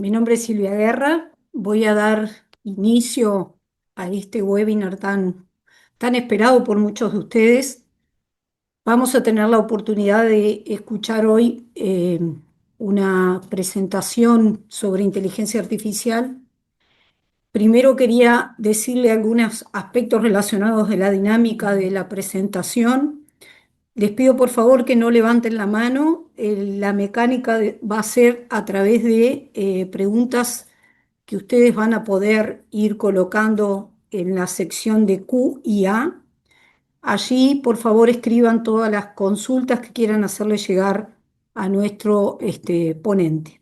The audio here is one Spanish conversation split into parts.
Mi nombre es Silvia Guerra. Voy a dar inicio a este webinar tan esperado por muchos de ustedes. Vamos a tener la oportunidad de escuchar hoy una presentación sobre inteligencia artificial. Primero quería decirle algunos aspectos relacionados de la dinámica de la presentación. Les pido por favor que no levanten la mano. La mecánica va a ser a través de preguntas que ustedes van a poder ir colocando en la sección de Q y A. Allí, por favor, escriban todas las consultas que quieran hacerle llegar a nuestro ponente.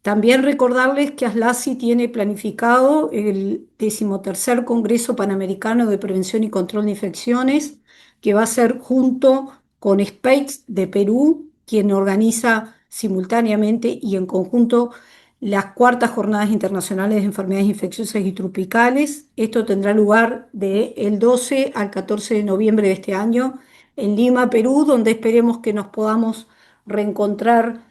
También recordarles que ASLACI tiene planificado el 13º Congreso Panamericano de Prevención y Control de Infecciones, que va a ser junto con SPEITS de Perú, quien organiza simultáneamente y en conjunto las cuartas Jornadas Internacionales de Enfermedades Infecciosas y Tropicales. Esto tendrá lugar del 12 al 14 de noviembre de este año en Lima, Perú, donde esperemos que nos podamos reencontrar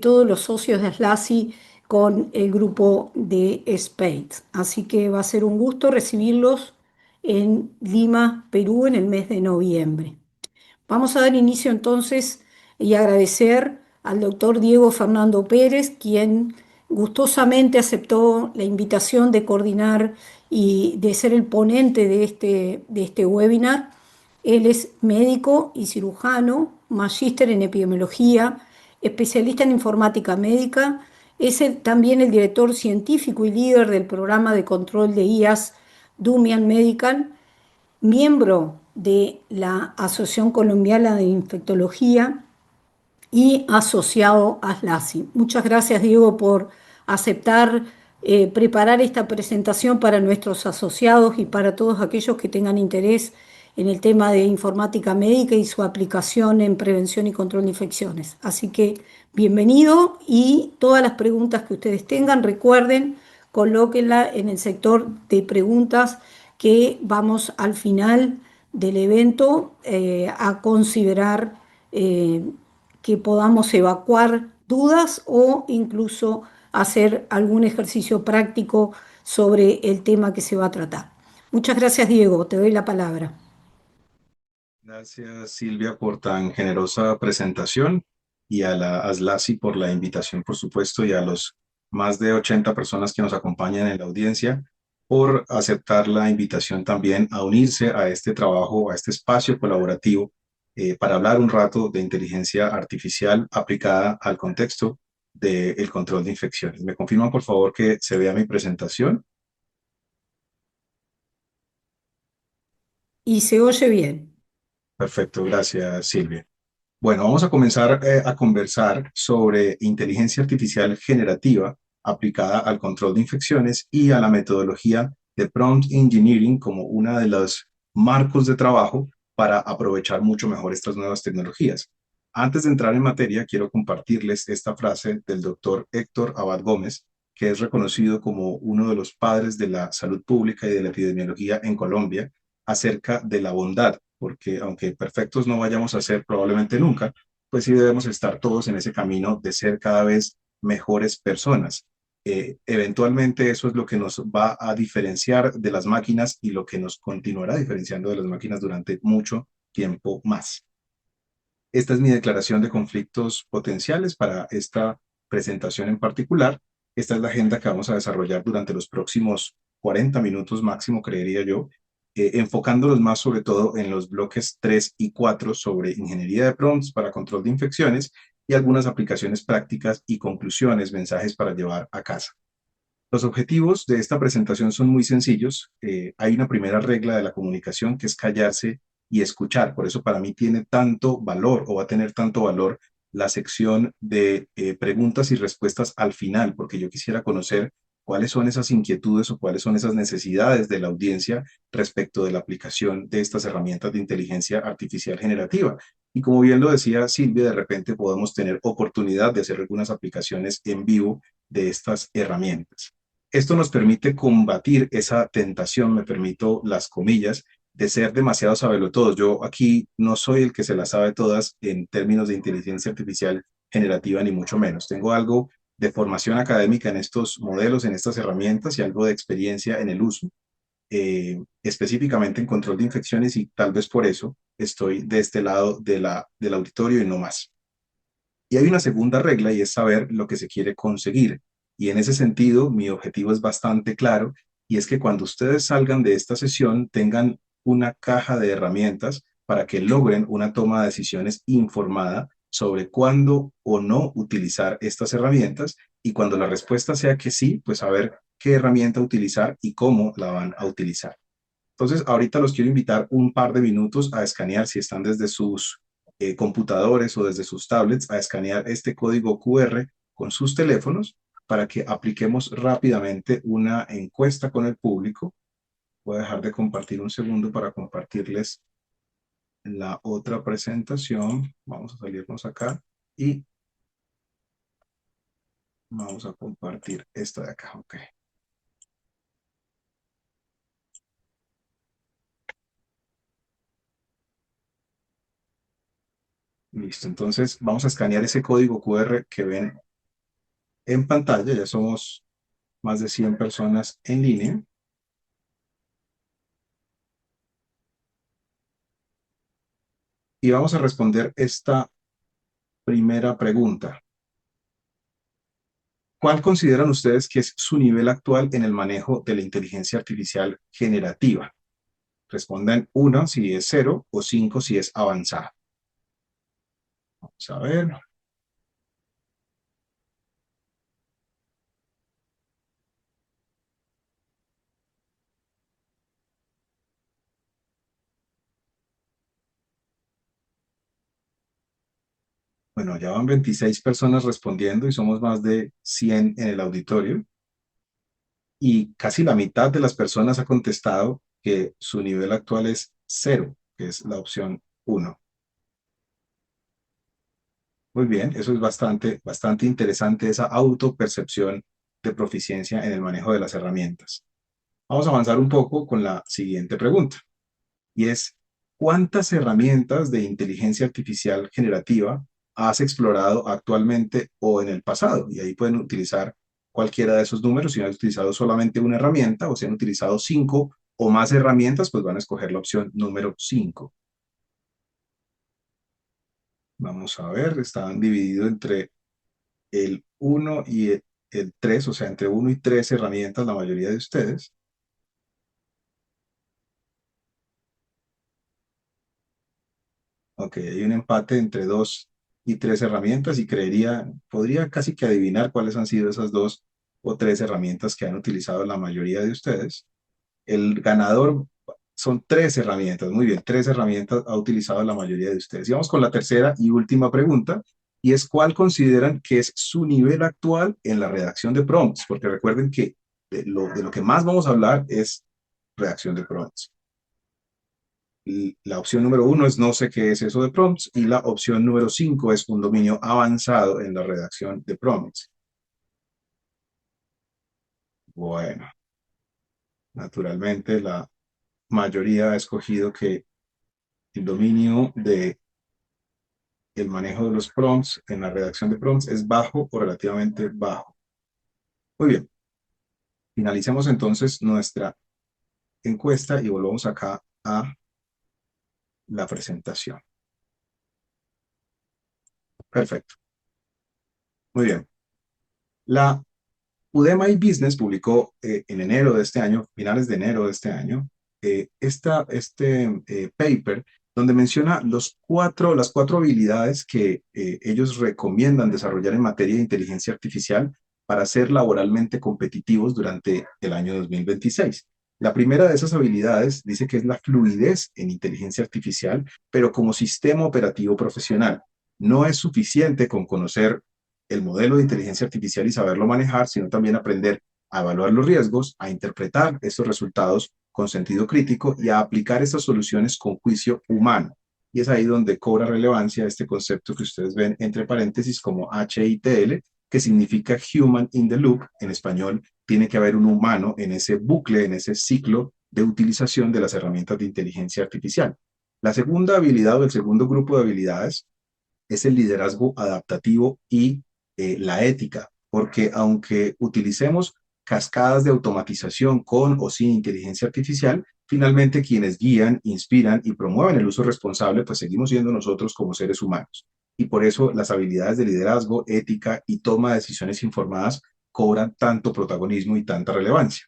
todos los socios de ASLACI con el grupo de SPEITS. Así que va a ser un gusto recibirlos en Lima, Perú, en el mes de noviembre. Vamos a dar inicio entonces y agradecer al doctor Diego Fernando Pérez, quien gustosamente aceptó la invitación de coordinar y de ser el ponente de este webinar. Él es médico y cirujano, magíster en epidemiología, especialista en informática médica, es también el director científico y líder del programa de control de IAS Dumian Medical, miembro de la Asociación Colombiana de Infectología y asociado a ASLACI. Muchas gracias, Diego, por aceptar preparar esta presentación para nuestros asociados y para todos aquellos que tengan interés en el tema de informática médica y su aplicación en prevención y control de infecciones. Así que bienvenido, y todas las preguntas que ustedes tengan, recuerden, colóquenla en el sector de preguntas que vamos al final del evento a considerar, que podamos evacuar dudas o incluso hacer algún ejercicio práctico sobre el tema que se va a tratar. Muchas gracias, Diego. Te doy la palabra. Gracias, Silvia, por tan generosa presentación y a la ASLACI por la invitación, por supuesto, y a los más de 80 personas que nos acompañan en la audiencia por aceptar la invitación también a unirse a este trabajo, a este espacio colaborativo para hablar un rato de inteligencia artificial aplicada al contexto del control de infecciones. ¿Me confirman, por favor, que se vea mi presentación? Y se oye bien. Perfecto, gracias, Silvia. Bueno, vamos a comenzar a conversar sobre inteligencia artificial generativa aplicada al control de infecciones y a la metodología de prompt engineering como una de los marcos de trabajo para aprovechar mucho mejor estas nuevas tecnologías. Antes de entrar en materia, quiero compartirles esta frase del doctor Héctor Abad Gómez, que es reconocido como uno de los padres de la salud pública y de la epidemiología en Colombia, acerca de la bondad, porque aunque perfectos no vayamos a ser probablemente nunca, pues sí debemos estar todos en ese camino de ser cada vez mejores personas. Eventualmente eso es lo que nos va a diferenciar de las máquinas y lo que nos continuará diferenciando de las máquinas durante mucho tiempo más. Esta es mi declaración de conflictos potenciales para esta presentación en particular. Esta es la agenda que vamos a desarrollar durante los próximos 40 minutos máximo, creería yo, enfocándolos más sobre todo en los bloques 3 y 4 sobre ingeniería de prompts para control de infecciones y algunas aplicaciones prácticas y conclusiones, mensajes para llevar a casa. Los objetivos de esta presentación son muy sencillos. Hay una primera regla de la comunicación que es callarse y escuchar. Por eso para mí tiene tanto valor o va a tener tanto valor la sección de preguntas y respuestas al final, porque yo quisiera conocer cuáles son esas inquietudes o cuáles son esas necesidades de la audiencia respecto de la aplicación de estas herramientas de inteligencia artificial generativa. Y como bien lo decía Silvia, de repente podemos tener oportunidad de hacer algunas aplicaciones en vivo de estas herramientas. Esto nos permite combatir esa tentación, me permito las comillas, de ser demasiado sabelotodos. Yo aquí no soy el que se las sabe todas en términos de inteligencia artificial generativa, ni mucho menos. Tengo algo de formación académica en estos modelos, en estas herramientas y algo de experiencia en el uso, específicamente en control de infecciones, y tal vez por eso estoy de este lado del auditorio y no más. Y hay una segunda regla y es saber lo que se quiere conseguir. Y en ese sentido, mi objetivo es bastante claro y es que cuando ustedes salgan de esta sesión tengan una caja de herramientas para que logren una toma de decisiones informada sobre cuándo o no utilizar estas herramientas, y cuando la respuesta sea que sí, pues saber qué herramienta utilizar y cómo la van a utilizar. Entonces, ahorita los quiero invitar un par de minutos a escanear, si están desde sus computadores o desde sus tablets, a escanear este código QR con sus teléfonos para que apliquemos rápidamente una encuesta con el público. Voy a dejar de compartir un segundo para compartirles la otra presentación. Vamos a salirnos acá y vamos a compartir esta de acá. Ok. Listo. Entonces, vamos a escanear ese código QR que ven en pantalla. Ya somos más de 100 personas en línea. Y vamos a responder esta primera pregunta. ¿Cuál consideran ustedes que es su nivel actual en el manejo de la inteligencia artificial generativa? Respondan 1 si es 0 o 5 si es avanzada. Vamos a ver. Bueno, ya van 26 personas respondiendo y somos más de 100 en el auditorio. Y casi la mitad de las personas ha contestado que su nivel actual es 0, que es la opción 1. Muy bien, eso es bastante interesante, esa autopercepción de proficiencia en el manejo de las herramientas. Vamos a avanzar un poco con la siguiente pregunta, y es, ¿cuántas herramientas de inteligencia artificial generativa has explorado actualmente o en el pasado? Y ahí pueden utilizar cualquiera de esos números. Si han utilizado solamente una herramienta o si han utilizado 5 o más herramientas, pues van a escoger la opción número 5. Vamos a ver, están divididos entre el 1 y el 3, o sea, entre 1 y 3 herramientas la mayoría de ustedes. Ok, hay un empate entre 2 y 3 herramientas y podría casi que adivinar cuáles han sido esas 2 o 3 herramientas que han utilizado la mayoría de ustedes. El ganador son 3 herramientas, muy bien, 3 herramientas ha utilizado la mayoría de ustedes. Y vamos con la tercera y última pregunta, y es ¿cuál consideran que es su nivel actual en la redacción de prompts? Porque recuerden que de lo que más vamos a hablar es redacción de prompts. La opción número 1 es no sé qué es eso de prompts, y la opción número 5 es un dominio avanzado en la redacción de prompts. Bueno, naturalmente la mayoría ha escogido que el dominio de el manejo de los prompts en la redacción de prompts es bajo o relativamente bajo. Muy bien, finalicemos entonces nuestra encuesta y volvamos acá a la presentación. Perfecto. Muy bien. La Udemy Business publicó en enero de este año, finales de enero de este año, este paper donde menciona las cuatro habilidades que ellos recomiendan desarrollar en materia de inteligencia artificial para ser laboralmente competitivos durante el año 2026. La primera de esas habilidades dice que es la fluidez en inteligencia artificial, pero como sistema operativo profesional. No es suficiente con conocer el modelo de inteligencia artificial y saberlo manejar, sino también aprender a evaluar los riesgos, a interpretar estos resultados con sentido crítico y a aplicar estas soluciones con juicio humano. Y es ahí donde cobra relevancia este concepto que ustedes ven entre paréntesis como HITL, que significa Human in the Loop. En español, tiene que haber un humano en ese bucle, en ese ciclo de utilización de las herramientas de inteligencia artificial. La segunda habilidad o el segundo grupo de habilidades es el liderazgo adaptativo y la ética porque aunque utilicemos cascadas de automatización con o sin inteligencia artificial, finalmente quienes guían, inspiran y promueven el uso responsable, pues seguimos siendo nosotros como seres humanos. Y por eso las habilidades de liderazgo, ética y toma de decisiones informadas cobran tanto protagonismo y tanta relevancia.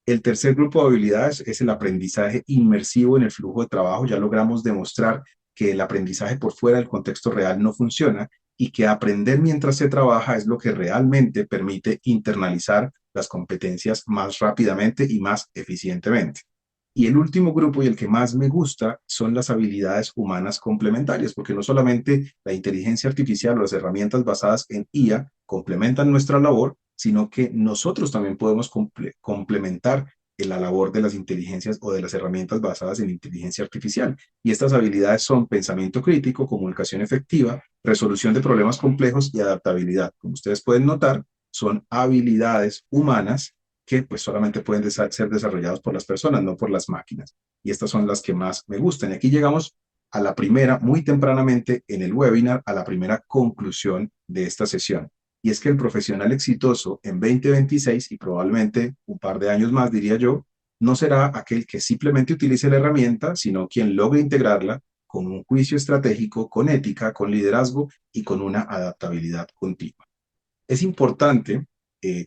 El tercer grupo de habilidades es el aprendizaje inmersivo en el flujo de trabajo. Ya logramos demostrar que el aprendizaje por fuera del contexto real no funciona y que aprender mientras se trabaja es lo que realmente permite internalizar las competencias más rápidamente y más eficientemente. Y el último grupo y el que más me gusta son las habilidades humanas complementarias, porque no solamente la inteligencia artificial o las herramientas basadas en IA complementan nuestra labor, sino que nosotros también podemos complementar la labor de las inteligencias o de las herramientas basadas en inteligencia artificial. Y estas habilidades son pensamiento crítico, comunicación efectiva, resolución de problemas complejos y adaptabilidad. Como ustedes pueden notar, son habilidades humanas que pues solamente pueden ser desarrollados por las personas, no por las máquinas. Y estas son las que más me gustan. Y aquí llegamos a la primera, muy tempranamente en el webinar, a la primera conclusión de esta sesión. Y es que el profesional exitoso en 2026 y probablemente un par de años más, diría yo, no será aquel que simplemente utilice la herramienta, sino quien logre integrarla con un juicio estratégico, con ética, con liderazgo y con una adaptabilidad continua. Es importante,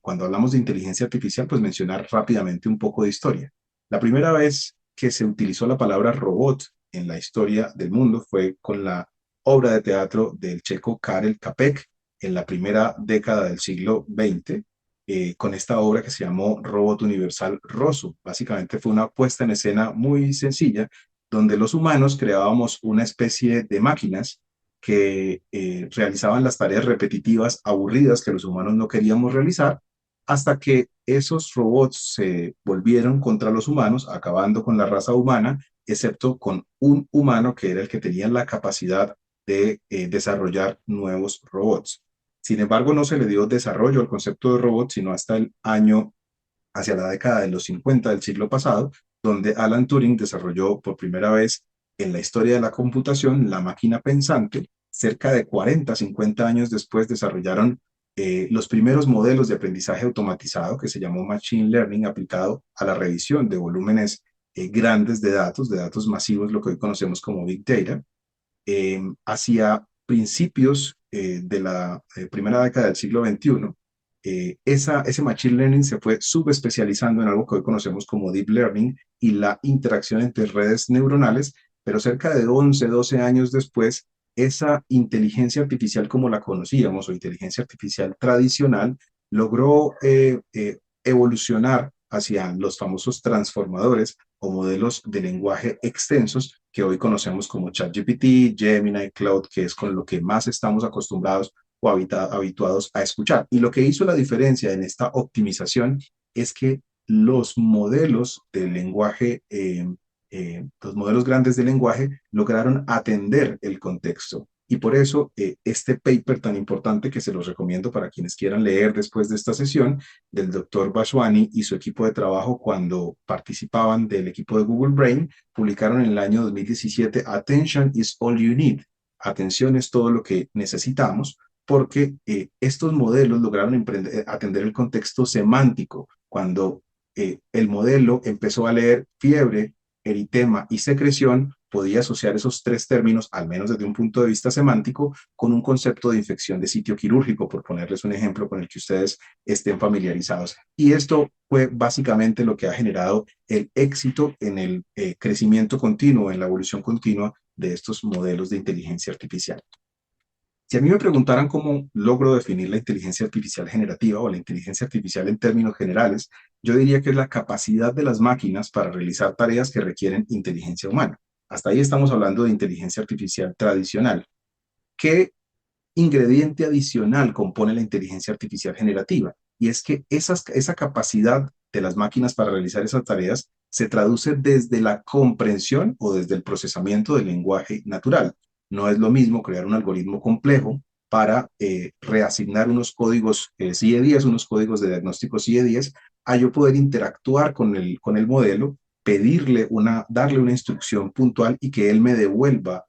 cuando hablamos de inteligencia artificial, pues mencionar rápidamente un poco de historia. La primera vez que se utilizó la palabra robot en la historia del mundo fue con la obra de teatro del checo Karel Čapek en la primera década del siglo XX, con esta obra que se llamó Robot Universal Rosu. Básicamente fue una puesta en escena muy sencilla, donde los humanos creábamos una especie de máquinas que realizaban las tareas repetitivas, aburridas que los humanos no queríamos realizar, hasta que esos robots se volvieron contra los humanos, acabando con la raza humana, excepto con un humano que era el que tenía la capacidad de desarrollar nuevos robots. Sin embargo, no se le dio desarrollo al concepto de robot, sino hasta el año, hacia la década de los 50 del siglo pasado, donde Alan Turing desarrolló por primera vez en la historia de la computación la máquina pensante. Cerca de 40, 50 años después desarrollaron los primeros modelos de aprendizaje automatizado que se llamó Machine Learning aplicado a la revisión de volúmenes grandes de datos masivos, lo que hoy conocemos como Big Data. Hacia principios de la primera década del siglo XXI, ese Machine Learning se fue subespecializando en algo que hoy conocemos como Deep Learning y la interacción entre redes neuronales, pero cerca de 11, 12 años después, esa inteligencia artificial como la conocíamos o inteligencia artificial tradicional logró evolucionar hacia los famosos transformadores o modelos de lenguaje extensos que hoy conocemos como ChatGPT, Gemini, Cloud, que es con lo que más estamos acostumbrados o habituados a escuchar. Y lo que hizo la diferencia en esta optimización es que los modelos de lenguaje, los modelos grandes de lenguaje lograron atender el contexto. Y por eso este paper tan importante que se los recomiendo para quienes quieran leer después de esta sesión, del doctor Vaswani y su equipo de trabajo cuando participaban del equipo de Google Brain, publicaron en el año 2017 Attention is all you need. Atención es todo lo que necesitamos, porque estos modelos lograron atender el contexto semántico. Cuando el modelo empezó a leer fiebre, eritema y secreción, podía asociar esos tres términos, al menos desde un punto de vista semántico, con un concepto de infección de sitio quirúrgico, por ponerles un ejemplo con el que ustedes estén familiarizados. Y esto fue básicamente lo que ha generado el éxito en el crecimiento continuo, en la evolución continua de estos modelos de inteligencia artificial. Si a mí me preguntaran cómo logro definir la inteligencia artificial generativa o la inteligencia artificial en términos generales, yo diría que es la capacidad de las máquinas para realizar tareas que requieren inteligencia humana. Hasta ahí estamos hablando de inteligencia artificial tradicional. ¿Qué ingrediente adicional compone la inteligencia artificial generativa? Y es que esa capacidad de las máquinas para realizar esas tareas se traduce desde la comprensión o desde el procesamiento del lenguaje natural. No es lo mismo crear un algoritmo complejo para reasignar unos códigos CIE10, unos códigos de diagnóstico CIE10, a yo poder interactuar con el modelo, darle una instrucción puntual y que él me devuelva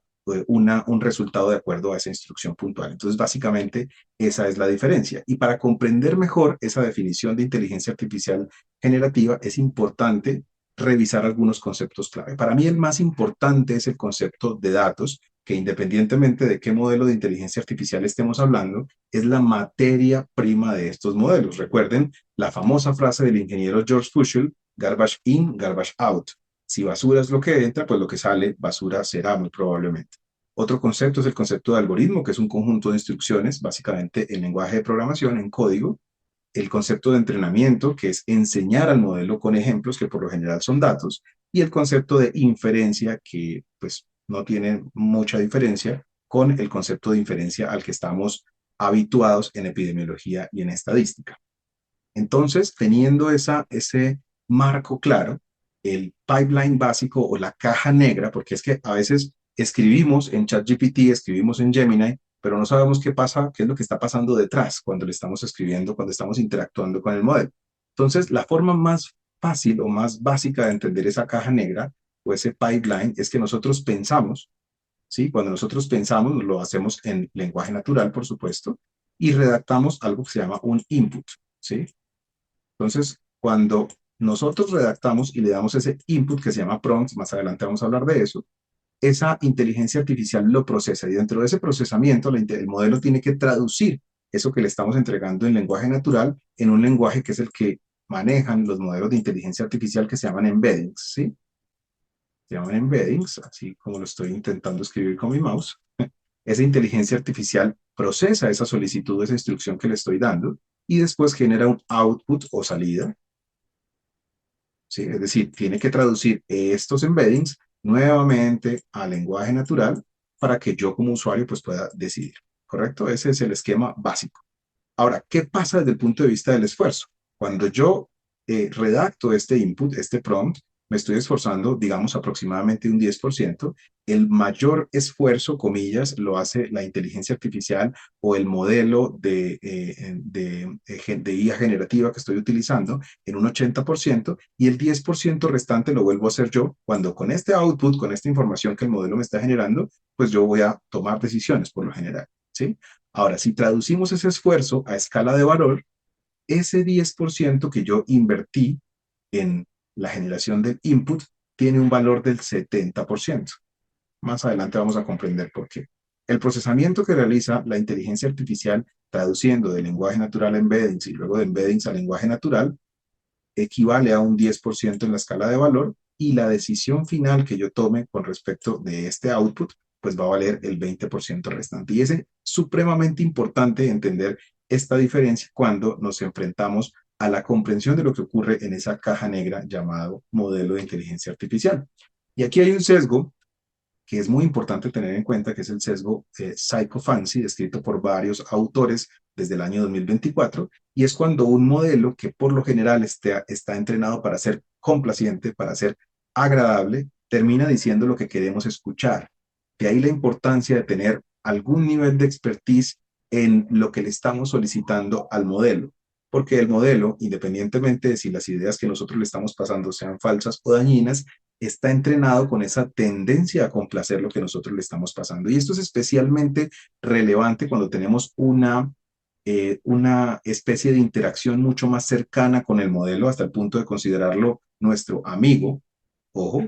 un resultado de acuerdo a esa instrucción puntual. Entonces, básicamente, esa es la diferencia. Y para comprender mejor esa definición de inteligencia artificial generativa, es importante revisar algunos conceptos clave. Para mí, el más importante es el concepto de datos, que independientemente de qué modelo de inteligencia artificial estemos hablando, es la materia prima de estos modelos. Recuerden la famosa frase del ingeniero George Fuchs, garbage in, garbage out. Si basura es lo que entra, pues lo que sale, basura será muy probablemente. Otro concepto es el concepto de algoritmo, que es un conjunto de instrucciones, básicamente en lenguaje de programación, en código. El concepto de entrenamiento, que es enseñar al modelo con ejemplos, que por lo general son datos. Y el concepto de inferencia, que pues no tiene mucha diferencia con el concepto de inferencia al que estamos habituados en epidemiología y en estadística. Entonces, teniendo ese marco claro, el pipeline básico o la caja negra, porque es que a veces escribimos en ChatGPT, escribimos en Gemini, pero no sabemos qué pasa, qué es lo que está pasando detrás cuando le estamos escribiendo, cuando estamos interactuando con el modelo. Entonces, la forma más fácil o más básica de entender esa caja negra o ese pipeline es que nosotros pensamos, ¿sí? Cuando nosotros pensamos, lo hacemos en lenguaje natural, por supuesto, y redactamos algo que se llama un input, ¿sí? Entonces, cuando nosotros redactamos y le damos ese input que se llama prompt, más adelante vamos a hablar de eso, esa inteligencia artificial lo procesa y dentro de ese procesamiento el modelo tiene que traducir eso que le estamos entregando en lenguaje natural en un lenguaje que es el que manejan los modelos de inteligencia artificial que se llaman embeddings, ¿sí? Se llaman embeddings, así como lo estoy intentando escribir con mi mouse. Esa inteligencia artificial procesa esa solicitud, esa instrucción que le estoy dando y después genera un output o salida, ¿sí? Es decir, tiene que traducir estos embeddings nuevamente a lenguaje natural para que yo como usuario pues pueda decidir, ¿correcto? Ese es el esquema básico. Ahora, ¿qué pasa desde el punto de vista del esfuerzo? Cuando yo redacto este input, este prompt, me estoy esforzando, digamos, aproximadamente un 10%. El mayor esfuerzo, comillas, lo hace la inteligencia artificial o el modelo de IA generativa que estoy utilizando en un 80% y el 10% restante lo vuelvo a hacer yo cuando con este output, con esta información que el modelo me está generando, pues yo voy a tomar decisiones por lo general, ¿sí? Ahora, si traducimos ese esfuerzo a escala de valor, ese 10% que yo invertí en la generación del input tiene un valor del 70%. Más adelante vamos a comprender por qué. El procesamiento que realiza la inteligencia artificial traduciendo de lenguaje natural a embeddings y luego de embeddings a lenguaje natural equivale a un 10% en la escala de valor y la decisión final que yo tome con respecto de este output pues va a valer el 20% restante. Y es supremamente importante entender esta diferencia cuando nos enfrentamos a la comprensión de lo que ocurre en esa caja negra llamado modelo de inteligencia artificial. Y aquí hay un sesgo que es muy importante tener en cuenta, que es el sesgo psycho-fancy, descrito por varios autores desde el año 2024, y es cuando un modelo que por lo general está entrenado para ser complaciente, para ser agradable, termina diciendo lo que queremos escuchar. De ahí la importancia de tener algún nivel de expertise en lo que le estamos solicitando al modelo, porque el modelo, independientemente de si las ideas que nosotros le estamos pasando sean falsas o dañinas, está entrenado con esa tendencia a complacer lo que nosotros le estamos pasando. Y esto es especialmente relevante cuando tenemos una especie de interacción mucho más cercana con el modelo hasta el punto de considerarlo nuestro amigo. Ojo,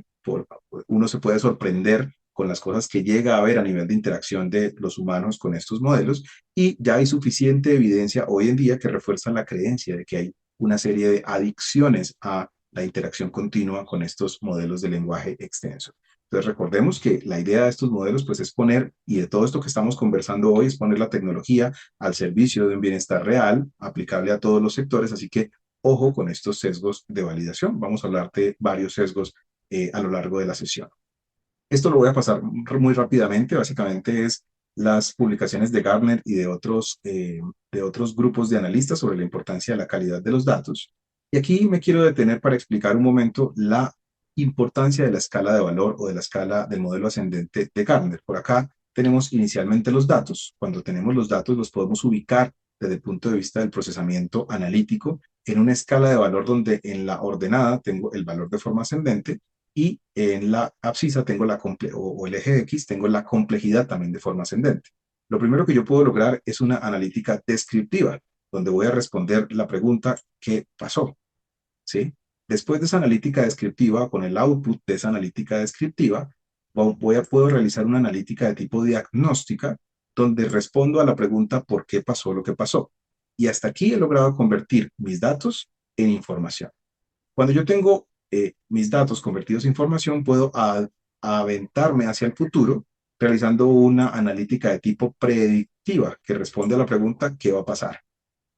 uno se puede sorprender con las cosas que llega a ver a nivel de interacción de los humanos con estos modelos y ya hay suficiente evidencia hoy en día que refuerza la creencia de que hay una serie de adicciones a la interacción continua con estos modelos de lenguaje extenso. Entonces recordemos que la idea de estos modelos pues es poner, y de todo esto que estamos conversando hoy, es poner la tecnología al servicio de un bienestar real, aplicable a todos los sectores, así que ojo con estos sesgos de validación. Vamos a hablar de varios sesgos a lo largo de la sesión. Esto lo voy a pasar muy rápidamente, básicamente es las publicaciones de Gartner y de otros grupos de analistas sobre la importancia de la calidad de los datos. Y aquí me quiero detener para explicar un momento la importancia de la escala de valor o de la escala del modelo ascendente de Gartner. Por acá tenemos inicialmente los datos. Cuando tenemos los datos los podemos ubicar desde el punto de vista del procesamiento analítico en una escala de valor donde en la ordenada tengo el valor de forma ascendente y en la abscisa tengo o el eje X tengo la complejidad también de forma ascendente. Lo primero que yo puedo lograr es una analítica descriptiva, donde voy a responder la pregunta ¿qué pasó? ¿Sí? Después de esa analítica descriptiva, con el output de esa analítica descriptiva, puedo realizar una analítica de tipo diagnóstica, donde respondo a la pregunta ¿por qué pasó lo que pasó? Y hasta aquí he logrado convertir mis datos en información. Cuando yo tengo mis datos convertidos en información, puedo aventarme hacia el futuro realizando una analítica de tipo predictiva que responde a la pregunta ¿qué va a pasar?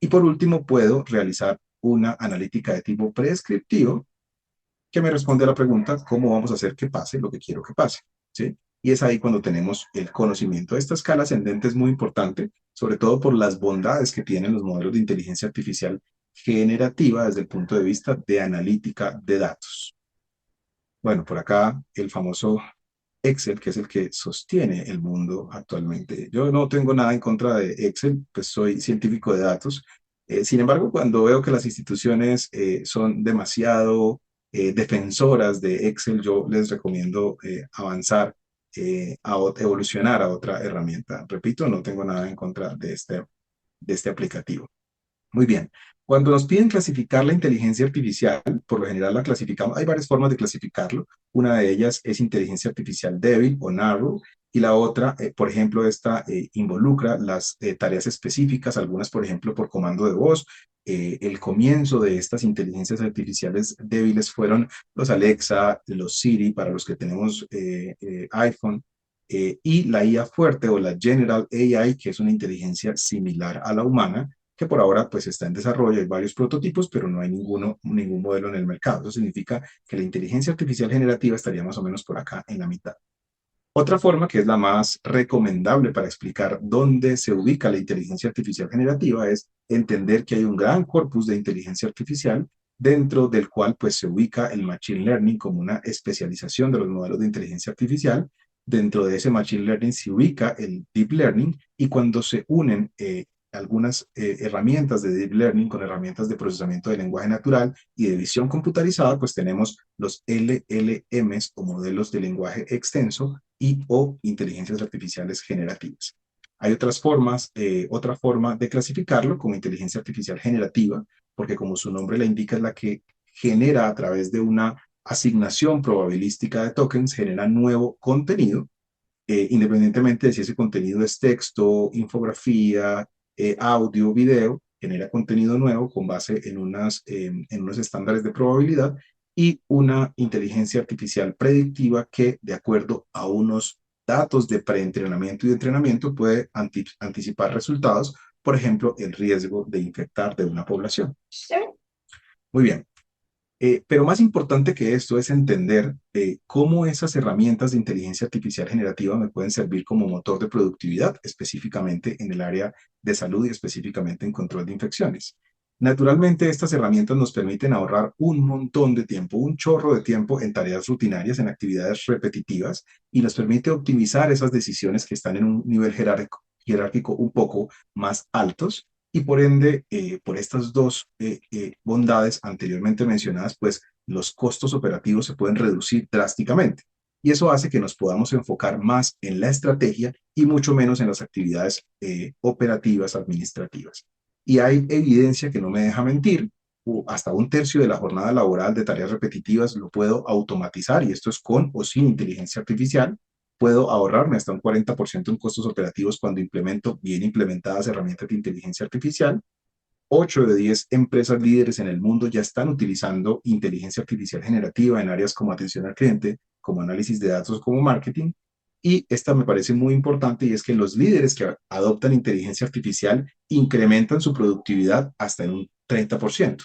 Y por último, puedo realizar una analítica de tipo prescriptivo que me responde a la pregunta ¿cómo vamos a hacer que pase lo que quiero que pase? ¿Sí? Y es ahí cuando tenemos el conocimiento. Esta escala ascendente es muy importante, sobre todo por las bondades que tienen los modelos de inteligencia artificial generativa desde el punto de vista de analítica de datos. Bueno, por acá el famoso Excel, que es el que sostiene el mundo actualmente. Yo no tengo nada en contra de Excel, pues soy científico de datos. Sin embargo, cuando veo que las instituciones son demasiado defensoras de Excel, yo les recomiendo avanzar, evolucionar a otra herramienta. Repito, no tengo nada en contra de este aplicativo. Muy bien. Cuando nos piden clasificar la inteligencia artificial, por lo general la clasificamos, hay varias formas de clasificarlo. Una de ellas es inteligencia artificial débil o narrow, y la otra, por ejemplo, esta involucra las tareas específicas, algunas, por ejemplo, por comando de voz. El comienzo de estas inteligencias artificiales débiles fueron los Alexa, los Siri, para los que tenemos iPhone, y la IA fuerte o la General AI, que es una inteligencia similar a la humana, que por ahora pues está en desarrollo, hay varios prototipos, pero no hay ningún modelo en el mercado. Eso significa que la inteligencia artificial generativa estaría más o menos por acá en la mitad. Otra forma, que es la más recomendable para explicar dónde se ubica la inteligencia artificial generativa, es entender que hay un gran corpus de inteligencia artificial dentro del cual pues se ubica el machine learning como una especialización de los modelos de inteligencia artificial. Dentro de ese machine learning se ubica el deep learning, y cuando se unen algunas herramientas de deep learning con herramientas de procesamiento de lenguaje natural y de visión computarizada, pues tenemos los LLMs o modelos de lenguaje extenso y o inteligencias artificiales generativas. Hay otras formas, otra forma de clasificarlo como inteligencia artificial generativa, porque como su nombre la indica, es la que genera a través de una asignación probabilística de tokens, genera nuevo contenido, independientemente de si ese contenido es texto, infografía, audio, video, genera contenido nuevo con base en unos estándares de probabilidad, y una inteligencia artificial predictiva que, de acuerdo a unos datos de preentrenamiento y de entrenamiento, puede anticipar resultados, por ejemplo, el riesgo de infectar de una población. Muy bien. Pero más importante que esto es entender cómo esas herramientas de inteligencia artificial generativa me pueden servir como motor de productividad, específicamente en el área de salud y específicamente en control de infecciones. Naturalmente, estas herramientas nos permiten ahorrar un montón de tiempo, un chorro de tiempo en tareas rutinarias, en actividades repetitivas, y nos permite optimizar esas decisiones que están en un nivel jerárquico un poco más altos, y por ende, por estas dos bondades anteriormente mencionadas, pues los costos operativos se pueden reducir drásticamente. Y eso hace que nos podamos enfocar más en la estrategia y mucho menos en las actividades operativas administrativas. Y hay evidencia que no me deja mentir. Hasta un tercio de la jornada laboral de tareas repetitivas lo puedo automatizar, y esto es con o sin inteligencia artificial. Puedo ahorrarme hasta un 40% en costos operativos cuando implemento bien implementadas herramientas de inteligencia artificial. 8 de 10 empresas líderes en el mundo ya están utilizando inteligencia artificial generativa en áreas como atención al cliente, como análisis de datos, como marketing. Y esta me parece muy importante, y es que los líderes que adoptan inteligencia artificial incrementan su productividad hasta en un 30%,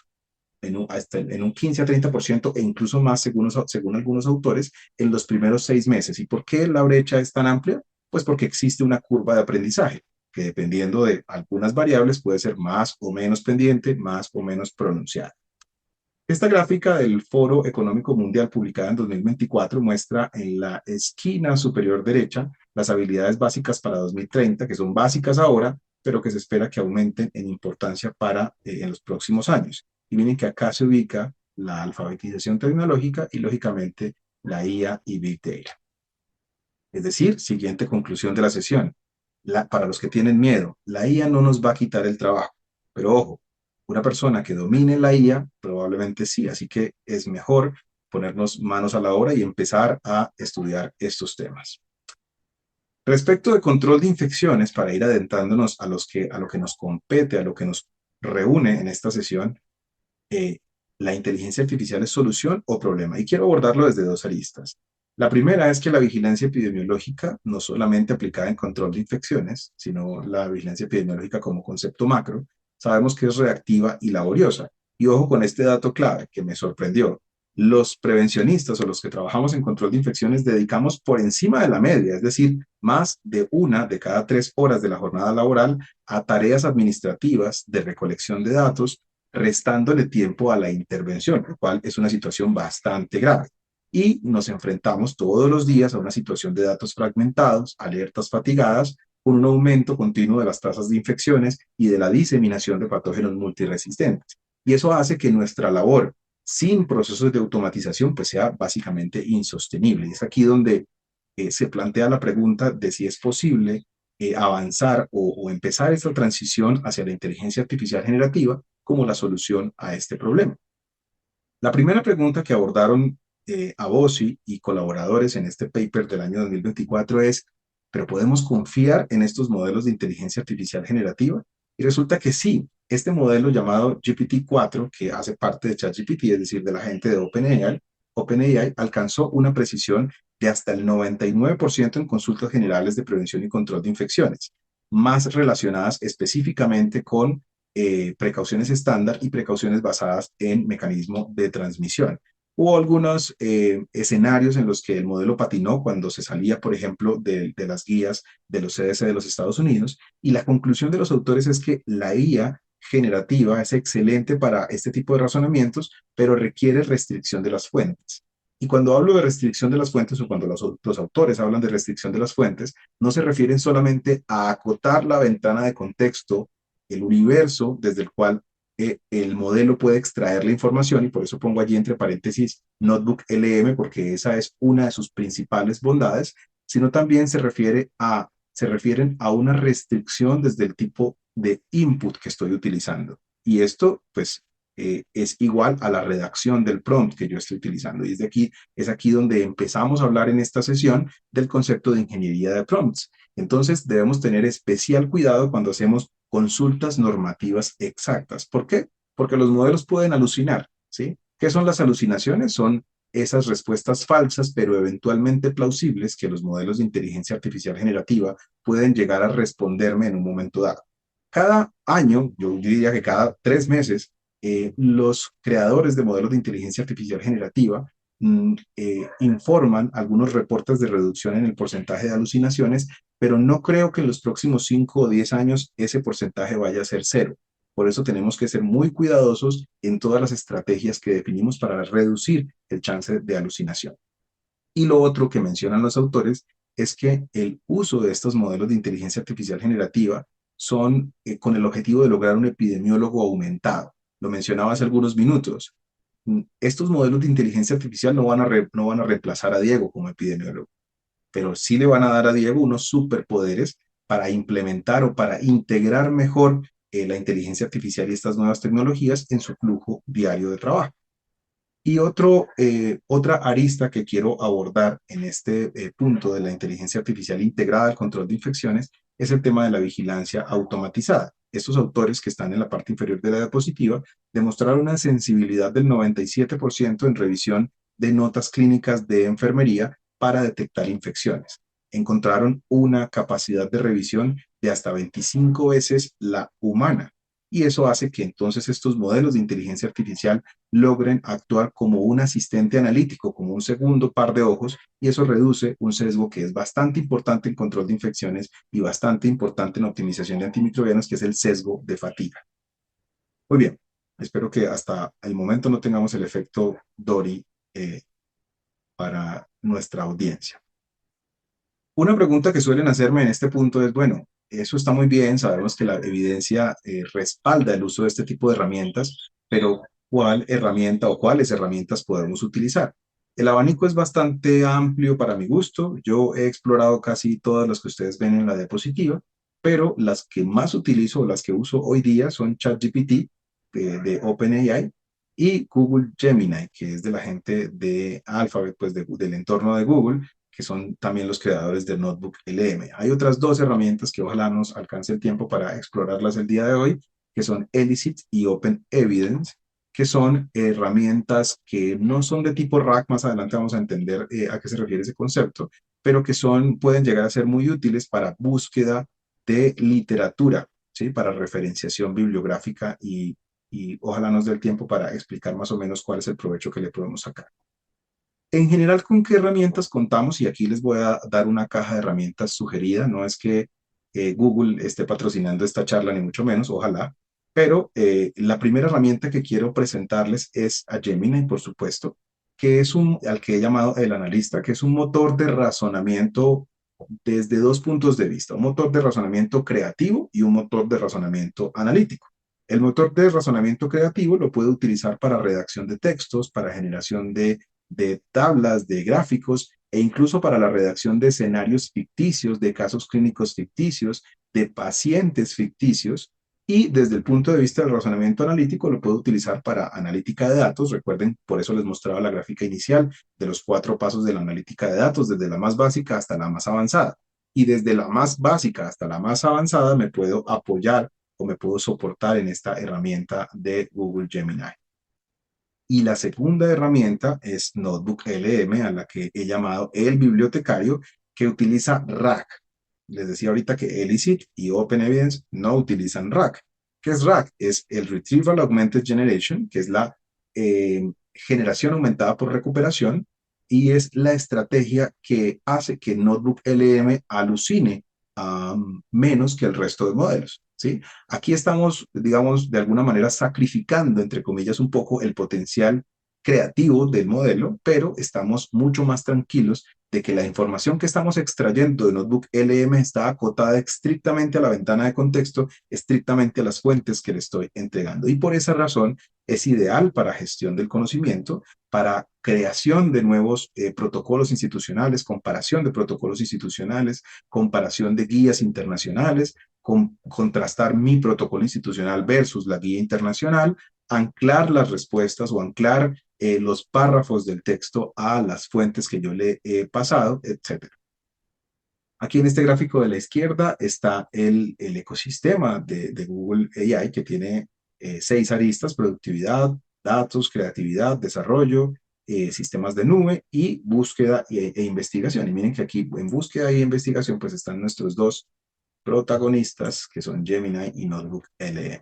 hasta en un 15 a 30%, e incluso más según algunos autores en los primeros 6 meses. ¿Y por qué la brecha es tan amplia? Pues porque existe una curva de aprendizaje que, dependiendo de algunas variables, puede ser más o menos pendiente, más o menos pronunciada. Esta gráfica del Foro Económico Mundial, publicada en 2024, muestra en la esquina superior derecha las habilidades básicas para 2030, que son básicas ahora, pero que se espera que aumenten en importancia en los próximos años. Y miren que acá se ubica la alfabetización tecnológica y, lógicamente, la IA y Big Data. Es decir, siguiente conclusión de la sesión. Para los que tienen miedo, la IA no nos va a quitar el trabajo, pero ojo, una persona que domine la IA probablemente sí, así que es mejor ponernos manos a la obra y empezar a estudiar estos temas. Respecto de control de infecciones, para ir adentrándonos a lo que nos compete, a lo que nos reúne en esta sesión, eh, ¿la inteligencia artificial es solución o problema? Y quiero abordarlo desde dos aristas. La primera es que la vigilancia epidemiológica, no solamente aplicada en control de infecciones, sino la vigilancia epidemiológica como concepto macro, sabemos que es reactiva y laboriosa. Y ojo con este dato clave que me sorprendió. Los prevencionistas o los que trabajamos en control de infecciones dedicamos por encima de la media, es decir, más de 1 de cada 3 horas de la jornada laboral a tareas administrativas de recolección de datos, restándole tiempo a la intervención, lo cual es una situación bastante grave. Y nos enfrentamos todos los días a una situación de datos fragmentados, alertas fatigadas, con un aumento continuo de las tasas de infecciones y de la diseminación de patógenos multiresistentes. Y eso hace que nuestra labor sin procesos de automatización pues sea básicamente insostenible. Y es aquí donde se plantea la pregunta de si es posible avanzar o empezar esta transición hacia la inteligencia artificial generativa como la solución a este problema. La primera pregunta que abordaron Abossi y colaboradores en este paper del año 2024 es, ¿pero podemos confiar en estos modelos de inteligencia artificial generativa? Y resulta que sí, este modelo llamado GPT-4, que hace parte de ChatGPT, es decir, de la gente de OpenAI, alcanzó una precisión de hasta el 99% en consultas generales de prevención y control de infecciones, más relacionadas específicamente con precauciones estándar y precauciones basadas en mecanismo de transmisión. Hubo algunos escenarios en los que el modelo patinó cuando se salía, por ejemplo, de las guías de los CDC de los Estados Unidos, y la conclusión de los autores es que la IA generativa es excelente para este tipo de razonamientos, pero requiere restricción de las fuentes. Y cuando hablo de restricción de las fuentes o cuando los autores hablan de restricción de las fuentes, no se refieren solamente a acotar la ventana de contexto, el universo desde el cual el modelo puede extraer la información, y por eso pongo allí entre paréntesis Notebook LM, porque esa es una de sus principales bondades, sino también se refieren a una restricción desde el tipo de input que estoy utilizando. Y esto, pues, es igual a la redacción del prompt que yo estoy utilizando. Y es aquí donde empezamos a hablar en esta sesión del concepto de ingeniería de prompts. Entonces, debemos tener especial cuidado cuando hacemos consultas normativas exactas. ¿Por qué? Porque los modelos pueden alucinar, ¿sí? ¿Qué son las alucinaciones? Son esas respuestas falsas, pero eventualmente plausibles, que los modelos de inteligencia artificial generativa pueden llegar a responderme en un momento dado. Cada año, yo diría que cada 3 meses, los creadores de modelos de inteligencia artificial generativa informan algunos reportes de reducción en el porcentaje de alucinaciones, pero no creo que en los próximos 5 o 10 años ese porcentaje vaya a ser cero. Por eso tenemos que ser muy cuidadosos en todas las estrategias que definimos para reducir el chance de alucinación. Y lo otro que mencionan los autores es que el uso de estos modelos de inteligencia artificial generativa son con el objetivo de lograr un epidemiólogo aumentado. Lo mencionaba hace algunos minutos. Estos modelos de inteligencia artificial no van a reemplazar a Diego como epidemiólogo, pero sí le van a dar a Diego unos superpoderes para implementar o para integrar mejor la inteligencia artificial y estas nuevas tecnologías en su flujo diario de trabajo. Y otra arista que quiero abordar en este punto de la inteligencia artificial integrada al control de infecciones es el tema de la vigilancia automatizada. Estos autores que están en la parte inferior de la diapositiva demostraron una sensibilidad del 97% en revisión de notas clínicas de enfermería para detectar infecciones. Encontraron una capacidad de revisión de hasta 25 veces la humana. Y eso hace que entonces estos modelos de inteligencia artificial logren actuar como un asistente analítico, como un segundo par de ojos, y eso reduce un sesgo que es bastante importante en control de infecciones y bastante importante en optimización de antimicrobianos, que es el sesgo de fatiga. Muy bien, espero que hasta el momento no tengamos el efecto Dory para nuestra audiencia. Una pregunta que suelen hacerme en este punto es, bueno, eso está muy bien, sabemos que la evidencia respalda el uso de este tipo de herramientas, pero ¿cuál herramienta o cuáles herramientas podemos utilizar? El abanico es bastante amplio para mi gusto. Yo he explorado casi todas las que ustedes ven en la diapositiva, pero las que más utilizo o las que uso hoy día son ChatGPT de OpenAI y Google Gemini, que es de la gente de Alphabet, pues del entorno de Google, que son también los creadores del Notebook LM. Hay otras dos herramientas que ojalá nos alcance el tiempo para explorarlas el día de hoy, que son Elicit y Open Evidence, que son herramientas que no son de tipo RAG, más adelante vamos a entender a qué se refiere ese concepto, pero que pueden llegar a ser muy útiles para búsqueda de literatura, ¿sí? Para referenciación bibliográfica y ojalá nos dé el tiempo para explicar más o menos cuál es el provecho que le podemos sacar. En general, ¿con qué herramientas contamos? Y aquí les voy a dar una caja de herramientas sugerida. No es que Google esté patrocinando esta charla, ni mucho menos, ojalá. Pero la primera herramienta que quiero presentarles es a Gemini, por supuesto, que es al que he llamado el analista, que es un motor de razonamiento desde dos puntos de vista, un motor de razonamiento creativo y un motor de razonamiento analítico. El motor de razonamiento creativo lo puede utilizar para redacción de textos, para generación de tablas, de gráficos e incluso para la redacción de escenarios ficticios, de casos clínicos ficticios, de pacientes ficticios. Y desde el punto de vista del razonamiento analítico lo puedo utilizar para analítica de datos. Recuerden, por eso les mostraba la gráfica inicial de los 4 pasos de la analítica de datos, desde la más básica hasta la más avanzada. Y desde la más básica hasta la más avanzada me puedo apoyar o me puedo soportar en esta herramienta de Google Gemini. Y la segunda herramienta es Notebook LM, a la que he llamado el bibliotecario, que utiliza RAG. Les decía ahorita que Elicit y OpenEvidence no utilizan RAG. ¿Qué es RAG? Es el Retrieval Augmented Generation, que es la generación aumentada por recuperación, y es la estrategia que hace que Notebook LM alucine menos que el resto de modelos, ¿sí? Aquí estamos, digamos, de alguna manera sacrificando, entre comillas, un poco el potencial creativo del modelo, pero estamos mucho más tranquilos de que la información que estamos extrayendo de Notebook LM está acotada estrictamente a la ventana de contexto, estrictamente a las fuentes que le estoy entregando. Y por esa razón es ideal para gestión del conocimiento, para creación de nuevos protocolos institucionales, comparación de protocolos institucionales, comparación de guías internacionales, contrastar mi protocolo institucional versus la guía internacional, anclar las respuestas o anclar los párrafos del texto a las fuentes que yo le he pasado, etc. Aquí en este gráfico de la izquierda está el ecosistema de Google AI, que tiene 6 aristas: productividad, datos, creatividad, desarrollo, sistemas de nube y búsqueda e investigación. Y miren que aquí en búsqueda e investigación pues están nuestros dos protagonistas, que son Gemini y Notebook LM.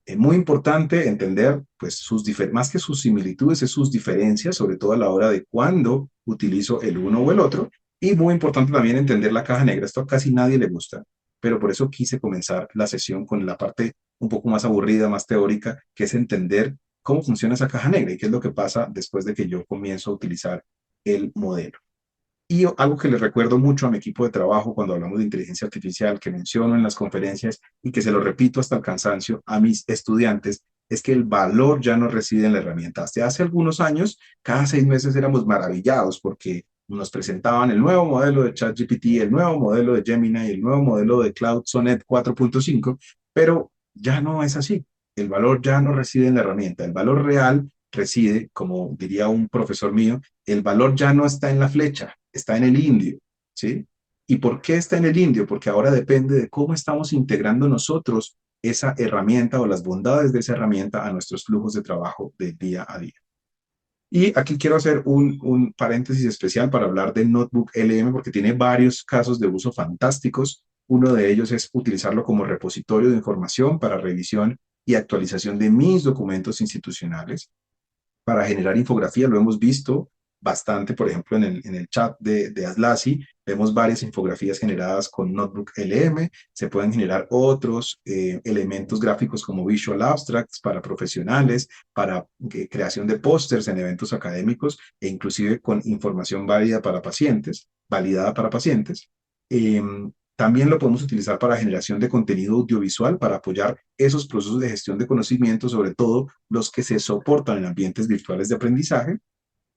Es muy importante entender, pues, más que sus similitudes, es sus diferencias, sobre todo a la hora de cuándo utilizo el uno o el otro. Y muy importante también entender la caja negra. Esto a casi nadie le gusta, pero por eso quise comenzar la sesión con la parte un poco más aburrida, más teórica, que es entender cómo funciona esa caja negra y qué es lo que pasa después de que yo comienzo a utilizar el modelo. Y algo que les recuerdo mucho a mi equipo de trabajo cuando hablamos de inteligencia artificial, que menciono en las conferencias y que se lo repito hasta el cansancio a mis estudiantes, es que el valor ya no reside en la herramienta. Hasta hace algunos años, cada 6 meses éramos maravillados porque nos presentaban el nuevo modelo de ChatGPT, el nuevo modelo de Gemini, el nuevo modelo de Cloud Sonnet 4.5, pero ya no es así. El valor ya no reside en la herramienta. El valor real reside, como diría un profesor mío, el valor ya no está en la flecha, está en el indio, ¿sí? ¿Y por qué está en el indio? Porque ahora depende de cómo estamos integrando nosotros esa herramienta o las bondades de esa herramienta a nuestros flujos de trabajo del día a día. Y aquí quiero hacer un paréntesis especial para hablar de Notebook LM porque tiene varios casos de uso fantásticos. Uno de ellos es utilizarlo como repositorio de información para revisión y actualización de mis documentos institucionales. Para generar infografía, lo hemos visto bastante, por ejemplo, en el chat de Atlassian, vemos varias infografías generadas con Notebook LM, se pueden generar otros elementos gráficos como Visual Abstracts para profesionales, para creación de pósters en eventos académicos e inclusive con información válida para pacientes, validada para pacientes. También lo podemos utilizar para generación de contenido audiovisual, para apoyar esos procesos de gestión de conocimiento, sobre todo los que se soportan en ambientes virtuales de aprendizaje.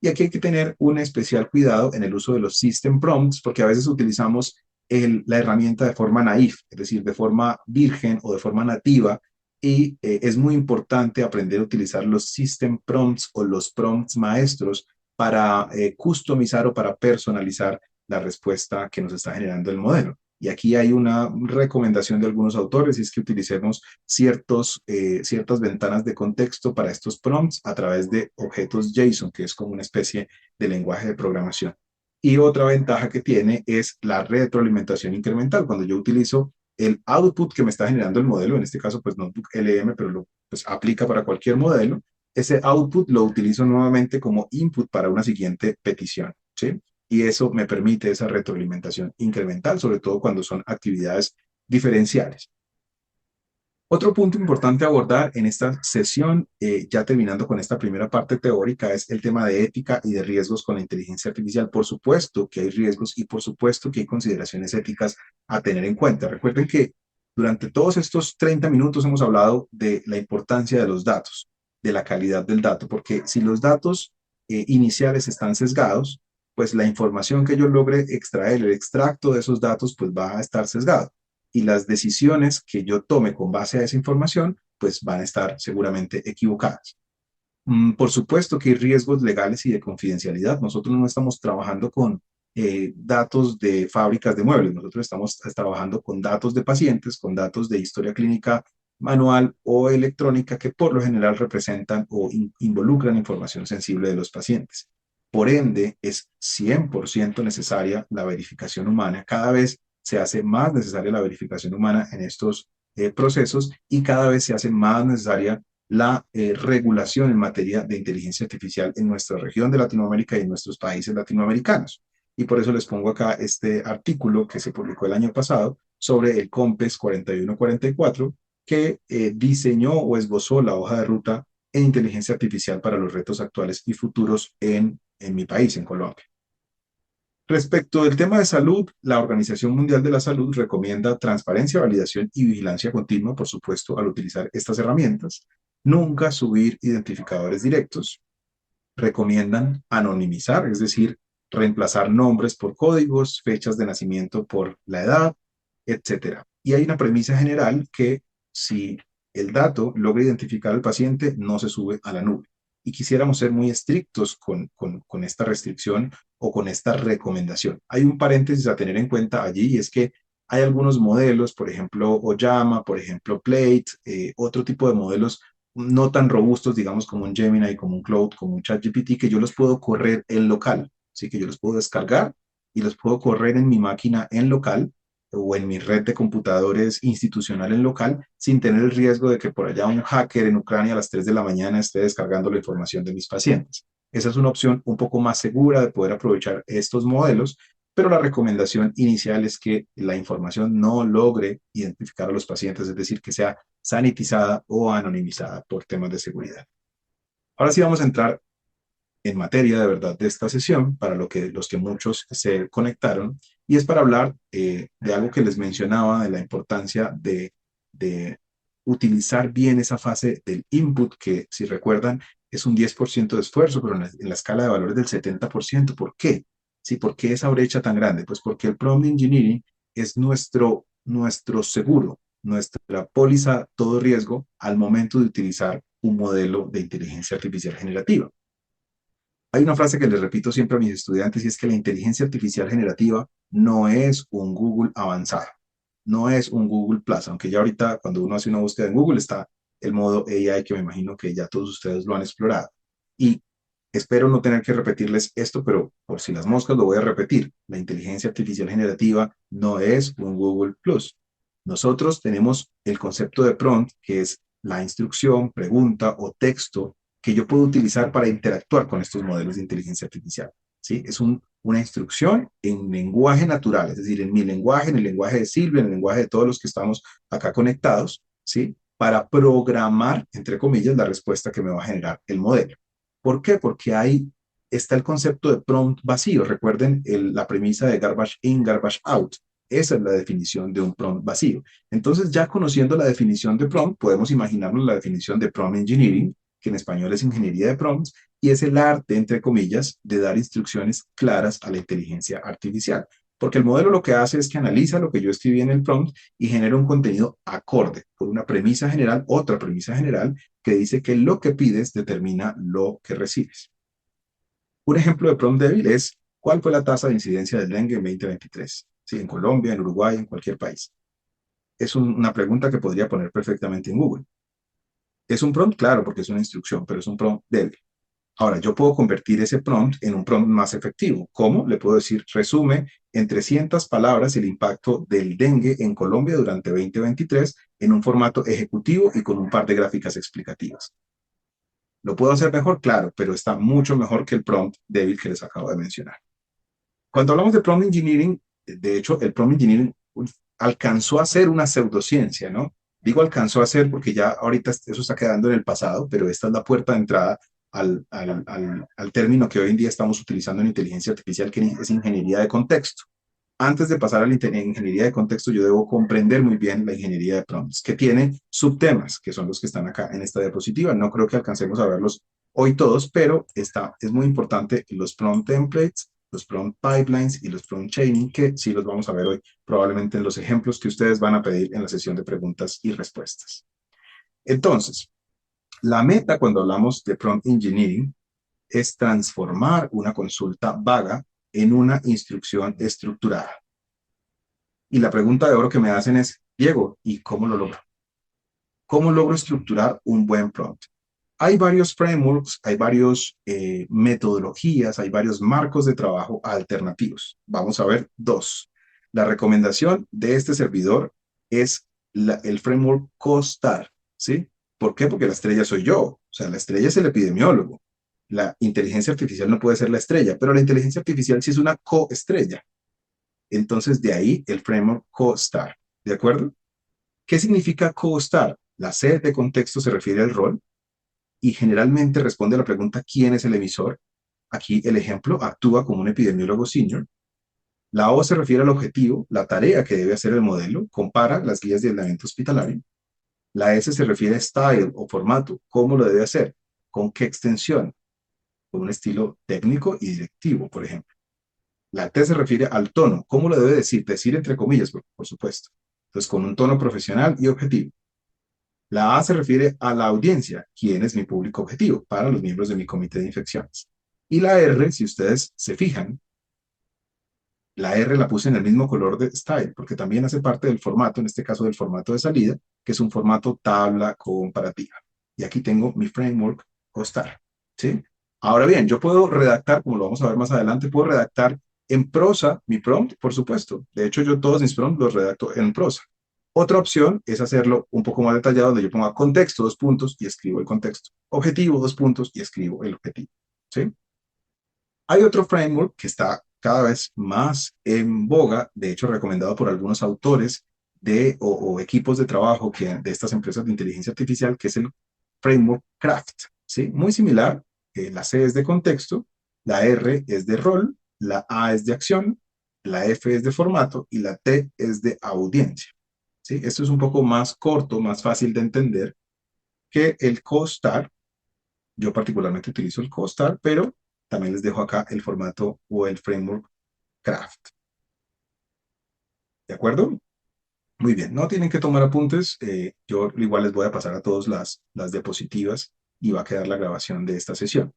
Y aquí hay que tener un especial cuidado en el uso de los system prompts, porque a veces utilizamos la herramienta de forma naif, es decir, de forma virgen o de forma nativa, y es muy importante aprender a utilizar los system prompts o los prompts maestros para customizar o para personalizar la respuesta que nos está generando el modelo. Y aquí hay una recomendación de algunos autores, y es que utilicemos ciertas ventanas de contexto para estos prompts a través de objetos JSON, que es como una especie de lenguaje de programación. Y otra ventaja que tiene es la retroalimentación incremental. Cuando yo utilizo el output que me está generando el modelo, en este caso pues Notebook LM, pero pues, aplica para cualquier modelo, ese output lo utilizo nuevamente como input para una siguiente petición, ¿sí? Y eso me permite esa retroalimentación incremental, sobre todo cuando son actividades diferenciales. Otro punto importante a abordar en esta sesión, ya terminando con esta primera parte teórica, es el tema de ética y de riesgos con la inteligencia artificial. Por supuesto que hay riesgos y por supuesto que hay consideraciones éticas a tener en cuenta. Recuerden que durante todos estos 30 minutos hemos hablado de la importancia de los datos, de la calidad del dato, porque si los datos iniciales están sesgados, pues la información que yo logre extraer, el extracto de esos datos, pues va a estar sesgado y las decisiones que yo tome con base a esa información, pues van a estar seguramente equivocadas. Por supuesto que hay riesgos legales y de confidencialidad. Nosotros no estamos trabajando con datos de fábricas de muebles, nosotros estamos trabajando con datos de pacientes, con datos de historia clínica manual o electrónica que por lo general representan o involucran información sensible de los pacientes. Por ende, es 100% necesaria la verificación humana. Cada vez se hace más necesaria la verificación humana en estos procesos y cada vez se hace más necesaria la regulación en materia de inteligencia artificial en nuestra región de Latinoamérica y en nuestros países latinoamericanos. Y por eso les pongo acá este artículo que se publicó el año pasado sobre el COMPES 4144, que diseñó o esbozó la hoja de ruta en inteligencia artificial para los retos actuales y futuros en mi país, en Colombia. Respecto del tema de salud, la Organización Mundial de la Salud recomienda transparencia, validación y vigilancia continua, por supuesto, al utilizar estas herramientas. Nunca subir identificadores directos. Recomiendan anonimizar, es decir, reemplazar nombres por códigos, fechas de nacimiento por la edad, etcétera. Y hay una premisa general que si el dato logra identificar al paciente, no se sube a la nube. Y quisiéramos ser muy estrictos con esta restricción o con esta recomendación. Hay un paréntesis a tener en cuenta allí y es que hay algunos modelos, por ejemplo, Oyama, por ejemplo, Plate, otro tipo de modelos no tan robustos, digamos, como un Gemini, como un Cloud, como un ChatGPT, que yo los puedo correr en local, así que yo los puedo descargar y los puedo correr en mi máquina en local o en mi red de computadores institucional en local, sin tener el riesgo de que por allá un hacker en Ucrania a las 3 de la mañana esté descargando la información de mis pacientes. Esa es una opción un poco más segura de poder aprovechar estos modelos, pero la recomendación inicial es que la información no logre identificar a los pacientes, es decir, que sea sanitizada o anonimizada por temas de seguridad. Ahora sí vamos a entrar en materia de verdad de esta sesión, para los que muchos se conectaron, y es para hablar de algo que les mencionaba, de la importancia de utilizar bien esa fase del input, que si recuerdan es un 10% de esfuerzo, pero en la escala de valores del 70%. ¿Por qué? Sí, ¿por qué esa brecha tan grande? Pues porque el prompt engineering es nuestro seguro, nuestra póliza todo riesgo al momento de utilizar un modelo de inteligencia artificial generativa. Hay una frase que les repito siempre a mis estudiantes y es que la inteligencia artificial generativa no es un Google avanzado, no es un Google Plus, aunque ya ahorita cuando uno hace una búsqueda en Google está el modo AI que me imagino que ya todos ustedes lo han explorado. Y espero no tener que repetirles esto, pero por si las moscas lo voy a repetir. La inteligencia artificial generativa no es un Google Plus. Nosotros tenemos el concepto de prompt, que es la instrucción, pregunta o texto que yo puedo utilizar para interactuar con estos modelos de inteligencia artificial. ¿Sí? Es una instrucción en lenguaje natural, es decir, en mi lenguaje, en el lenguaje de Silvia, en el lenguaje de todos los que estamos acá conectados, ¿sí? Para programar, entre comillas, la respuesta que me va a generar el modelo. ¿Por qué? Porque ahí está el concepto de prompt vacío. Recuerden la premisa de garbage in, garbage out. Esa es la definición de un prompt vacío. Entonces, ya conociendo la definición de prompt, podemos imaginarnos la definición de prompt engineering, que en español es ingeniería de prompts, y es el arte, entre comillas, de dar instrucciones claras a la inteligencia artificial. Porque el modelo lo que hace es que analiza lo que yo escribí en el prompt y genera un contenido acorde por una premisa general, otra premisa general, que dice que lo que pides determina lo que recibes. Un ejemplo de prompt débil es: ¿cuál fue la tasa de incidencia del dengue en 2023? Sí, en Colombia, en Uruguay, en cualquier país. Es una pregunta que podría poner perfectamente en Google. ¿Es un prompt? Claro, porque es una instrucción, pero es un prompt débil. Ahora, yo puedo convertir ese prompt en un prompt más efectivo. ¿Cómo? Le puedo decir: resume en 300 palabras el impacto del dengue en Colombia durante 2023 en un formato ejecutivo y con un par de gráficas explicativas. ¿Lo puedo hacer mejor? Claro, pero está mucho mejor que el prompt débil que les acabo de mencionar. Cuando hablamos de prompt engineering, de hecho, el prompt engineering alcanzó a ser una pseudociencia, ¿no? Digo alcanzó a ser porque ya ahorita eso está quedando en el pasado, pero esta es la puerta de entrada al término que hoy en día estamos utilizando en inteligencia artificial, que es ingeniería de contexto. Antes de pasar a la ingeniería de contexto, yo debo comprender muy bien la ingeniería de prompts, que tiene subtemas, que son los que están acá en esta diapositiva. No creo que alcancemos a verlos hoy todos, pero es muy importante los prompt templates, los prompt pipelines y los prompt chaining, que sí los vamos a ver hoy, probablemente en los ejemplos que ustedes van a pedir en la sesión de preguntas y respuestas. Entonces, la meta cuando hablamos de prompt engineering es transformar una consulta vaga en una instrucción estructurada. Y la pregunta de oro que me hacen es: Diego, ¿y cómo lo logro? ¿Cómo logro estructurar un buen prompt? Hay varios frameworks, hay varias metodologías, hay varios marcos de trabajo alternativos. Vamos a ver dos. La recomendación de este servidor es el framework CoStar, ¿sí? ¿Por qué? Porque la estrella soy yo. O sea, la estrella es el epidemiólogo. La inteligencia artificial no puede ser la estrella, pero la inteligencia artificial sí es una coestrella. Entonces, de ahí el framework CoStar. ¿De acuerdo? ¿Qué significa CoStar? La C de contexto se refiere al rol y generalmente responde a la pregunta: ¿quién es el emisor? Aquí el ejemplo: actúa como un epidemiólogo senior. La O se refiere al objetivo, la tarea que debe hacer el modelo, compara las guías de aislamiento hospitalario. La S se refiere a style o formato, cómo lo debe hacer, con qué extensión, con un estilo técnico y directivo, por ejemplo. La T se refiere al tono, cómo lo debe decir, decir entre comillas, por supuesto. Entonces, con un tono profesional y objetivo. La A se refiere a la audiencia, quién es mi público objetivo para los miembros de mi comité de infecciones. Y la R, si ustedes se fijan, la R la puse en el mismo color de style, porque también hace parte del formato, en este caso del formato de salida, que es un formato tabla comparativa. Y aquí tengo mi framework CoStar, ¿sí? Ahora bien, yo puedo redactar, como lo vamos a ver más adelante, puedo redactar en prosa mi prompt, por supuesto. De hecho, yo todos mis prompts los redacto en prosa. Otra opción es hacerlo un poco más detallado, donde yo ponga contexto, dos puntos, y escribo el contexto. Objetivo, dos puntos, y escribo el objetivo, ¿sí? Hay otro framework que está cada vez más en boga, de hecho recomendado por algunos autores o equipos de trabajo de estas empresas de inteligencia artificial, que es el framework Craft, ¿sí? Muy similar, la C es de contexto, la R es de rol, la A es de acción, la F es de formato y la T es de audiencia, ¿sí? Esto es un poco más corto, más fácil de entender que el CoStar. Yo particularmente utilizo el CoStar, pero también les dejo acá el formato o el framework Craft. ¿De acuerdo? Muy bien, no tienen que tomar apuntes. Yo igual les voy a pasar a todos las diapositivas y va a quedar la grabación de esta sesión.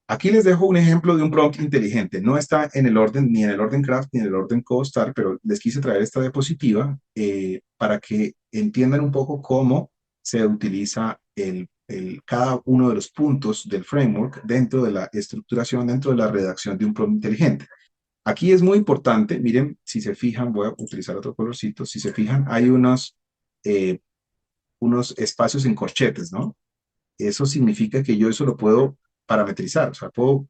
Aquí les dejo un ejemplo de un prompt inteligente. No está en el orden, ni en el orden Craft, ni en el orden CoStar, pero les quise traer esta diapositiva para que entiendan un poco cómo se utiliza cada uno de los puntos del framework dentro de la estructuración, dentro de la redacción de un prompt inteligente. Aquí es muy importante, miren, si se fijan, voy a utilizar otro colorcito, si se fijan, hay eh, unos espacios en corchetes, ¿no? Eso significa que yo eso lo puedo parametrizar, o sea, puedo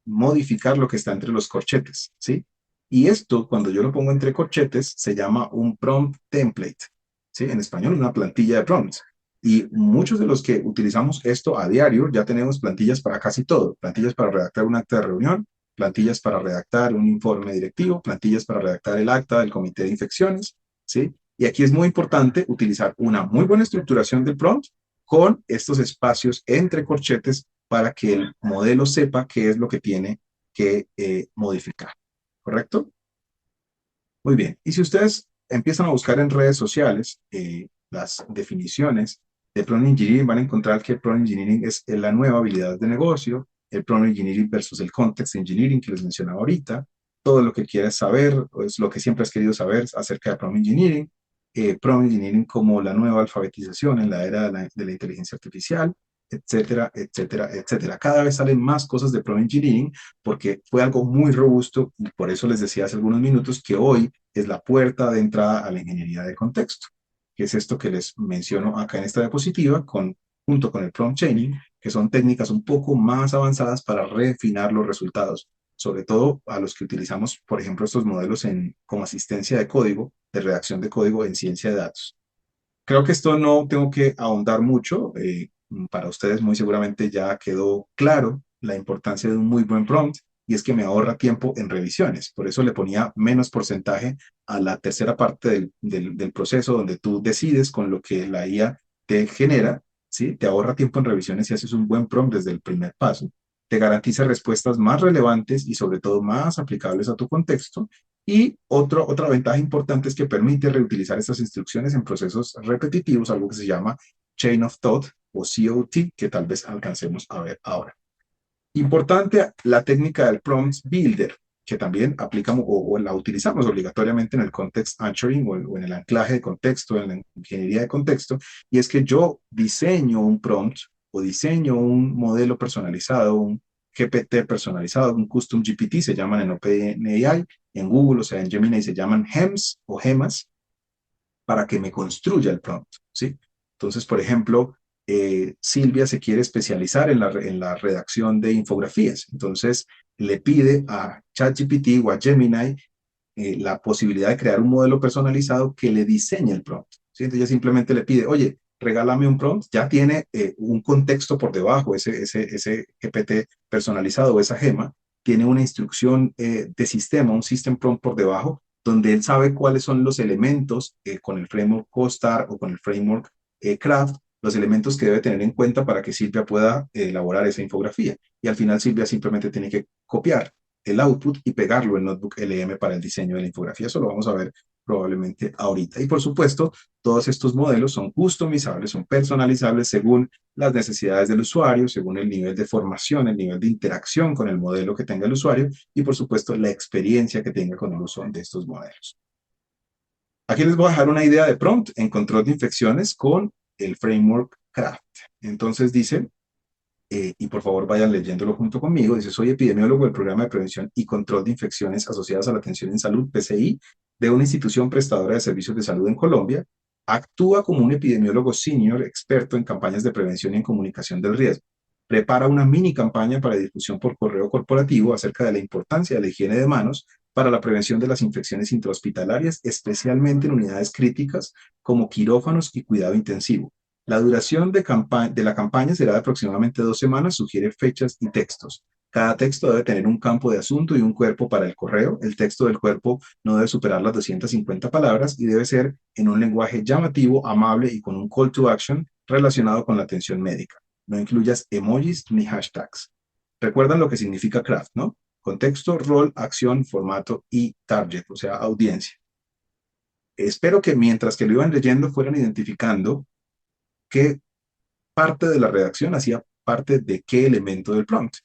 modificar lo que está entre los corchetes, ¿sí? Y esto, cuando yo lo pongo entre corchetes, se llama un prompt template, ¿sí? En español, una plantilla de prompts. Y muchos de los que utilizamos esto a diario ya tenemos plantillas para casi todo. Plantillas para redactar un acta de reunión, plantillas para redactar un informe directivo, plantillas para redactar el acta del comité de infecciones, ¿sí? Y aquí es muy importante utilizar una muy buena estructuración del prompt con estos espacios entre corchetes para que el modelo sepa qué es lo que tiene que modificar. ¿Correcto? Muy bien. Y si ustedes empiezan a buscar en redes sociales las definiciones de prompt engineering, van a encontrar que el prompt engineering es la nueva habilidad de negocio, el prompt engineering versus el context engineering que les mencionaba ahorita, todo lo que quieras saber, es lo que siempre has querido saber acerca de prompt engineering, prompt engineering como la nueva alfabetización en la era de la inteligencia artificial, etcétera, etcétera, etcétera. Cada vez salen más cosas de prompt engineering porque fue algo muy robusto y por eso les decía hace algunos minutos que hoy es la puerta de entrada a la ingeniería de contexto, que es esto que les menciono acá en esta diapositiva, junto con el prompt chaining, que son técnicas un poco más avanzadas para refinar los resultados, sobre todo a los que utilizamos, por ejemplo, estos modelos como asistencia de código, de redacción de código en ciencia de datos. Creo que esto no tengo que ahondar mucho. Para ustedes muy seguramente ya quedó claro la importancia de un muy buen prompt y es que me ahorra tiempo en revisiones. Por eso le ponía menos porcentaje a la tercera parte del proceso donde tú decides con lo que la IA te genera, ¿sí? Te ahorra tiempo en revisiones si haces un buen prompt desde el primer paso. Te garantiza respuestas más relevantes y sobre todo más aplicables a tu contexto y otra ventaja importante es que permite reutilizar estas instrucciones en procesos repetitivos, algo que se llama Chain of Thought o COT, que tal vez alcancemos a ver ahora. Importante la técnica del Prompt Builder, que también aplicamos o la utilizamos obligatoriamente en el Context Anchoring o en el anclaje de contexto, en la ingeniería de contexto, y es que yo diseño un prompt o diseño un modelo personalizado, un GPT personalizado, un Custom GPT, se llaman en OpenAI, en Google, o sea, en Gemini se llaman HEMS o gemas, para que me construya el prompt, ¿sí? Entonces, por ejemplo, Silvia se quiere especializar en la redacción de infografías. Entonces, le pide a ChatGPT o a Gemini la posibilidad de crear un modelo personalizado que le diseñe el prompt. ¿Sí? Entonces, ella simplemente le pide, oye, regálame un prompt, ya tiene un contexto por debajo, ese GPT personalizado o esa gema, tiene una instrucción de sistema, un system prompt por debajo, donde él sabe cuáles son los elementos con el framework CoStar o con el framework Craft, los elementos que debe tener en cuenta para que Silvia pueda elaborar esa infografía. Y al final Silvia simplemente tiene que copiar el output y pegarlo en Notebook LM para el diseño de la infografía. Eso lo vamos a ver probablemente ahorita. Y por supuesto, todos estos modelos son customizables, son personalizables según las necesidades del usuario, según el nivel de formación, el nivel de interacción con el modelo que tenga el usuario y por supuesto la experiencia que tenga con el uso de estos modelos. Aquí les voy a dejar una idea de prompt en control de infecciones con el framework Craft. Entonces dice, y por favor vayan leyéndolo junto conmigo, dice, soy epidemiólogo del Programa de Prevención y Control de Infecciones Asociadas a la Atención en Salud, PCI, de una institución prestadora de servicios de salud en Colombia. Actúa como un epidemiólogo senior experto en campañas de prevención y en comunicación del riesgo. Prepara una mini campaña para difusión por correo corporativo acerca de la importancia de la higiene de manos para la prevención de las infecciones intrahospitalarias, especialmente en unidades críticas como quirófanos y cuidado intensivo. La duración de la campaña será de aproximadamente 2 semanas, sugiere fechas y textos. Cada texto debe tener un campo de asunto y un cuerpo para el correo. El texto del cuerpo no debe superar las 250 palabras y debe ser en un lenguaje llamativo, amable y con un call to action relacionado con la atención médica. No incluyas emojis ni hashtags. Recuerdan lo que significa craft, ¿no? Contexto, rol, acción, formato y target, o sea, audiencia. Espero que mientras que lo iban leyendo fueran identificando qué parte de la redacción hacía parte de qué elemento del prompt.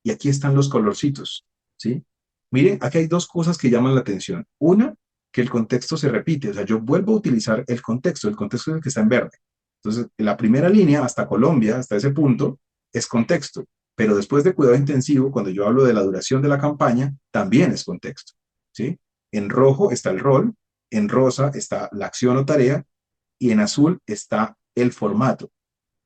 Y aquí están los colorcitos, ¿sí? Miren, aquí hay dos cosas que llaman la atención. Una, que el contexto se repite, o sea, yo vuelvo a utilizar el contexto es el que está en verde. Entonces, la primera línea hasta Colombia, hasta ese punto, es contexto. Pero después de cuidado intensivo, cuando yo hablo de la duración de la campaña, también es contexto, ¿sí? En rojo está el rol, en rosa está la acción o tarea, y en azul está el formato.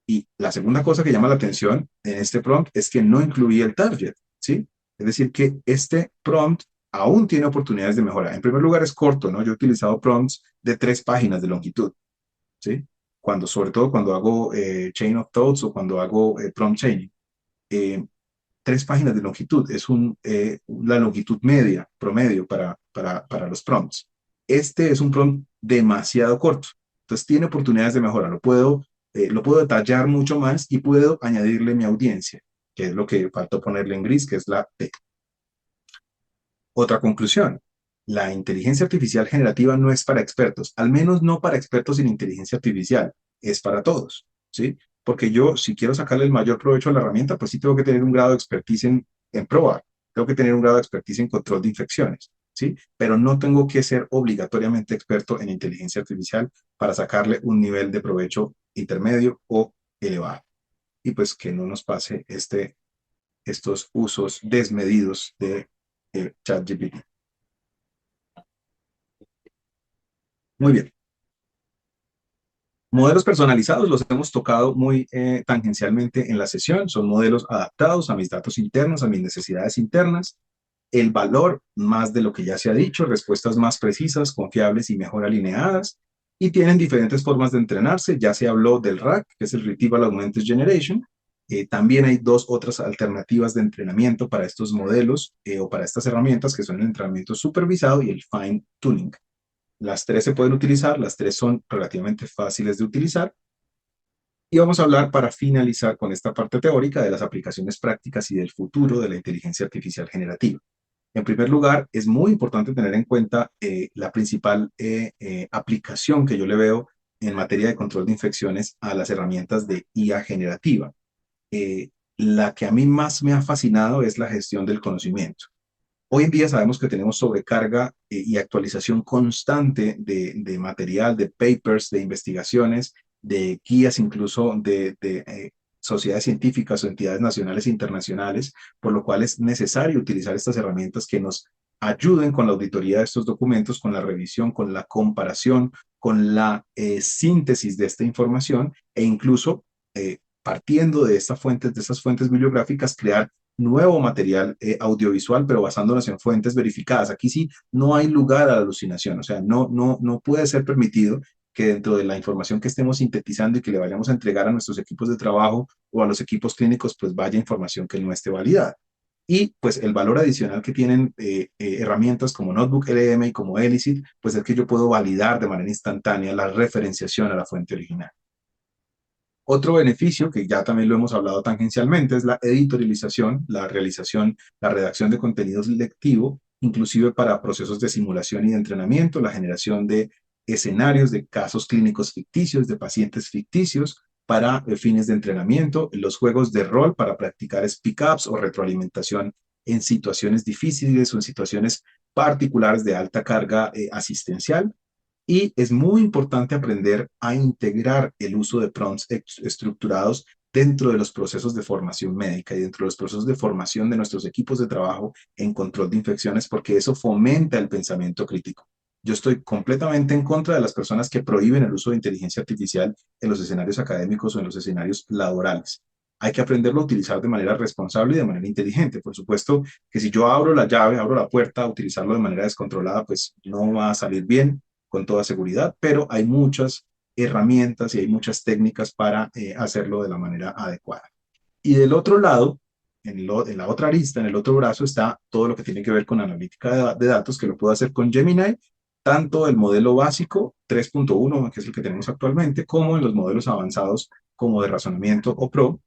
Y la segunda cosa que llama la atención en este prompt es que no incluía el target, ¿sí? Es decir, que este prompt aún tiene oportunidades de mejora. En primer lugar, es corto, ¿no? Yo he utilizado prompts de 3 páginas de longitud, ¿sí? Sobre todo cuando hago chain of thoughts o cuando hago prompt chaining. 3 páginas de longitud es la longitud media, promedio para los prompts. Este es un prompt demasiado corto, entonces tiene oportunidades de mejora. Lo puedo lo puedo detallar mucho más y puedo añadirle mi audiencia, que es lo que faltó ponerle en gris, que es la T. Otra conclusión, la inteligencia artificial generativa no es para expertos, al menos no para expertos en inteligencia artificial, es para todos, ¿sí? Porque yo, si quiero sacarle el mayor provecho a la herramienta, pues sí tengo que tener un grado de expertise en PROA, tengo que tener un grado de expertise en control de infecciones, ¿sí? Pero no tengo que ser obligatoriamente experto en inteligencia artificial para sacarle un nivel de provecho intermedio o elevado. Y pues que no nos pase estos usos desmedidos de ChatGPT. Muy bien. Modelos personalizados los hemos tocado muy tangencialmente en la sesión. Son modelos adaptados a mis datos internos, a mis necesidades internas. El valor, más de lo que ya se ha dicho, respuestas más precisas, confiables y mejor alineadas. Y tienen diferentes formas de entrenarse. Ya se habló del RAG, que es el Retrieval Augmented Generation. También hay dos otras alternativas de entrenamiento para estos modelos o para estas herramientas, que son el entrenamiento supervisado y el fine tuning. Las tres se pueden utilizar, las tres son relativamente fáciles de utilizar. Y vamos a hablar para finalizar con esta parte teórica de las aplicaciones prácticas y del futuro de la inteligencia artificial generativa. En primer lugar, es muy importante tener en cuenta la principal aplicación que yo le veo en materia de control de infecciones a las herramientas de IA generativa. La que a mí más me ha fascinado es la gestión del conocimiento. Hoy en día sabemos que tenemos sobrecarga y actualización constante de material, de papers, de investigaciones, de guías incluso de sociedades científicas o entidades nacionales e internacionales, por lo cual es necesario utilizar estas herramientas que nos ayuden con la auditoría de estos documentos, con la revisión, con la comparación, con la síntesis de esta información e incluso partiendo de estas fuentes bibliográficas, crear nuevo material audiovisual, pero basándonos en fuentes verificadas. Aquí sí no hay lugar a la alucinación, o sea, no puede ser permitido que dentro de la información que estemos sintetizando y que le vayamos a entregar a nuestros equipos de trabajo o a los equipos clínicos, pues vaya información que no esté validada. Y pues el valor adicional que tienen herramientas como Notebook LM y como Elicit, pues es que yo puedo validar de manera instantánea la referenciación a la fuente original. Otro beneficio, que ya también lo hemos hablado tangencialmente, es la editorialización, la realización, la redacción de contenidos lectivo, inclusive para procesos de simulación y de entrenamiento, la generación de escenarios de casos clínicos ficticios, de pacientes ficticios, para fines de entrenamiento, los juegos de rol para practicar speak-ups o retroalimentación en situaciones difíciles o en situaciones particulares de alta carga asistencial. Y es muy importante aprender a integrar el uso de prompts estructurados dentro de los procesos de formación médica y dentro de los procesos de formación de nuestros equipos de trabajo en control de infecciones, porque eso fomenta el pensamiento crítico. Yo estoy completamente en contra de las personas que prohíben el uso de inteligencia artificial en los escenarios académicos o en los escenarios laborales. Hay que aprenderlo a utilizar de manera responsable y de manera inteligente. Por supuesto que si yo abro la llave, abro la puerta, a utilizarlo de manera descontrolada, pues no va a salir bien con toda seguridad, pero hay muchas herramientas y hay muchas técnicas para hacerlo de la manera adecuada. Y del otro lado, en la otra arista, en el otro brazo, está todo lo que tiene que ver con analítica de datos, que lo puedo hacer con Gemini, tanto el modelo básico 3.1, que es el que tenemos actualmente, como en los modelos avanzados como de razonamiento o Pro.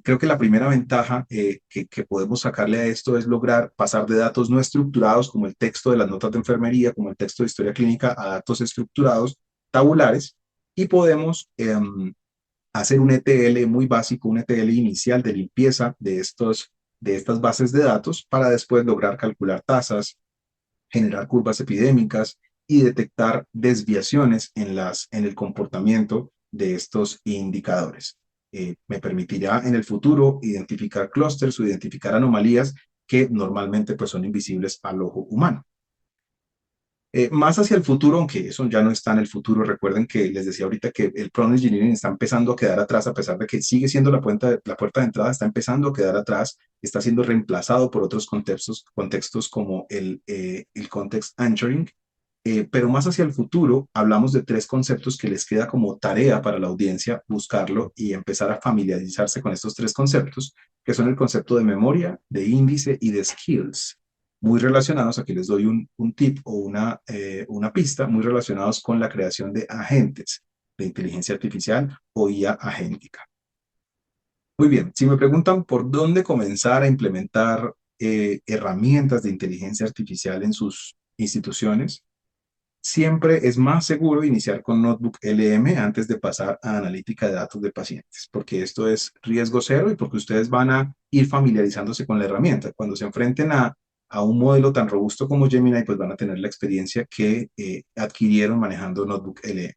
Creo que la primera ventaja que podemos sacarle a esto es lograr pasar de datos no estructurados, como el texto de las notas de enfermería, como el texto de historia clínica, a datos estructurados, tabulares, y podemos hacer un ETL muy básico, un ETL inicial de limpieza de estas bases de datos para después lograr calcular tasas, generar curvas epidémicas y detectar desviaciones en el comportamiento de estos indicadores. Me permitirá en el futuro identificar clústeres o identificar anomalías que normalmente pues, son invisibles al ojo humano. Más hacia el futuro, aunque eso ya no está en el futuro, recuerden que les decía ahorita que el prompt engineering está empezando a quedar atrás, a pesar de que sigue siendo la puerta de entrada, está empezando a quedar atrás, está siendo reemplazado por otros contextos como el context anchoring. Pero más hacia el futuro, hablamos de tres conceptos que les queda como tarea para la audiencia buscarlo y empezar a familiarizarse con estos tres conceptos, que son el concepto de memoria, de índice y de skills, muy relacionados, aquí les doy un tip o una pista, muy relacionados con la creación de agentes. de inteligencia artificial o IA agéntica. Muy bien, si me preguntan por dónde comenzar a implementar herramientas de inteligencia artificial en sus instituciones, siempre es más seguro iniciar con Notebook LM antes de pasar a analítica de datos de pacientes, porque esto es riesgo cero y porque ustedes van a ir familiarizándose con la herramienta. Cuando se enfrenten a un modelo tan robusto como Gemini, pues van a tener la experiencia que adquirieron manejando Notebook LM.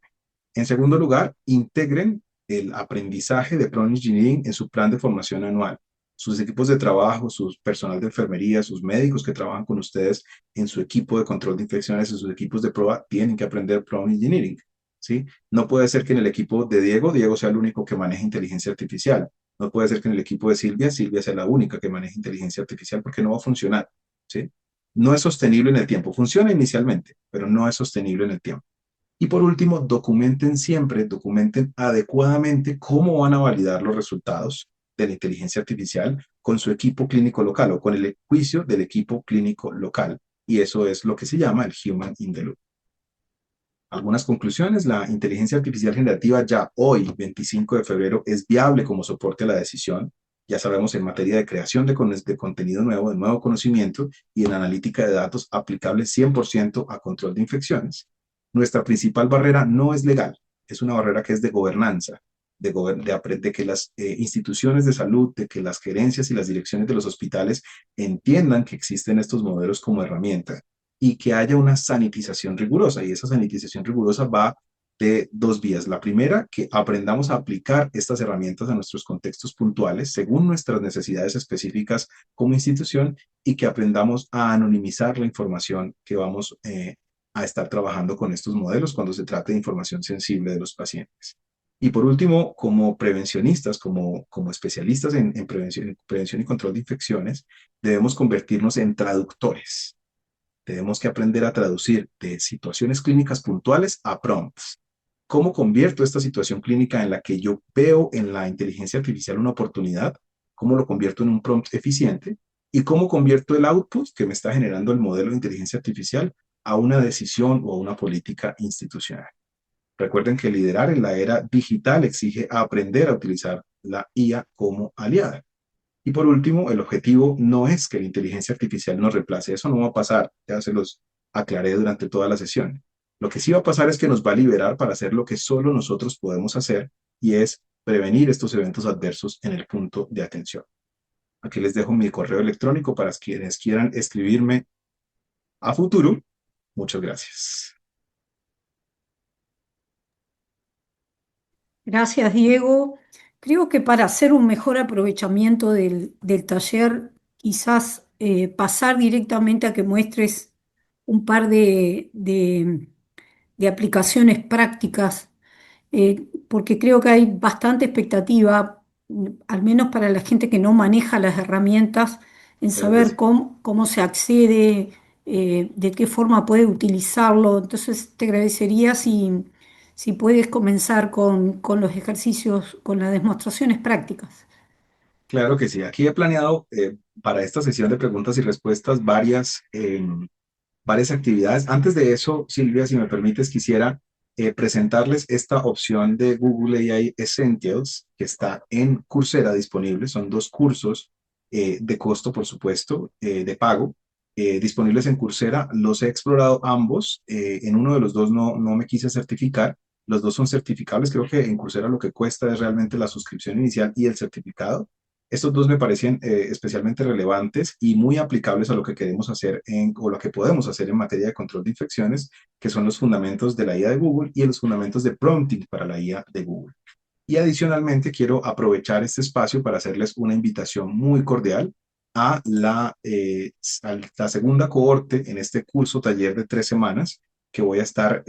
En segundo lugar, integren el aprendizaje de Prompt Engineering en su plan de formación anual. Sus equipos de trabajo, su personal de enfermería, sus médicos que trabajan con ustedes en su equipo de control de infecciones, en sus equipos de prueba, tienen que aprender Prompt Engineering. ¿Sí? No puede ser que en el equipo de Diego sea el único que maneje inteligencia artificial. No puede ser que en el equipo de Silvia sea la única que maneje inteligencia artificial porque no va a funcionar. ¿Sí? No es sostenible en el tiempo. Funciona inicialmente, pero no es sostenible en el tiempo. Y por último, documenten siempre, documenten adecuadamente cómo van a validar los resultados de la inteligencia artificial con su equipo clínico local o con el juicio del equipo clínico local. Y eso es lo que se llama el Human in the Loop. Algunas conclusiones, la inteligencia artificial generativa ya hoy, 25 de febrero, es viable como soporte a la decisión. Ya sabemos en materia de creación de contenido nuevo, de nuevo conocimiento y en analítica de datos aplicable 100% a control de infecciones. Nuestra principal barrera no es legal, es una barrera que es de gobernanza, de que las instituciones de salud, de que las gerencias y las direcciones de los hospitales entiendan que existen estos modelos como herramienta y que haya una sanitización rigurosa. Y esa sanitización rigurosa va de dos vías. La primera, que aprendamos a aplicar estas herramientas a nuestros contextos puntuales según nuestras necesidades específicas como institución y que aprendamos a anonimizar la información que vamos a estar trabajando con estos modelos cuando se trate de información sensible de los pacientes. Y por último, como prevencionistas, como especialistas en prevención y control de infecciones, debemos convertirnos en traductores. Tenemos que aprender a traducir de situaciones clínicas puntuales a prompts. ¿Cómo convierto esta situación clínica en la que yo veo en la inteligencia artificial una oportunidad? ¿Cómo lo convierto en un prompt eficiente? ¿Y cómo convierto el output que me está generando el modelo de inteligencia artificial a una decisión o a una política institucional? Recuerden que liderar en la era digital exige aprender a utilizar la IA como aliada. Y por último, el objetivo no es que la inteligencia artificial nos reemplace. Eso no va a pasar. Ya se los aclaré durante toda la sesión. Lo que sí va a pasar es que nos va a liberar para hacer lo que solo nosotros podemos hacer y es prevenir estos eventos adversos en el punto de atención. Aquí les dejo mi correo electrónico para quienes quieran escribirme a futuro. Muchas gracias. Gracias, Diego. Creo que para hacer un mejor aprovechamiento del taller, quizás pasar directamente a que muestres un par de aplicaciones prácticas, porque creo que hay bastante expectativa, al menos para la gente que no maneja las herramientas, en Claro que saber sí. cómo se accede, de qué forma puede utilizarlo. Entonces, te agradecería si puedes comenzar con los ejercicios, con las demostraciones prácticas. Claro que sí. Aquí he planeado para esta sesión de preguntas y respuestas varias actividades. Antes de eso, Silvia, si me permites, quisiera presentarles esta opción de Google AI Essentials que está en Coursera disponible. Son dos cursos de costo, por supuesto, de pago, disponibles en Coursera. Los he explorado ambos. En uno de los dos no me quise certificar. Los dos son certificables. Creo que en Coursera lo que cuesta es realmente la suscripción inicial y el certificado. Estos dos me parecen especialmente relevantes y muy aplicables a lo que queremos hacer o lo que podemos hacer en materia de control de infecciones, que son los fundamentos de la IA de Google y los fundamentos de prompting para la IA de Google. Y adicionalmente quiero aprovechar este espacio para hacerles una invitación muy cordial a la segunda cohorte en este curso taller de 3 semanas que voy a estar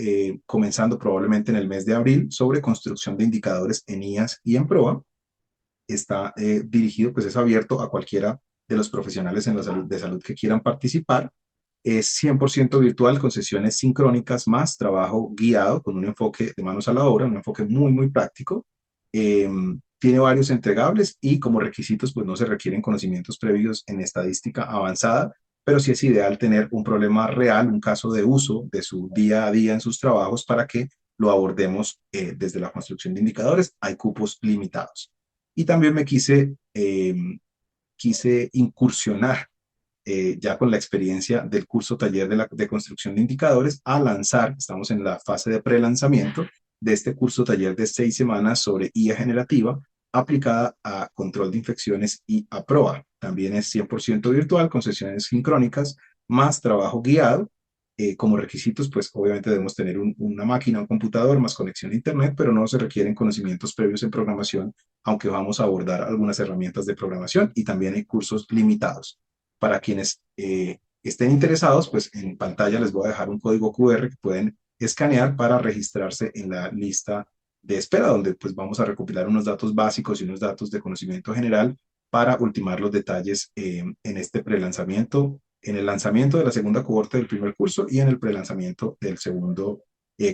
comenzando probablemente en el mes de abril sobre construcción de indicadores en IAS y en PROA. Está dirigido, pues es abierto a cualquiera de los profesionales en la salud, de salud que quieran participar. Es 100% virtual con sesiones sincrónicas más trabajo guiado con un enfoque de manos a la obra, un enfoque muy, muy práctico. Eh, Tiene varios entregables y como requisitos, pues no se requieren conocimientos previos en estadística avanzada, pero sí es ideal tener un problema real, un caso de uso de su día a día en sus trabajos para que lo abordemos desde la construcción de indicadores. Hay cupos limitados. Y también quise incursionar ya con la experiencia del curso taller de construcción de indicadores a lanzar, estamos en la fase de pre-lanzamiento de este curso taller de 6 semanas sobre IA generativa aplicada a control de infecciones y a PROA. También es 100% virtual con sesiones sincrónicas más trabajo guiado. Como requisitos, pues obviamente debemos tener una máquina, un computador, más conexión a Internet, pero no se requieren conocimientos previos en programación, aunque vamos a abordar algunas herramientas de programación y también hay cursos limitados. Para quienes estén interesados, pues en pantalla les voy a dejar un código QR que pueden escanear para registrarse en la lista de espera, donde pues vamos a recopilar unos datos básicos y unos datos de conocimiento general para ultimar los detalles en este prelanzamiento, en el lanzamiento de la segunda cohorte del primer curso y en el prelanzamiento del segundo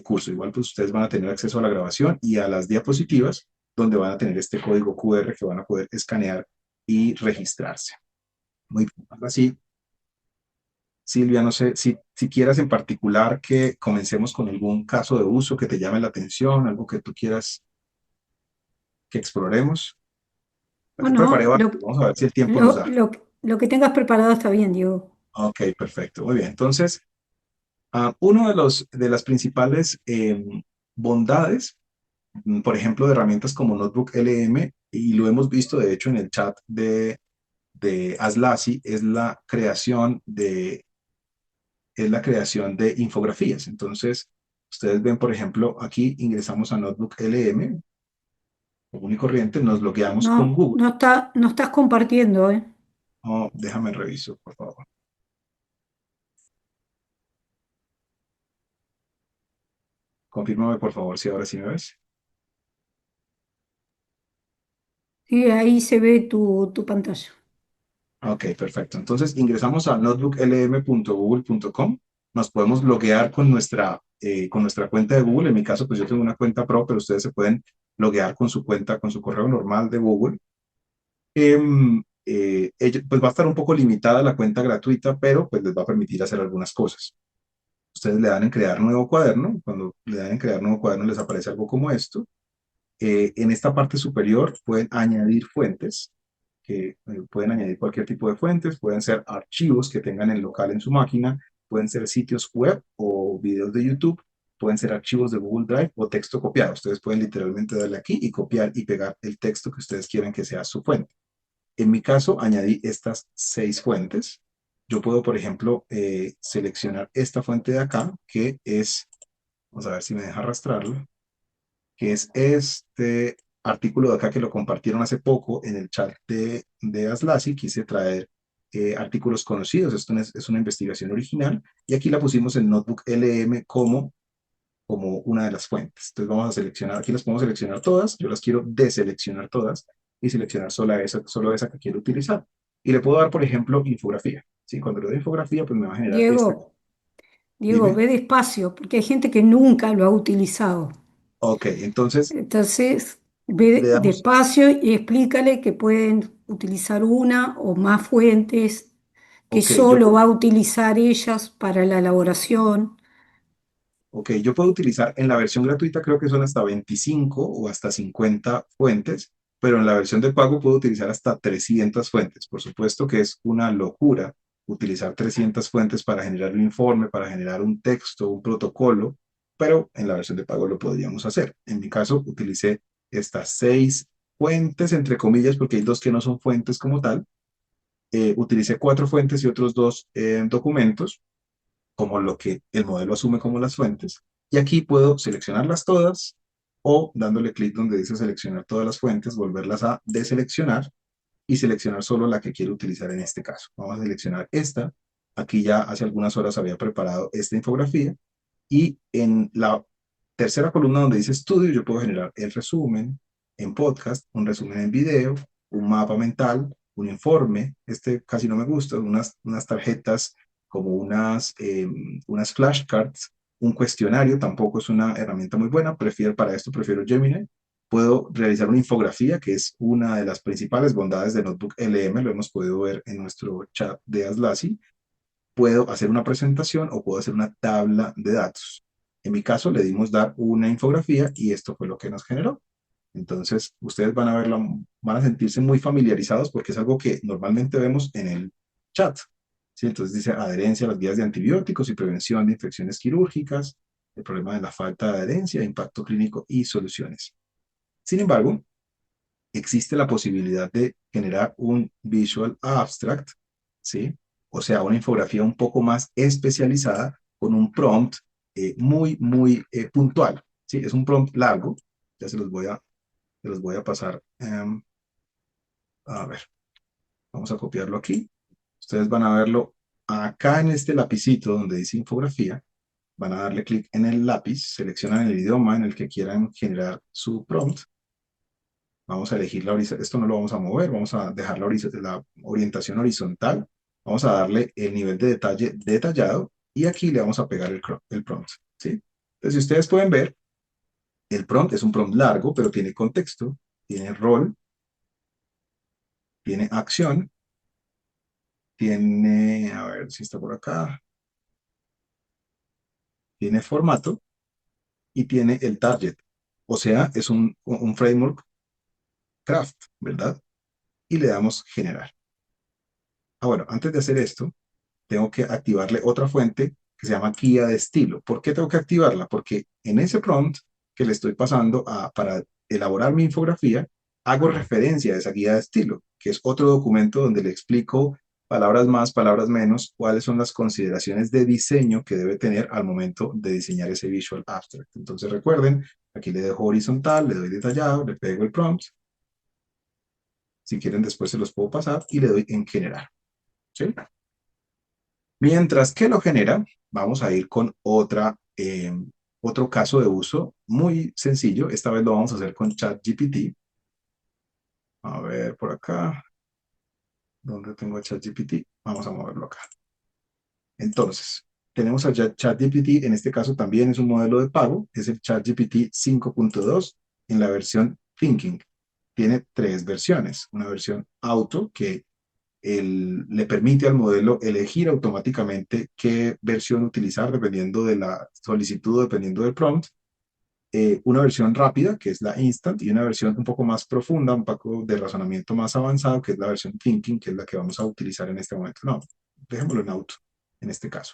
curso. Igual pues ustedes van a tener acceso a la grabación y a las diapositivas, donde van a tener este código QR que van a poder escanear y registrarse. Muy bien, ahora sí, Silvia, no sé si quieras en particular que comencemos con algún caso de uso que te llame la atención, algo que tú quieras que exploremos. Aquí preparé Bueno, varios, vamos a ver si el tiempo nos da. lo que tengas preparado está bien, Diego. Ok, perfecto, muy bien. Entonces, uno de las principales bondades, por ejemplo, de herramientas como Notebook LM, y lo hemos visto de hecho en el chat de Aslasi, es la creación de infografías. Entonces, ustedes ven, por ejemplo, aquí ingresamos a Notebook LM, común y corriente, nos logueamos con No, Google. no estás compartiendo, ¿eh? Oh, déjame reviso, por favor. Confírmame, por favor, si ahora sí me ves. Sí, ahí se ve tu pantalla. Ok, perfecto. Entonces ingresamos a notebooklm.google.com. Nos podemos loguear con nuestra cuenta de Google. En mi caso, pues yo tengo una cuenta pro, pero ustedes se pueden loguear con su cuenta, con su correo normal de Google. Pues va a estar un poco limitada la cuenta gratuita, pero pues les va a permitir hacer algunas cosas. Ustedes le dan en crear nuevo cuaderno. Cuando le dan en crear nuevo cuaderno les aparece algo como esto. En esta parte superior pueden añadir fuentes, que pueden añadir cualquier tipo de fuentes, pueden ser archivos que tengan en local en su máquina, pueden ser sitios web o videos de YouTube, pueden ser archivos de Google Drive o texto copiado. Ustedes pueden literalmente darle aquí y copiar y pegar el texto que ustedes quieren que sea su fuente. En mi caso, añadí estas 6 fuentes. Yo puedo, por ejemplo, seleccionar esta fuente de acá, que es, vamos a ver si me deja arrastrarlo, que es este artículo de acá que lo compartieron hace poco en el chat de Aslasi. Quise traer artículos conocidos. Esto es una investigación original y aquí la pusimos en Notebook LM como una de las fuentes. Entonces vamos a seleccionar, aquí las podemos seleccionar todas. Yo las quiero deseleccionar todas y seleccionar solo esa que quiero utilizar. Y le puedo dar, por ejemplo, infografía. ¿Sí? Cuando le doy infografía, pues me va a generar esta. Diego, Dime. ve despacio, porque hay gente que nunca lo ha utilizado. Ok, entonces Entonces, le ve damos, despacio y explícale que pueden utilizar una o más fuentes, que ok, yo solo puedo va a utilizar ellas para la elaboración. Ok, yo puedo utilizar en la versión gratuita, creo que son hasta 25 o hasta 50 fuentes, pero en la versión de pago puedo utilizar hasta 300 fuentes. Por supuesto que es una locura utilizar 300 fuentes para generar un informe, para generar un texto, un protocolo, pero en la versión de pago lo podríamos hacer. En mi caso, utilicé estas 6 fuentes, entre comillas, porque hay dos que no son fuentes como tal. Utilicé 4 fuentes y otros 2 documentos como lo que el modelo asume como las fuentes. Y aquí puedo seleccionarlas todas o dándole clic donde dice seleccionar todas las fuentes, volverlas a deseleccionar y seleccionar solo la que quiero utilizar en este caso. Vamos a seleccionar esta. Aquí ya hace algunas horas había preparado esta infografía y en la tercera columna donde dice estudio yo puedo generar el resumen en podcast, un resumen en video, un mapa mental, un informe, este casi no me gusta, unas tarjetas como unas flashcards, un cuestionario, tampoco es una herramienta muy buena, para esto prefiero Gemini. Puedo realizar una infografía, que es una de las principales bondades de Notebook LM, lo hemos podido ver en nuestro chat de Aslasi. Puedo hacer una presentación o puedo hacer una tabla de datos. En mi caso le dimos dar una infografía y esto fue lo que nos generó. Entonces, ustedes van a verlo, van a sentirse muy familiarizados porque es algo que normalmente vemos en el chat. ¿Sí? Entonces dice adherencia a las guías de antibióticos y prevención de infecciones quirúrgicas, el problema de la falta de adherencia, impacto clínico y soluciones. Sin embargo, existe la posibilidad de generar un visual abstract, ¿sí? O sea, una infografía un poco más especializada con un prompt muy puntual, ¿sí? Es un prompt largo, ya se los voy a pasar. A ver, vamos a copiarlo aquí. Ustedes van a verlo acá en este lapicito donde dice infografía. Van a darle clic en el lápiz, seleccionan el idioma en el que quieran generar su prompt. Vamos a elegir la horizontal, esto no lo vamos a mover, vamos a dejar la orientación horizontal, vamos a darle el nivel de detalle detallado y aquí le vamos a pegar el prompt, ¿sí? Entonces, si ustedes pueden ver, el prompt es un prompt largo, pero tiene contexto, tiene rol, tiene acción, tiene, a ver si está por acá, tiene formato y tiene el target. O sea, es un framework craft, ¿verdad? Y le damos generar. Ah, bueno, antes de hacer esto, tengo que activarle otra fuente que se llama guía de estilo. ¿Por qué tengo que activarla? Porque en ese prompt que le estoy pasando para elaborar mi infografía, hago referencia a esa guía de estilo, que es otro documento donde le explico palabras más, palabras menos, cuáles son las consideraciones de diseño que debe tener al momento de diseñar ese Visual Abstract. Entonces recuerden, aquí le dejo horizontal, le doy detallado, le pego el prompt. Si quieren después se los puedo pasar y le doy en general. ¿Sí? Mientras que lo genera, vamos a ir con otro caso de uso muy sencillo. Esta vez lo vamos a hacer con ChatGPT. A ver, por acá. ¿Dónde tengo ChatGPT? Vamos a moverlo acá. Entonces, tenemos a ChatGPT. En este caso también es un modelo de pago. Es el ChatGPT 5.2 en la versión Thinking. Tiene tres versiones. Una versión auto que le permite al modelo elegir automáticamente qué versión utilizar dependiendo de la solicitud, dependiendo del prompt. Una versión rápida, que es la Instant, y una versión un poco más profunda, un poco de razonamiento más avanzado, que es la versión Thinking, que es la que vamos a utilizar en este momento. No, dejémoslo en auto, en este caso.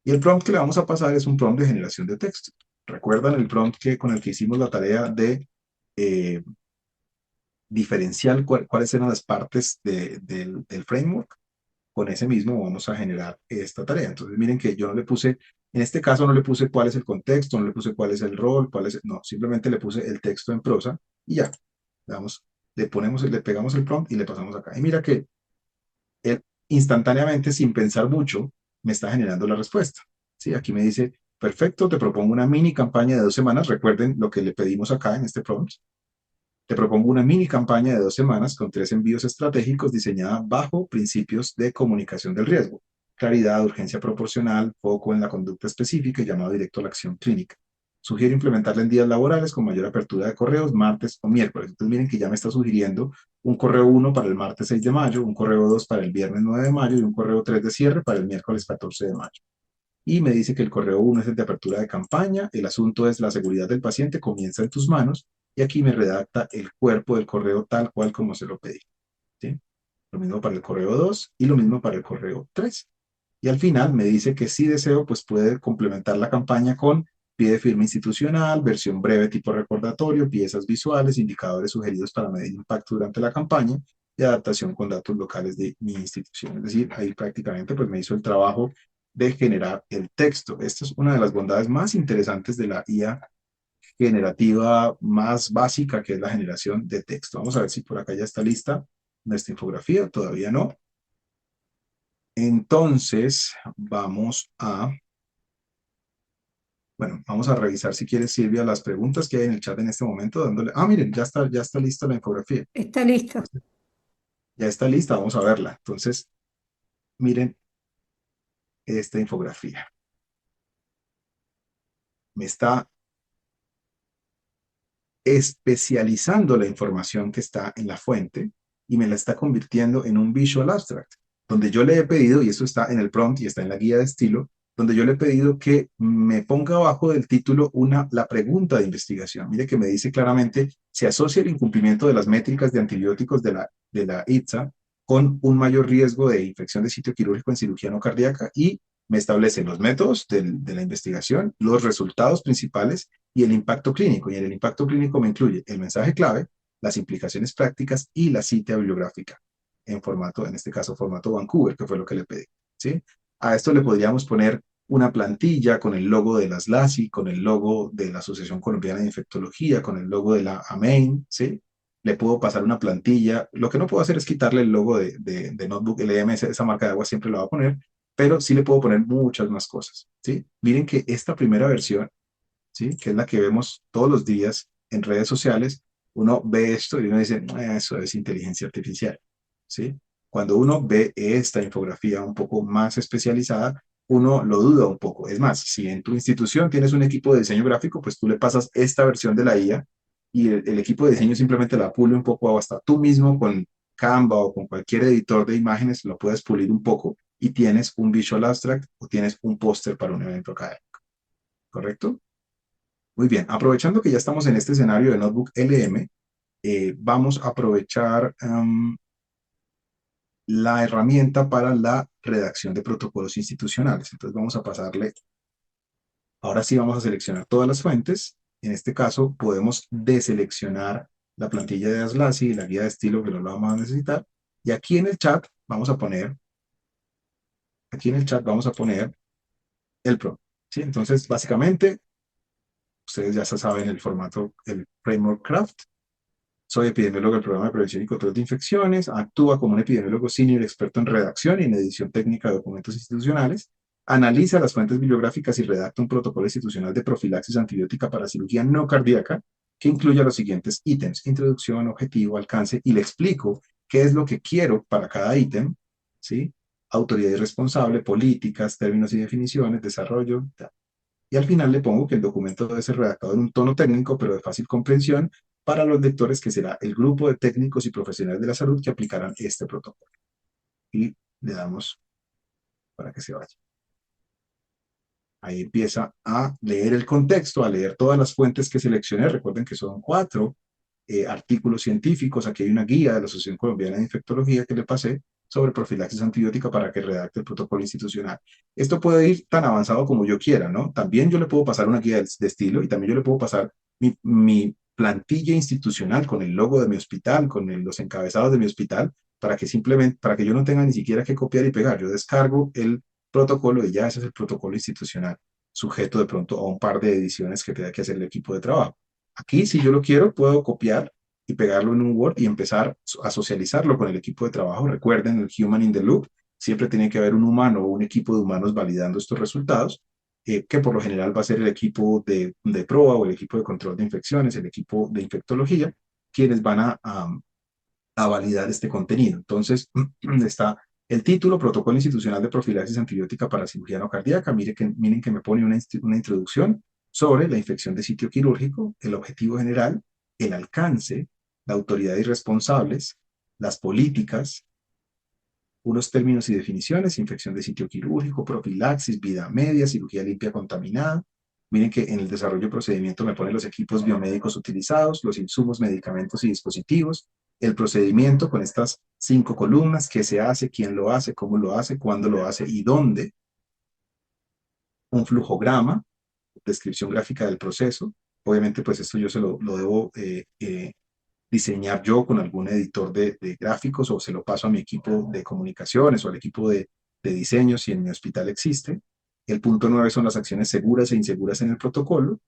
Y el prompt que le vamos a pasar es un prompt de generación de texto. ¿Recuerdan el prompt con el que hicimos la tarea de eh, diferenciar cuáles eran las partes del framework? Con ese mismo vamos a generar esta tarea. Entonces miren que yo no le puse, en este caso no le puse cuál es el contexto, no le puse cuál es el rol, no, simplemente le puse el texto en prosa y ya. Vamos, le pegamos el prompt y le pasamos acá. Y mira que él instantáneamente, sin pensar mucho, me está generando la respuesta. ¿Sí? Aquí me dice, perfecto, te propongo una mini campaña de 2 semanas. Recuerden lo que le pedimos acá en este prompt. Te propongo una mini campaña de 2 semanas con 3 envíos estratégicos diseñada bajo principios de comunicación del riesgo. Claridad, urgencia proporcional, foco en la conducta específica y llamado directo a la acción clínica. Sugiero implementarla en días laborales con mayor apertura de correos, martes o miércoles. Entonces miren que ya me está sugiriendo un correo 1 para el martes 6 de mayo, un correo 2 para el viernes 9 de mayo y un correo 3 de cierre para el miércoles 14 de mayo. Y me dice que el correo 1 es el de apertura de campaña, el asunto es la seguridad del paciente, comienza en tus manos, y aquí me redacta el cuerpo del correo tal cual como se lo pedí. ¿Sí? Lo mismo para el correo 2 y lo mismo para el correo 3. Y al final me dice que si deseo, pues puede complementar la campaña con pie de firma institucional, versión breve tipo recordatorio, piezas visuales, indicadores sugeridos para medir impacto durante la campaña y adaptación con datos locales de mi institución. Es decir, ahí prácticamente pues me hizo el trabajo de generar el texto. Esta es una de las bondades más interesantes de la IA generativa más básica, que es la generación de texto. Vamos a ver si por acá ya está lista nuestra infografía. Todavía no. Entonces, vamos a revisar si quieres, Silvia, las preguntas que hay en el chat en este momento, dándole, miren, ya está lista la infografía. Está listo. Ya está lista, vamos a verla. Entonces, miren esta infografía. Me está especializando la información que está en la fuente y me la está convirtiendo en un Visual Abstract, donde yo le he pedido, y esto está en el prompt y está en la guía de estilo, donde yo le he pedido que me ponga abajo del título la pregunta de investigación. Mire que me dice claramente, se asocia el incumplimiento de las métricas de antibióticos de la ITSA con un mayor riesgo de infección de sitio quirúrgico en cirugía no cardíaca y me establece los métodos de la investigación, los resultados principales y el impacto clínico. Y en el impacto clínico me incluye el mensaje clave, las implicaciones prácticas y la cita bibliográfica en formato, en este caso, formato Vancouver, que fue lo que le pedí. ¿Sí? A esto le podríamos poner una plantilla con el logo de las LASI, con el logo de la Asociación Colombiana de Infectología, con el logo de la AMEIN, ¿sí? Le puedo pasar una plantilla. Lo que no puedo hacer es quitarle el logo de Notebook LM, esa marca de agua siempre la va a poner, pero sí le puedo poner muchas más cosas, ¿sí? Miren que esta primera versión, ¿sí? Que es la que vemos todos los días en redes sociales, uno ve esto y uno dice, eso es inteligencia artificial, ¿sí? Cuando uno ve esta infografía un poco más especializada, uno lo duda un poco. Es más, si en tu institución tienes un equipo de diseño gráfico, pues tú le pasas esta versión de la IA y el equipo de diseño simplemente la pule un poco o hasta tú mismo con Canva o con cualquier editor de imágenes lo puedes pulir un poco y tienes un visual abstract o tienes un póster para un evento académico, ¿correcto? Muy bien, aprovechando que ya estamos en este escenario de Notebook LM, vamos a aprovechar la herramienta para la redacción de protocolos institucionales. Entonces vamos a pasarle, ahora sí vamos a seleccionar todas las fuentes. En este caso podemos deseleccionar la plantilla de Aslasi y la guía de estilo que no la vamos a necesitar. Y aquí en el chat vamos a poner el prompt. ¿Sí? Entonces, básicamente, ustedes ya saben el formato, el framework craft. Soy epidemiólogo del programa de prevención y control de infecciones. Actúa como un epidemiólogo senior experto en redacción y en edición técnica de documentos institucionales. Analiza las fuentes bibliográficas y redacta un protocolo institucional de profilaxis antibiótica para cirugía no cardíaca que incluya los siguientes ítems: introducción, objetivo, alcance, y le explico qué es lo que quiero para cada ítem, ¿sí? Autoridad y responsable, políticas, términos y definiciones, desarrollo. Y al final le pongo que el documento debe ser redactado en un tono técnico, pero de fácil comprensión para los lectores, que será el grupo de técnicos y profesionales de la salud que aplicarán este protocolo. Y le damos para que se vaya. Ahí empieza a leer el contexto, a leer todas las fuentes que seleccioné. Recuerden que son 4 artículos científicos. Aquí hay una guía de la Asociación Colombiana de Infectología que le pasé sobre profilaxis antibiótica para que redacte el protocolo institucional. Esto puede ir tan avanzado como yo quiera, ¿no? También yo le puedo pasar una guía de estilo y también yo le puedo pasar mi plantilla institucional con el logo de mi hospital, con los encabezados de mi hospital, para que simplemente, para que yo no tenga ni siquiera que copiar y pegar. Yo descargo el protocolo y ya ese es el protocolo institucional, sujeto de pronto a un par de ediciones que tenga que hacer el equipo de trabajo. Aquí, si yo lo quiero, puedo copiar y pegarlo en un Word y empezar a socializarlo con el equipo de trabajo. Recuerden el human in the loop. Siempre tiene que haber un humano o un equipo de humanos validando estos resultados, que por lo general va a ser el equipo de PROA o el equipo de control de infecciones, el equipo de infectología, quienes van a validar este contenido. Entonces, está el título: Protocolo Institucional de Profilaxis Antibiótica para Cirugía No Cardíaca. Miren que me pone una introducción sobre la infección de sitio quirúrgico, el objetivo general, el alcance, la autoridad y responsables, las políticas, unos términos y definiciones: infección de sitio quirúrgico, profilaxis, vida media, cirugía limpia contaminada. Miren que en el desarrollo de procedimiento me ponen los equipos biomédicos utilizados, los insumos, medicamentos y dispositivos, el procedimiento con estas 5 columnas: qué se hace, quién lo hace, cómo lo hace, cuándo lo hace y dónde. Un flujograma, descripción gráfica del proceso. Obviamente, pues esto yo lo debo diseñar yo con algún editor de gráficos, o se lo paso a mi equipo de comunicaciones o al equipo de diseño si en mi hospital existe. El punto 9 son las acciones seguras e inseguras en el protocolo.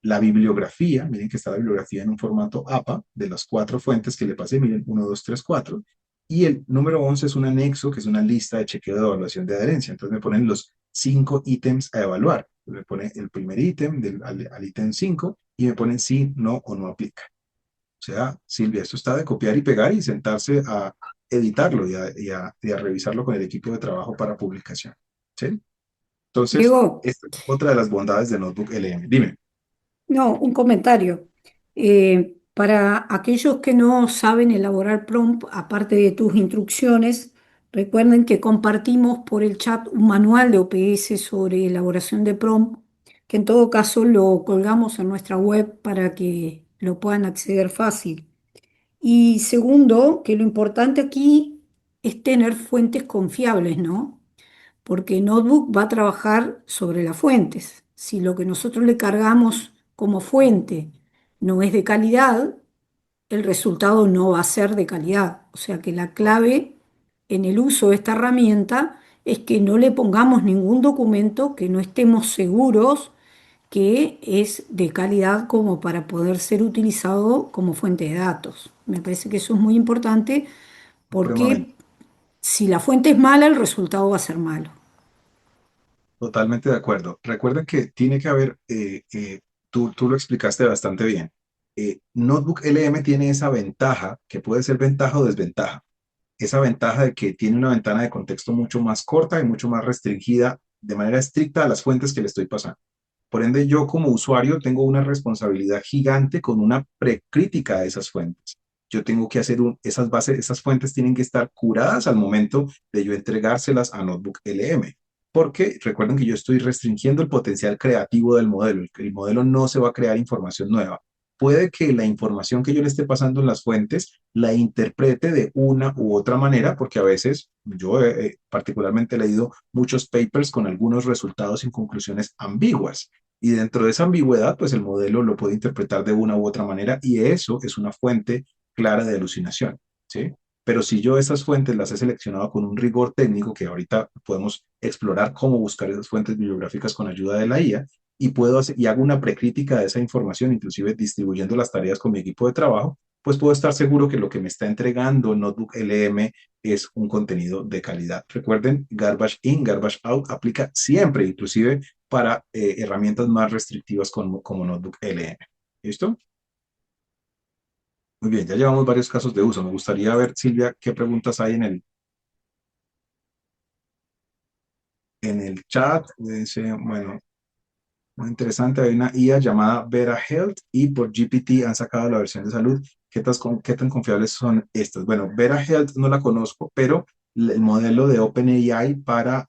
La bibliografía, miren que está la bibliografía en un formato APA de las 4 fuentes que le pasé, miren, 1, 2, 3, 4. Y el número 11 es un anexo, que es una lista de chequeo de evaluación de adherencia. Entonces me ponen los 5 ítems a evaluar. Me pone el primer ítem al ítem 5 y me ponen sí, no o no aplica. O sea, Silvia, esto está de copiar y pegar y sentarse a editarlo y a revisarlo con el equipo de trabajo para publicación. ¿Sí? Entonces, Diego, esta es otra de las bondades de Notebook LM. Dime. no, un comentario. Para aquellos que no saben elaborar prompt, aparte de tus instrucciones, Recuerden que compartimos por el chat un manual de OPS sobre elaboración de prompt, que en todo caso lo colgamos en nuestra web para que lo puedan acceder fácil. Y segundo, que lo importante aquí es tener fuentes confiables, ¿no? Porque Notebook va a trabajar sobre las fuentes. Si lo que nosotros le cargamos como fuente no es de calidad, el resultado no va a ser de calidad. O sea que la clave en el uso de esta herramienta es que no le pongamos ningún documento que no estemos seguros que es de calidad como para poder ser utilizado como fuente de datos. Me parece que eso es muy importante Supremamente. porque si la fuente es mala, el resultado va a ser malo. Totalmente de acuerdo. Recuerden que tiene que haber, tú lo explicaste bastante bien. Notebook LM tiene esa ventaja, que puede ser ventaja o desventaja. Esa ventaja de que tiene una ventana de contexto mucho más corta y mucho más restringida de manera estricta a las fuentes que le estoy pasando. Por ende, yo como usuario tengo una responsabilidad gigante con una precrítica de esas fuentes. Yo tengo que hacer esas bases, esas fuentes tienen que estar curadas al momento de yo entregárselas a Notebook LM. Porque recuerden que yo estoy restringiendo el potencial creativo del modelo. El modelo no se va a crear información nueva. Puede que la información que yo le esté pasando en las fuentes la interprete de una u otra manera, porque a veces yo particularmente he leído muchos papers con algunos resultados y conclusiones ambiguas. Y dentro de esa ambigüedad, pues el modelo lo puede interpretar de una u otra manera y eso es una fuente clara de alucinación, ¿sí? Pero si yo esas fuentes las he seleccionado con un rigor técnico, que ahorita podemos explorar cómo buscar esas fuentes bibliográficas con ayuda de la IA, y puedo hacer, y hago una precrítica de esa información, inclusive distribuyendo las tareas con mi equipo de trabajo, pues puedo estar seguro que lo que me está entregando Notebook LM es un contenido de calidad. Recuerden, garbage in, garbage out aplica siempre, inclusive para herramientas más restrictivas como Notebook LM. ¿Listo? Muy bien, ya llevamos varios casos de uso. Me gustaría ver, Silvia, qué preguntas hay en el chat. Dice, bueno, muy interesante, hay una IA llamada Vera Health y por GPT han sacado la versión de salud. ¿Qué tan confiables son estas? Bueno, Vera Health no la conozco, pero el modelo de OpenAI para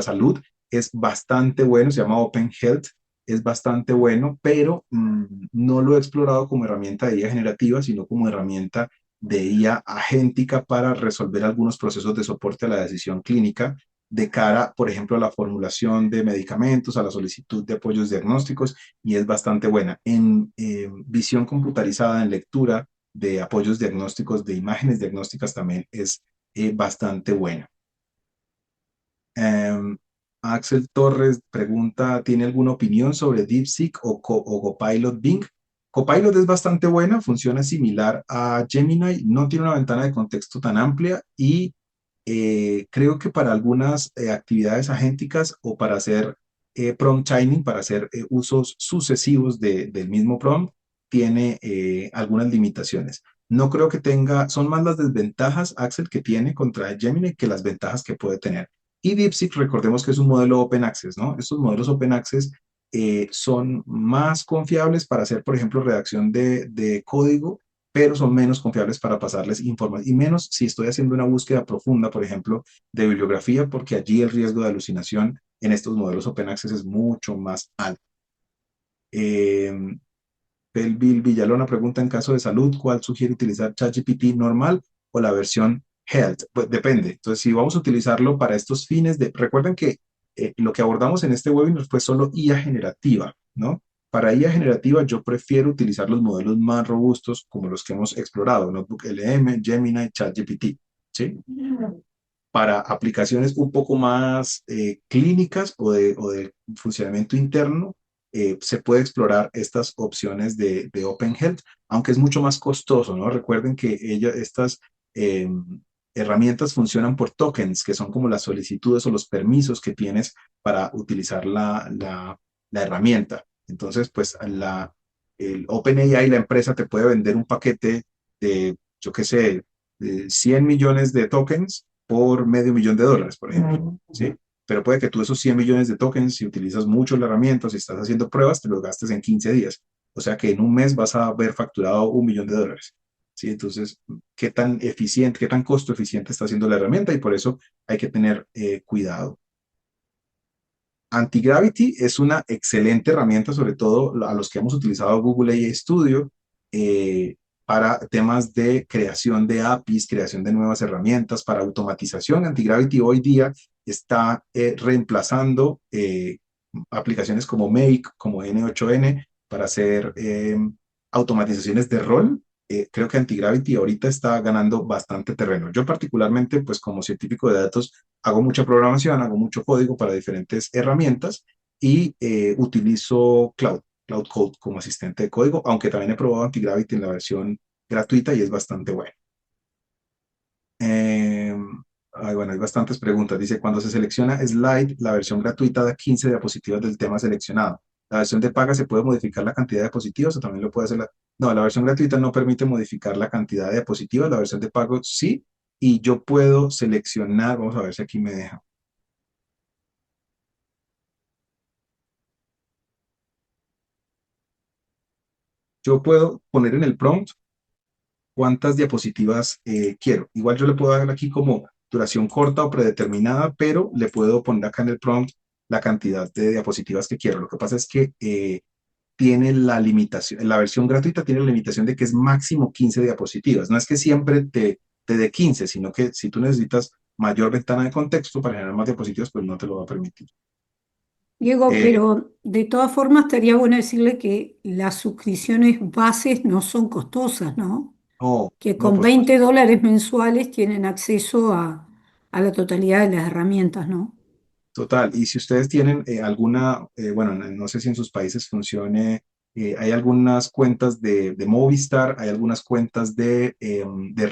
salud es bastante bueno, se llama Open Health, es bastante bueno, pero no lo he explorado como herramienta de IA generativa, sino como herramienta de IA agéntica para resolver algunos procesos de soporte a la decisión clínica de cara, por ejemplo, a la formulación de medicamentos, a la solicitud de apoyos diagnósticos, y es bastante buena. En visión computarizada, en lectura de apoyos diagnósticos, de imágenes diagnósticas también es bastante buena. Axel Torres pregunta, ¿tiene alguna opinión sobre DeepSeek o Copilot Bing? Copilot es bastante buena, funciona similar a Gemini, no tiene una ventana de contexto tan amplia y creo que para algunas actividades agénticas o para hacer prompt chaining, para hacer usos sucesivos del mismo prompt, tiene algunas limitaciones. No creo que tenga, son más las desventajas, Axel, que tiene contra Gemini que las ventajas que puede tener. Y DeepSeek, recordemos que es un modelo Open Access, ¿no? Estos modelos Open Access son más confiables para hacer, por ejemplo, redacción de código, pero son menos confiables para pasarles información, y menos si estoy haciendo una búsqueda profunda, por ejemplo, de bibliografía, porque allí el riesgo de alucinación en estos modelos Open Access es mucho más alto. Eh, Bill Villalona pregunta, en caso de salud, ¿cuál sugiere utilizar ChatGPT normal o la versión Health? Pues depende. Entonces, si vamos a utilizarlo para estos fines recuerden que lo que abordamos en este webinar fue solo IA generativa, ¿no? Para IA generativa yo prefiero utilizar los modelos más robustos como los que hemos explorado, Notebook LM, Gemini, ChatGPT, ¿sí? Para aplicaciones un poco más clínicas o de funcionamiento interno, se puede explorar estas opciones de Open Health, aunque es mucho más costoso, ¿no? Recuerden que estas eh, herramientas funcionan por tokens, que son como las solicitudes o los permisos que tienes para utilizar la herramienta. Entonces, pues el OpenAI, la empresa, te puede vender un paquete de, yo qué sé, de 100 millones de tokens por $500,000, por ejemplo, ¿sí? Pero puede que tú esos 100 millones de tokens, si utilizas mucho la herramienta, si estás haciendo pruebas, te los gastes en 15 días. O sea que en un mes vas a haber facturado $1,000,000. ¿sí? Entonces, qué tan eficiente, qué tan costo eficiente está haciendo la herramienta y por eso hay que tener cuidado. Antigravity es una excelente herramienta, sobre todo a los que hemos utilizado Google AI Studio eh, para temas de creación de APIs, creación de nuevas herramientas, para automatización. Antigravity hoy día está reemplazando aplicaciones como Make, como N8N, para hacer automatizaciones de rol. Creo que Antigravity ahorita está ganando bastante terreno. Yo particularmente, pues como científico de datos, hago mucha programación, hago mucho código para diferentes herramientas y utilizo Cloud Code como asistente de código, aunque también he probado Antigravity en la versión gratuita y es bastante bueno. Eh, bueno, hay bastantes preguntas. Dice, cuando se selecciona Slide, la versión gratuita da 15 diapositivas del tema seleccionado. ¿La versión de paga se puede modificar la cantidad de diapositivas o también lo puede hacer la... No, la versión gratuita no permite modificar la cantidad de diapositivas, la versión de pago sí, y yo puedo seleccionar, vamos a ver si aquí me deja. Yo puedo poner en el prompt cuántas diapositivas quiero. Igual yo le puedo dar aquí como duración corta o predeterminada, pero le puedo poner acá en el prompt la cantidad de diapositivas que quiero. Lo que pasa es que tiene la limitación, la versión gratuita tiene la limitación de que es máximo 15 diapositivas. No es que siempre te dé 15, sino que si tú necesitas mayor ventana de contexto para generar más diapositivas, pues no te lo va a permitir. Diego, Eh, pero de todas formas estaría bueno decirle que las suscripciones bases no son costosas, ¿no? no, Que no, con por supuesto. $20 mensuales tienen acceso a la totalidad de las herramientas, ¿no? Total, y si ustedes tienen alguna, bueno, no sé si en sus países funcione, hay algunas cuentas de Movistar, hay algunas cuentas de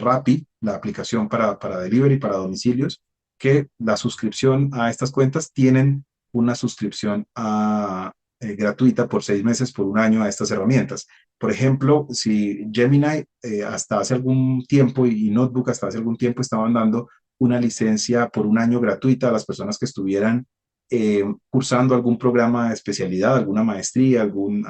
Rappi, la aplicación para delivery, para domicilios, que la suscripción a estas cuentas tienen una suscripción gratuita por 6 meses, por un año a estas herramientas. Por ejemplo, si Gemini hasta hace algún tiempo y Notebook hasta hace algún tiempo estaban dando una licencia por un año gratuita a las personas que estuvieran cursando algún programa de especialidad, alguna maestría, algún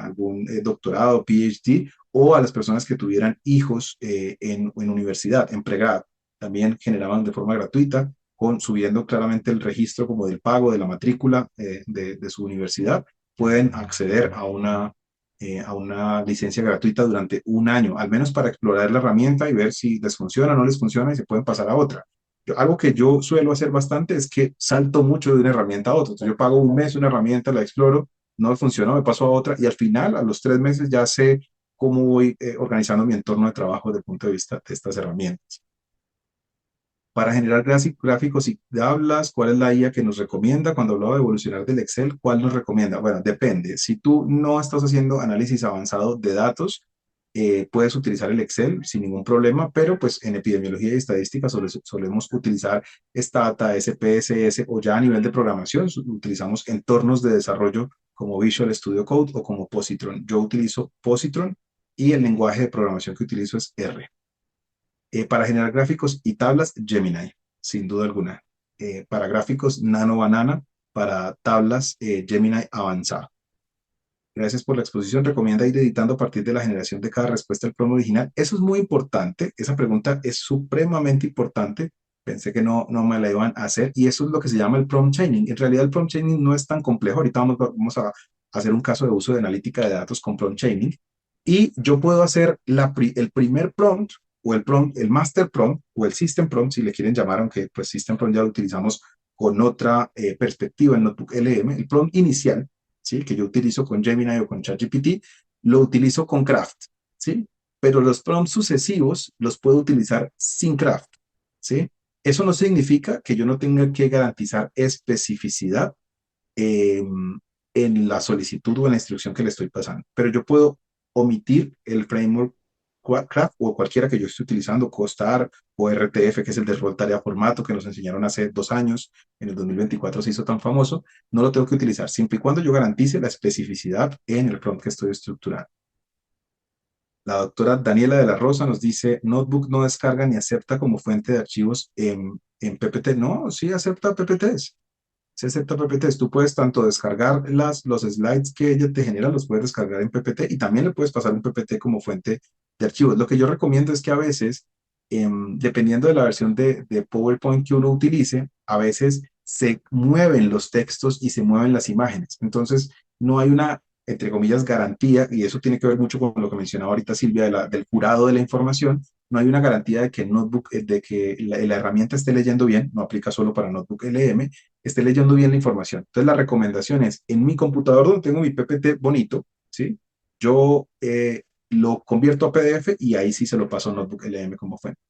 doctorado, PhD, o a las personas que tuvieran hijos en universidad, en pregrado. También generaban de forma gratuita, subiendo claramente el registro como del pago, de la matrícula de su universidad, pueden acceder a una licencia gratuita durante un año, al menos para explorar la herramienta y ver si les funciona o no les funciona y se pueden pasar a otra. Algo que yo suelo hacer bastante es que salto mucho de una herramienta a otra. Entonces yo pago un mes una herramienta, la exploro, no me funcionó, me paso a otra y al final, a los 3 meses, ya sé cómo voy organizando mi entorno de trabajo desde el punto de vista de estas herramientas. Para generar gráficos y tablas, ¿cuál es la IA que nos recomienda? Cuando hablaba de evolucionar del Excel, ¿cuál nos recomienda? Bueno, depende. Si tú no estás haciendo análisis avanzado de datos, puedes utilizar el Excel sin ningún problema, pero pues en epidemiología y estadística solemos utilizar Stata, SPSS o ya a nivel de programación utilizamos entornos de desarrollo como Visual Studio Code o como Positron. Yo utilizo Positron y el lenguaje de programación que utilizo es R. Para generar gráficos y tablas, Gemini, sin duda alguna. Para gráficos, Nano Banana. Para tablas, Gemini avanzado. Gracias por la exposición. Recomienda ir editando a partir de la generación de cada respuesta al prompt original. Eso es muy importante. Esa pregunta es supremamente importante. Pensé que no me la iban a hacer. Y eso es lo que se llama el prompt chaining. En realidad, el prompt chaining no es tan complejo. Ahorita vamos a hacer un caso de uso de analítica de datos con prompt chaining. Y yo puedo hacer el primer prompt o el master prompt o el system prompt, si le quieren llamar, aunque pues system prompt ya lo utilizamos con otra perspectiva en Notebook LM. El prompt inicial, ¿sí?, que yo utilizo con Gemini o con ChatGPT, lo utilizo con Craft, ¿sí? Pero los prompts sucesivos los puedo utilizar sin Craft, ¿sí? Eso no significa que yo no tenga que garantizar especificidad eh, en la solicitud o en la instrucción que le estoy pasando, pero yo puedo omitir el framework Craft o cualquiera que yo esté utilizando, COSTAR o RTF, que es el de Rol Tarea Formato, que nos enseñaron hace 2 años, en el 2024 se hizo tan famoso, no lo tengo que utilizar, siempre y cuando yo garantice la especificidad en el prompt que estoy estructurando. La doctora Daniela de la Rosa nos dice, Notebook no descarga ni acepta como fuente de archivos en PPT. No, sí acepta PPTs. Sí acepta PPTs. Tú puedes tanto descargar los slides que ella te genera, los puedes descargar en PPT y también le puedes pasar un PPT como fuente de archivos. Lo que yo recomiendo es que a veces, dependiendo de la versión de PowerPoint que uno utilice, a veces se mueven los textos y se mueven las imágenes. Entonces, no hay una, entre comillas, garantía, y eso tiene que ver mucho con lo que mencionaba ahorita Silvia, del curado de la información. No hay una garantía de que el notebook, de que la herramienta esté leyendo bien, no aplica solo para notebook LM, esté leyendo bien la información. Entonces, la recomendación es, en mi computador donde tengo mi PPT bonito, ¿sí? Yo lo convierto a PDF y ahí sí se lo paso a Notebook LM como fuente,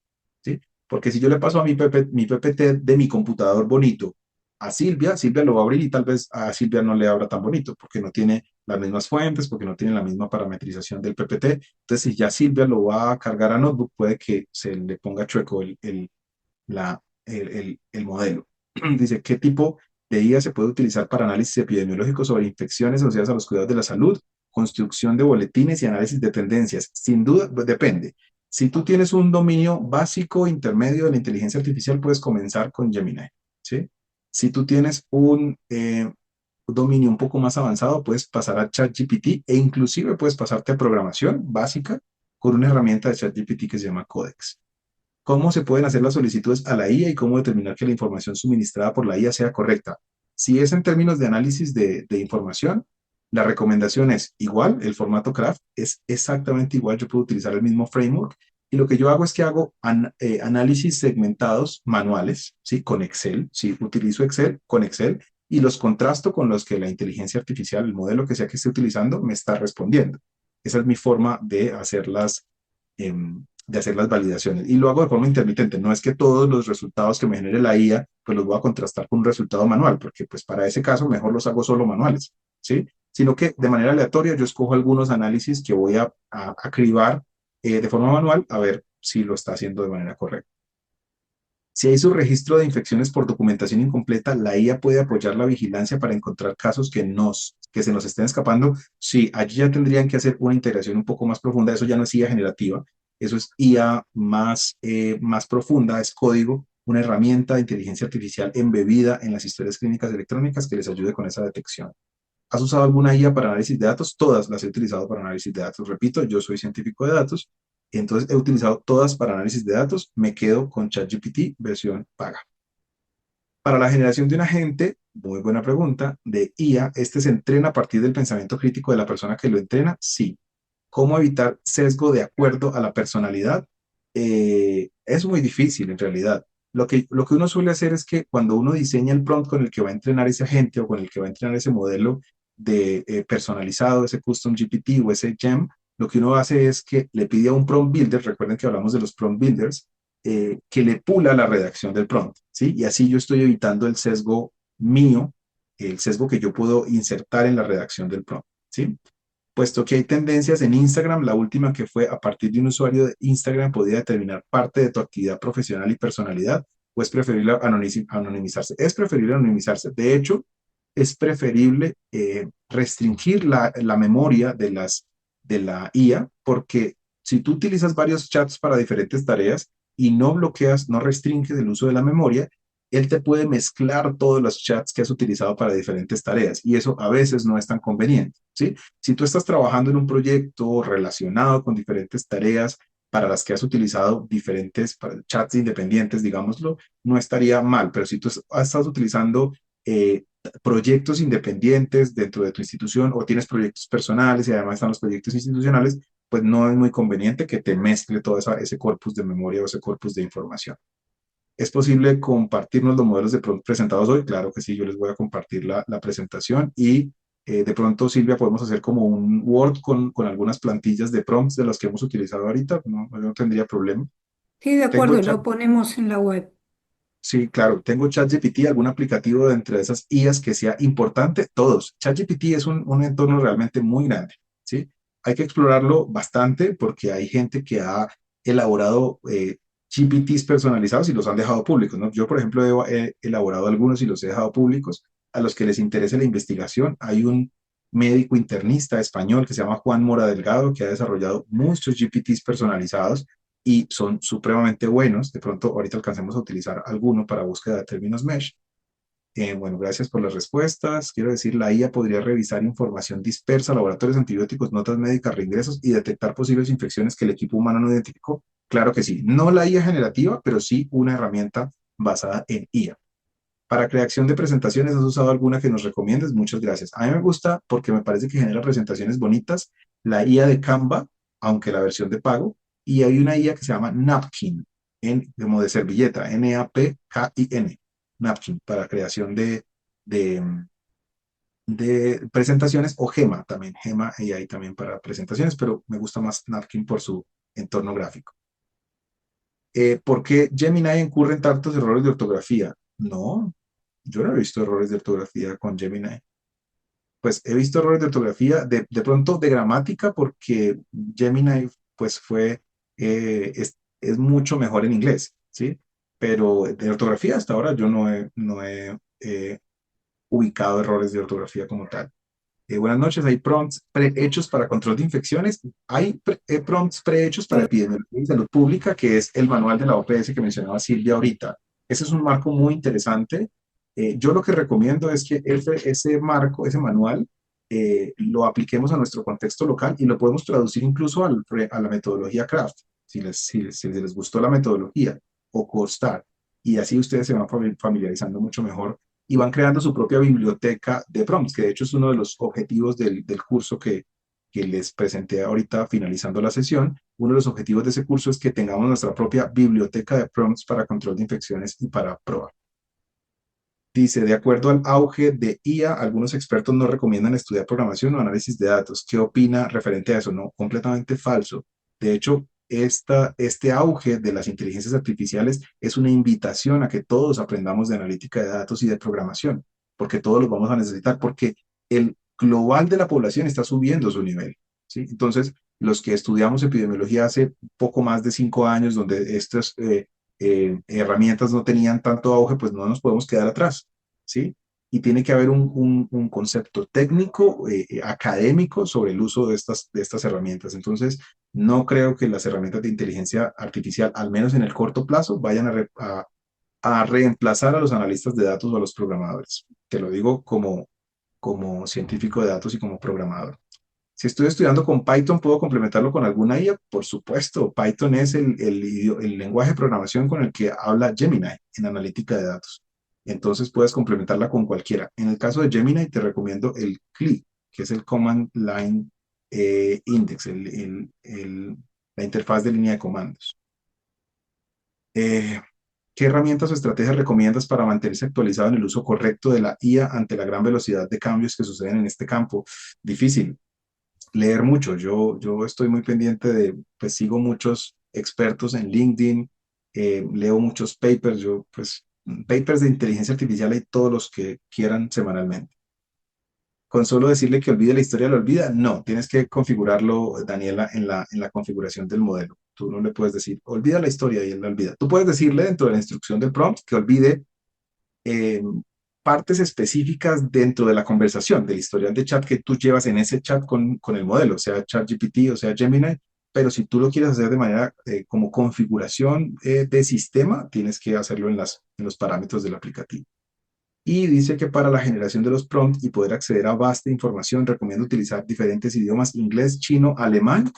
¿sí? Porque si yo le paso a mi PPT de mi computador bonito a Silvia, Silvia lo va a abrir y tal vez a Silvia no le abra tan bonito porque no tiene las mismas fuentes, porque no tiene la misma parametrización del PPT. Entonces, si ya Silvia lo va a cargar a Notebook, puede que se le ponga chueco el modelo. Dice, ¿qué tipo de IA se puede utilizar para análisis epidemiológico sobre infecciones asociadas a los cuidados de la salud, construcción de boletines y análisis de tendencias? Sin duda, pues, depende. Si tú tienes un dominio básico, intermedio de la inteligencia artificial, puedes comenzar con Gemini, ¿sí? Si tú tienes un dominio un poco más avanzado, puedes pasar a ChatGPT e inclusive puedes pasarte a programación básica con una herramienta de ChatGPT que se llama Codex. ¿Cómo se pueden hacer las solicitudes a la IA y cómo determinar que la información suministrada por la IA sea correcta? Si es en términos de análisis de información, la recomendación es igual, el formato CRAFT es exactamente igual, yo puedo utilizar el mismo framework y lo que yo hago es que hago análisis segmentados manuales, ¿sí? Con Excel, ¿sí? Utilizo Excel con Excel y los contrasto con los que la inteligencia artificial, el modelo que sea que esté utilizando, me está respondiendo. Esa es mi forma de hacer las validaciones. Y lo hago de forma intermitente. No es que todos los resultados que me genere la IA, pues los voy a contrastar con un resultado manual, porque pues para ese caso mejor los hago solo manuales, ¿sí? Sino que de manera aleatoria yo escojo algunos análisis que voy a cribar de forma manual a ver si lo está haciendo de manera correcta. Si hay su registro de infecciones por documentación incompleta, la IA puede apoyar la vigilancia para encontrar casos que se nos estén escapando. Sí, allí ya tendrían que hacer una integración un poco más profunda. Eso ya no es IA generativa, eso es IA más profunda, es código, una herramienta de inteligencia artificial embebida en las historias clínicas electrónicas que les ayude con esa detección. ¿Has usado alguna IA para análisis de datos? Todas las he utilizado para análisis de datos. Repito, yo soy científico de datos, entonces he utilizado todas para análisis de datos. Me quedo con ChatGPT versión paga. Para la generación de un agente, muy buena pregunta, de IA, ¿este se entrena a partir del pensamiento crítico de la persona que lo entrena? Sí. ¿Cómo evitar sesgo de acuerdo a la personalidad? Es muy difícil en realidad. Lo que uno suele hacer es que cuando uno diseña el prompt con el que va a entrenar ese agente o con el que va a entrenar ese modelo de personalizado, ese custom GPT o ese GEM, lo que uno hace es que le pide a un prompt builder, recuerden que hablamos de los prompt builders, que le pula la redacción del prompt, ¿sí? Y así yo estoy evitando el sesgo mío, el sesgo que yo puedo insertar en la redacción del prompt, ¿sí? Puesto que hay tendencias en Instagram, la última que fue a partir de un usuario de Instagram podía determinar parte de tu actividad profesional y personalidad, o es preferible anonimizarse. Es preferible anonimizarse. De hecho, es preferible restringir la memoria de la IA, porque si tú utilizas varios chats para diferentes tareas y no bloqueas, no restringes el uso de la memoria, él te puede mezclar todos los chats que has utilizado para diferentes tareas y eso a veces no es tan conveniente, ¿sí? Si tú estás trabajando en un proyecto relacionado con diferentes tareas para las que has utilizado diferentes chats independientes, digámoslo, no estaría mal, pero si tú estás utilizando proyectos independientes dentro de tu institución o tienes proyectos personales y además están los proyectos institucionales, pues no es muy conveniente que te mezcle todo ese corpus de memoria o ese corpus de información. ¿Es posible compartirnos los modelos de prompt presentados hoy? Claro que sí, yo les voy a compartir la presentación y de pronto, Silvia, podemos hacer como un Word con algunas plantillas de prompts de las que hemos utilizado ahorita, no, no tendría problema. Sí, de Tengo acuerdo, chat, lo ponemos en la web. sí, claro, tengo ChatGPT, algún aplicativo dentro de esas IAs que sea importante, todos. ChatGPT es un entorno realmente muy grande, ¿sí? Hay que explorarlo bastante porque hay gente que ha elaborado GPTs personalizados y los han dejado públicos, ¿no? Yo, por ejemplo, he elaborado algunos y los he dejado públicos. A los que les interese la investigación, hay un médico internista español que se llama Juan Mora Delgado, que ha desarrollado muchos GPTs personalizados y son supremamente buenos. De pronto, ahorita alcancemos a utilizar alguno para búsqueda de términos mesh. Bueno, gracias por las respuestas. Quiero decir, la IA podría revisar información dispersa, laboratorios antibióticos, notas médicas, reingresos y detectar posibles infecciones que el equipo humano no identificó. Claro que sí. No la IA generativa, pero sí una herramienta basada en IA. Para creación de presentaciones, ¿has usado alguna que nos recomiendes? Muchas gracias. A mí me gusta porque me parece que genera presentaciones bonitas. La IA de Canva, aunque la versión de pago, y hay una IA que se llama Napkin, como de servilleta, Napkin, Napkin, para creación de, de presentaciones, o Gema también, Gema AI también para presentaciones, pero me gusta más Napkin por su entorno gráfico. ¿Por qué Gemini incurre en tantos errores de ortografía? No, yo no he visto errores de ortografía con Gemini. Pues he visto errores de ortografía, de pronto de gramática, porque Gemini pues es mucho mejor en inglés, ¿sí? Pero de ortografía hasta ahora yo no he ubicado errores de ortografía como tal. Buenas noches, ¿hay prompts prehechos para control de infecciones? Hay prompts prehechos para epidemiología y salud pública, que es el manual de la OPS que mencionaba Silvia ahorita. Ese es un marco muy interesante. Yo lo que recomiendo es que ese marco, ese manual, lo apliquemos a nuestro contexto local y lo podemos traducir incluso a la metodología CRAFT, si les gustó la metodología, o COSTAR. Y así ustedes se van familiarizando mucho mejor y van creando su propia biblioteca de prompts, que de hecho es uno de los objetivos del curso que les presenté ahorita finalizando la sesión. Uno de los objetivos de ese curso es que tengamos nuestra propia biblioteca de prompts para control de infecciones y para probar. Dice, de acuerdo al auge de IA, algunos expertos no recomiendan estudiar programación o análisis de datos. ¿Qué opina referente a eso? No, completamente falso. De hecho, este auge de las inteligencias artificiales es una invitación a que todos aprendamos de analítica de datos y de programación, porque todos los vamos a necesitar, porque el global de la población está subiendo su nivel, ¿sí? Entonces, los que estudiamos epidemiología hace poco más de 5 años, donde estas herramientas no tenían tanto auge, pues no nos podemos quedar atrás, ¿sí? Y tiene que haber un concepto técnico, académico sobre el uso de estas herramientas. Entonces, no creo que las herramientas de inteligencia artificial, al menos en el corto plazo, vayan a reemplazar a los analistas de datos o a los programadores. Te lo digo como científico de datos y como programador. Si estoy estudiando con Python, ¿puedo complementarlo con alguna IA? Por supuesto, Python es el lenguaje de programación con el que habla Gemini en analítica de datos. Entonces puedes complementarla con cualquiera. En el caso de Gemini, te recomiendo el CLI, que es el Command Line Index, la interfaz de línea de comandos. Eh, ¿Qué herramientas o estrategias recomiendas para mantenerse actualizado en el uso correcto de la IA ante la gran velocidad de cambios que suceden en este campo? Difícil. Leer mucho. Yo estoy muy pendiente pues sigo muchos expertos en LinkedIn, leo muchos papers, pues, papers de inteligencia artificial hay todos los que quieran semanalmente. Con solo decirle que olvide la historia, ¿lo olvida? No, tienes que configurarlo, Daniela, en la configuración del modelo. Tú no le puedes decir, olvida la historia y él la olvida. Tú puedes decirle dentro de la instrucción del prompt que olvide eh, partes específicas dentro de la conversación, del historial de chat que tú llevas en ese chat con el modelo, sea ChatGPT o sea Gemini, pero si tú lo quieres hacer de manera como configuración de sistema, tienes que hacerlo en los parámetros del aplicativo. Y dice que para la generación de los prompts y poder acceder a vasta información, recomiendo utilizar diferentes idiomas, inglés, chino, alemán.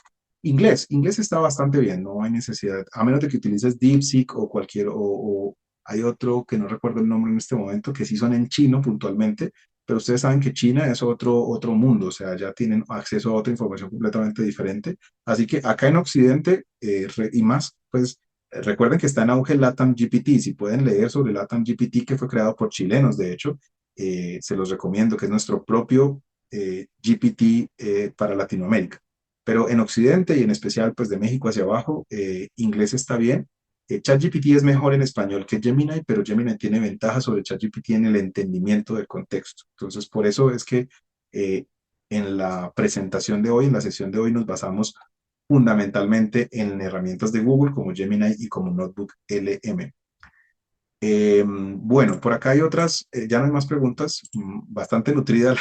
Inglés está bastante bien, no hay necesidad, a menos de que utilices DeepSeek o o hay otro que no recuerdo el nombre en este momento, que sí son en chino puntualmente, pero ustedes saben que China es otro mundo, o sea, ya tienen acceso a otra información completamente diferente. Así que acá en Occidente y más, pues recuerden que está en auge LATAM GPT. Si pueden leer sobre LATAM GPT, que fue creado por chilenos, de hecho, se los recomiendo, que es nuestro propio GPT para Latinoamérica. Pero en Occidente y en especial pues de México hacia abajo, inglés está bien. ChatGPT es mejor en español que Gemini, pero Gemini tiene ventajas sobre ChatGPT en el entendimiento del contexto. Entonces, por eso es que eh, en la presentación de hoy, en la sesión de hoy, nos basamos fundamentalmente en herramientas de Google como Gemini y como Notebook LM. Bueno, por acá hay otras, ya no hay más preguntas, bastante nutrida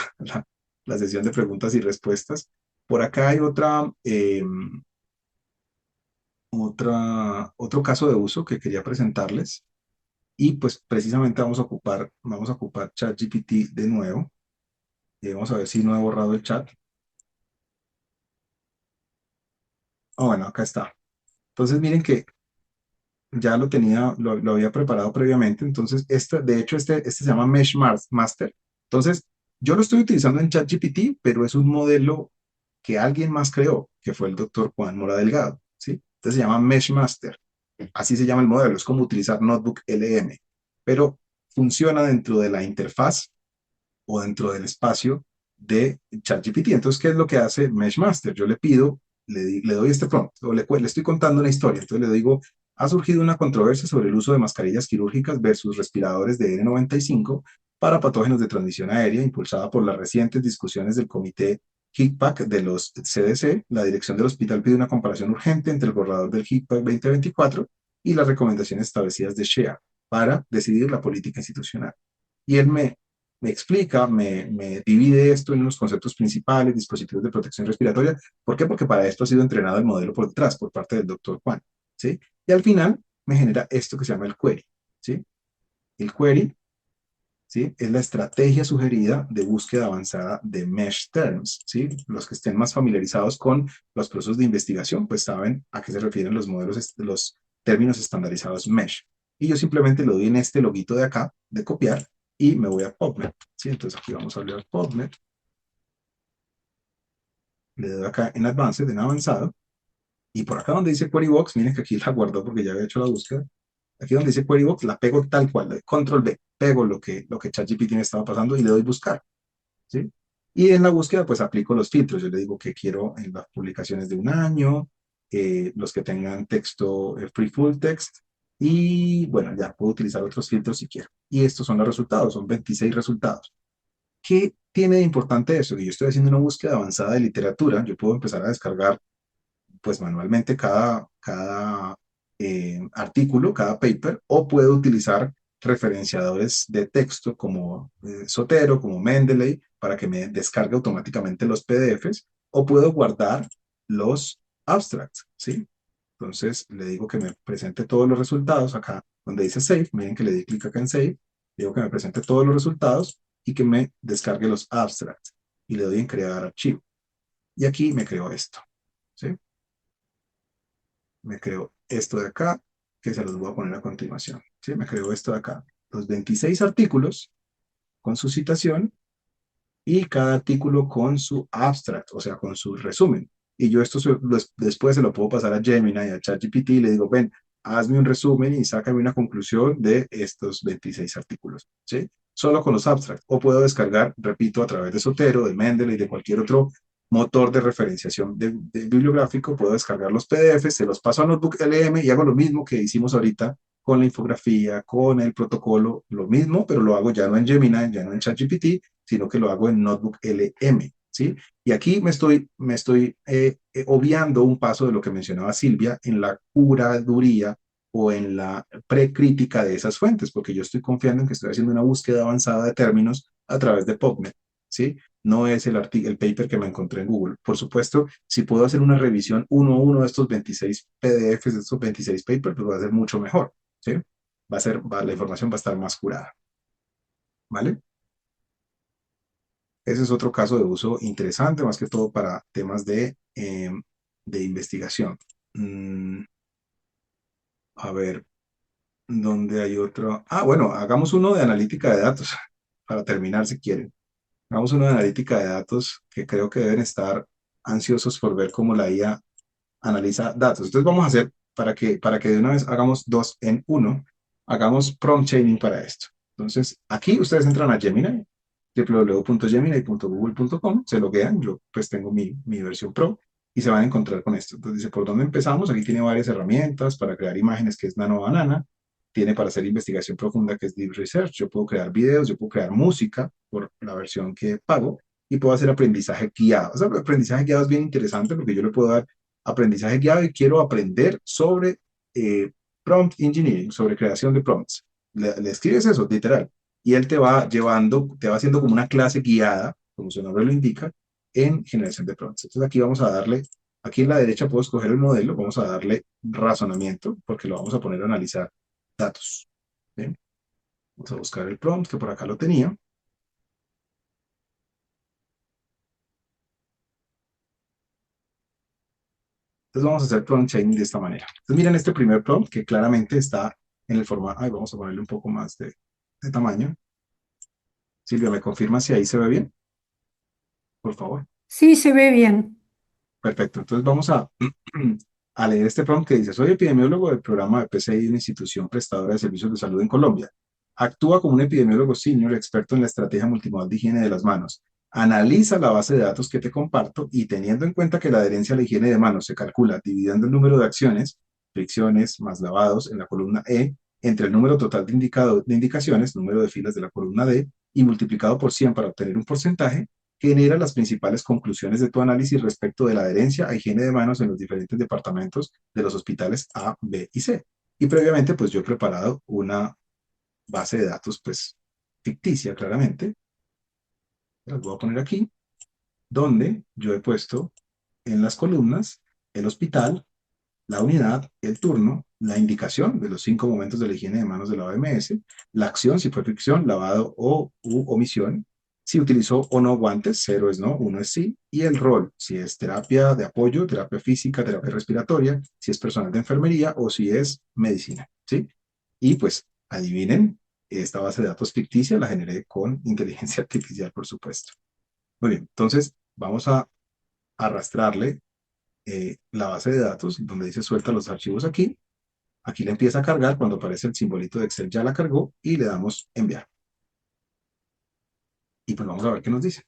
la sesión de preguntas y respuestas. Por acá hay otro caso de uso que quería presentarles. Y pues precisamente vamos a ocupar ChatGPT de nuevo. Y vamos a ver si no he borrado el chat. Ah, bueno, acá está. Entonces miren que ya lo tenía, lo había preparado previamente. Entonces, de hecho, este se llama Master. Entonces, yo lo estoy utilizando en ChatGPT, pero es un modelo que alguien más creó, que fue el doctor Juan Mora Delgado, ¿sí? Entonces se llama Master. Así se llama el modelo, es como utilizar Notebook LM, pero funciona dentro de la interfaz o dentro del espacio de ChatGPT. Entonces, ¿qué es lo que hace Master? Yo le pido, le doy este prompt, o le estoy contando una historia. Entonces le digo, ha surgido una controversia sobre el uso de mascarillas quirúrgicas versus respiradores de N95 para patógenos de transmisión aérea, impulsada por las recientes discusiones del comité HICPAC de los CDC. La dirección del hospital pide una comparación urgente entre el borrador del HICPAC 2024 y las recomendaciones establecidas de SHEA para decidir la política institucional. Y él me explica, me divide esto en unos conceptos principales, dispositivos de protección respiratoria. ¿Por qué? Porque para esto ha sido entrenado el modelo por detrás, por parte del doctor Juan, ¿sí? Y al final me genera esto que se llama el query, ¿sí? El query, ¿sí? Es la estrategia sugerida de búsqueda avanzada de mesh terms, ¿sí? Los que estén más familiarizados con los procesos de investigación, pues saben a qué se refieren los modelos, los términos estandarizados mesh. Y yo simplemente lo doy en este loguito de acá, de copiar, y me voy a PubMed, ¿sí? Entonces aquí vamos a abrir PubMed, le doy acá en Advanced, en avanzado, y por acá donde dice Query Box, miren que aquí la guardo porque ya había hecho la búsqueda. Aquí donde dice Query Box, la pego tal cual, le doy Control B, pego lo que ChatGPT me estaba pasando y le doy buscar, ¿sí? Y en la búsqueda, pues aplico los filtros. Yo le digo que quiero en las publicaciones de un año, los que tengan texto, free full text, y bueno, ya puedo utilizar otros filtros si quiero. Y estos son los resultados, son 26 resultados. ¿Qué tiene de importante eso? Que yo estoy haciendo una búsqueda avanzada de literatura, yo puedo empezar a descargar pues manualmente cada artículo, cada paper, o puedo utilizar referenciadores de texto como Zotero, como Mendeley, para que me descargue automáticamente los PDFs, o puedo guardar los abstracts, ¿sí? Entonces le digo que me presente todos los resultados acá donde dice Save, miren que le di clic acá en Save, digo que me presente todos los resultados y que me descargue los abstracts y le doy en crear archivo. Y aquí me creo esto, ¿sí? Me creo esto de acá, que se los voy a poner a continuación, ¿sí? Me creo esto de acá, los 26 artículos con su citación y cada artículo con su abstract, o sea, con su resumen. Y yo después se lo puedo pasar a Gemini y a ChatGPT y le digo, ven, hazme un resumen y sácame una conclusión de estos 26 artículos, ¿sí? Solo con los abstracts. O puedo descargar, repito, a través de Zotero, de Mendeley y de cualquier otro motor de referenciación bibliográfico, puedo descargar los PDFs, se los paso a Notebook LM y hago lo mismo que hicimos ahorita con la infografía, con el protocolo, lo mismo, pero lo hago ya no en Gemini, ya no en ChatGPT, sino que lo hago en Notebook LM, ¿sí? Y aquí me estoy obviando un paso de lo que mencionaba Silvia en la curaduría o en la precrítica de esas fuentes, porque yo estoy confiando en que estoy haciendo una búsqueda avanzada de términos a través de PubMed, ¿sí? No es el paper que me encontré en Google. Por supuesto, si puedo hacer una revisión uno a uno de estos 26 PDFs, de estos 26 papers, pues va a ser mucho mejor, ¿sí? La información va a estar más curada, ¿vale? Ese es otro caso de uso interesante, más que todo para temas de investigación. A ver, ¿dónde hay otro? Ah, bueno, hagamos uno de analítica de datos, para terminar si quieren. Hagamos uno de analítica de datos que creo que deben estar ansiosos por ver cómo la IA analiza datos. Entonces vamos a hacer, para que de una vez hagamos dos en uno, hagamos prompt chaining para esto. Entonces, aquí ustedes entran a Gemini, www.gemini.google.com, se loguean, yo pues tengo mi versión Pro, y se van a encontrar con esto. Entonces dice, ¿por dónde empezamos? Aquí tiene varias herramientas para crear imágenes, que es Nano Banana, tiene para hacer investigación profunda, que es Deep Research, yo puedo crear videos, yo puedo crear música por la versión que pago, y puedo hacer aprendizaje guiado. O sea, el aprendizaje guiado es bien interesante porque yo le puedo dar aprendizaje guiado y quiero aprender sobre prompt engineering, sobre creación de prompts. Le escribes eso, literal, y él te va llevando, te va haciendo como una clase guiada, como su nombre lo indica, en generación de prompts. Entonces aquí vamos a darle, aquí en la derecha puedo escoger el modelo, vamos a darle razonamiento, porque lo vamos a poner a analizar datos. ¿Bien? Vamos a buscar el prompt, que por acá lo tenía. Entonces vamos a hacer prompt chaining de esta manera. Entonces miren este primer prompt que claramente está en el formato. Ay, vamos a ponerle un poco más de tamaño. Silvia, ¿me confirma si ahí se ve bien? Por favor. Sí, se ve bien. Perfecto. Entonces vamos a leer este prompt que dice: soy epidemiólogo del programa de PCI de una institución prestadora de servicios de salud en Colombia. Actúa como un epidemiólogo senior experto en la estrategia multimodal de higiene de las manos. Analiza la base de datos que te comparto y teniendo en cuenta que la adherencia a la higiene de manos se calcula dividiendo el número de acciones, fricciones más lavados en la columna E, entre el número total de indicaciones, número de filas de la columna D, y multiplicado por 100 para obtener un porcentaje, genera las principales conclusiones de tu análisis respecto de la adherencia a higiene de manos en los diferentes departamentos de los hospitales A, B y C. Y previamente, pues yo he preparado una base de datos, pues ficticia, claramente. Las voy a poner aquí, donde yo he puesto en las columnas el hospital, la unidad, el turno, la indicación de los 5 momentos de la higiene de manos de la OMS, la acción, si fue fricción, lavado o omisión, si utilizó o no guantes, 0 es no, 1 es sí, y el rol, si es terapia de apoyo, terapia física, terapia respiratoria, si es personal de enfermería o si es medicina, ¿sí? Y pues adivinen, esta base de datos ficticia la generé con inteligencia artificial, por supuesto. Muy bien, entonces vamos a arrastrarle la base de datos, donde dice suelta los archivos aquí. Aquí le empieza a cargar, cuando aparece el simbolito de Excel ya la cargó y le damos enviar. Y pues vamos a ver qué nos dice.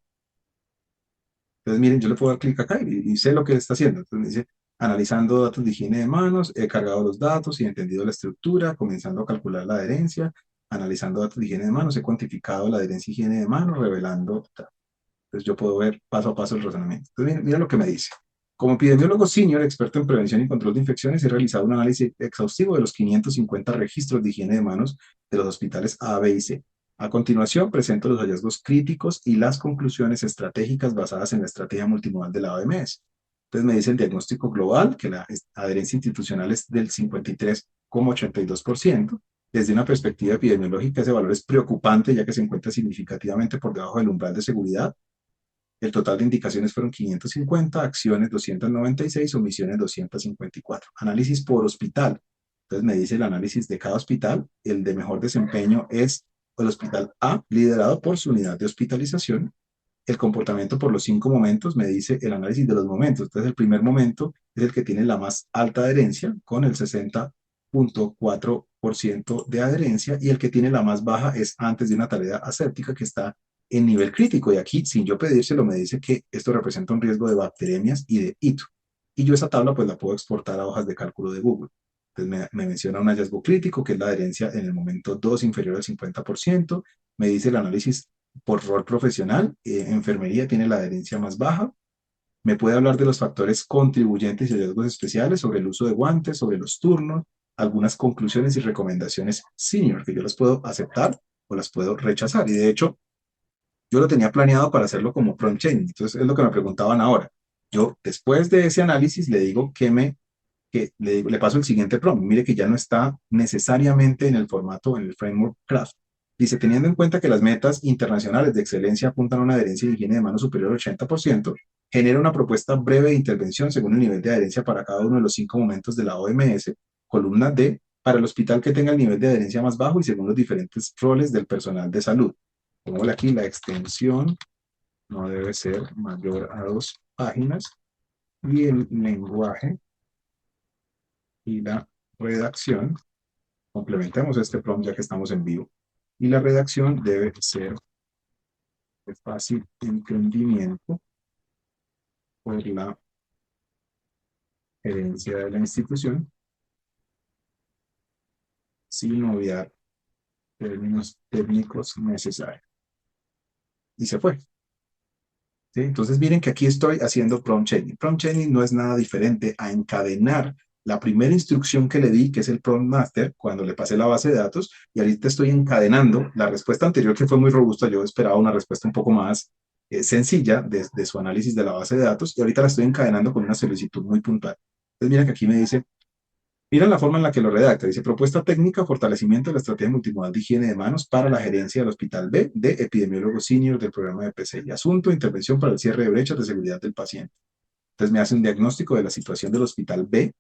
Entonces miren, yo le puedo dar clic acá y sé lo que está haciendo. Entonces me dice, analizando datos de higiene de manos, he cargado los datos y entendido la estructura, comenzando a calcular la adherencia, analizando datos de higiene de manos, he cuantificado la adherencia y higiene de manos, revelando. Entonces yo puedo ver paso a paso el razonamiento. Entonces mira lo que me dice. Como epidemiólogo senior, experto en prevención y control de infecciones, he realizado un análisis exhaustivo de los 550 registros de higiene de manos de los hospitales A, B y C. A continuación, presento los hallazgos críticos y las conclusiones estratégicas basadas en la estrategia multimodal de la OMS. Entonces me dice el diagnóstico global que la adherencia institucional es del 53,82%. Desde una perspectiva epidemiológica, ese valor es preocupante ya que se encuentra significativamente por debajo del umbral de seguridad. El total de indicaciones fueron 550, acciones 296, omisiones 254. Análisis por hospital. Entonces me dice el análisis de cada hospital. El de mejor desempeño es el hospital A, liderado por su unidad de hospitalización. El comportamiento por los 5 momentos me dice el análisis de los momentos. Entonces el primer momento es el que tiene la más alta adherencia con el 60,4% de adherencia y el que tiene la más baja es antes de una tarea aséptica que está en nivel crítico. Y aquí, sin yo pedírselo, me dice que esto representa un riesgo de bacteremias y de hito. Y yo esa tabla pues la puedo exportar a hojas de cálculo de Google. Entonces me menciona un hallazgo crítico, que es la adherencia en el momento 2 inferior al 50%. Me dice el análisis por rol profesional. Enfermería tiene la adherencia más baja. Me puede hablar de los factores contribuyentes y hallazgos especiales, sobre el uso de guantes, sobre los turnos, algunas conclusiones y recomendaciones senior, que yo las puedo aceptar o las puedo rechazar. Y de hecho, yo lo tenía planeado para hacerlo como prompt chaining. Entonces, es lo que me preguntaban ahora. Yo, después de ese análisis, le digo le paso el siguiente prompt. Mire que ya no está necesariamente en el formato, en el framework Craft. Dice, teniendo en cuenta que las metas internacionales de excelencia apuntan a una adherencia de higiene de manos superior al 80%, genera una propuesta breve de intervención según el nivel de adherencia para cada uno de los 5 momentos de la OMS, columna D, para el hospital que tenga el nivel de adherencia más bajo y según los diferentes roles del personal de salud. Pongo aquí la extensión, no debe ser mayor a 2 páginas, y el lenguaje y la redacción, complementemos este prompt ya que estamos en vivo, y la redacción debe ser de fácil entendimiento por la gerencia de la institución, sin obviar términos técnicos necesarios. Y se fue. ¿Sí? Entonces miren que aquí estoy haciendo prompt chaining. Prompt chaining no es nada diferente a encadenar la primera instrucción que le di, que es el prompt master, cuando le pasé la base de datos, y ahorita estoy encadenando la respuesta anterior, que fue muy robusta. Yo esperaba una respuesta un poco más sencilla de su análisis de la base de datos, y ahorita la estoy encadenando con una solicitud muy puntual. Entonces mira que aquí me dice Mira la forma en la que lo redacta. Dice, propuesta técnica, fortalecimiento de la estrategia multimodal de higiene de manos para la gerencia del Hospital B de epidemiólogo senior del programa de PCI. Asunto, intervención para el cierre de brechas de seguridad del paciente. Entonces me hace un diagnóstico de la situación del Hospital B,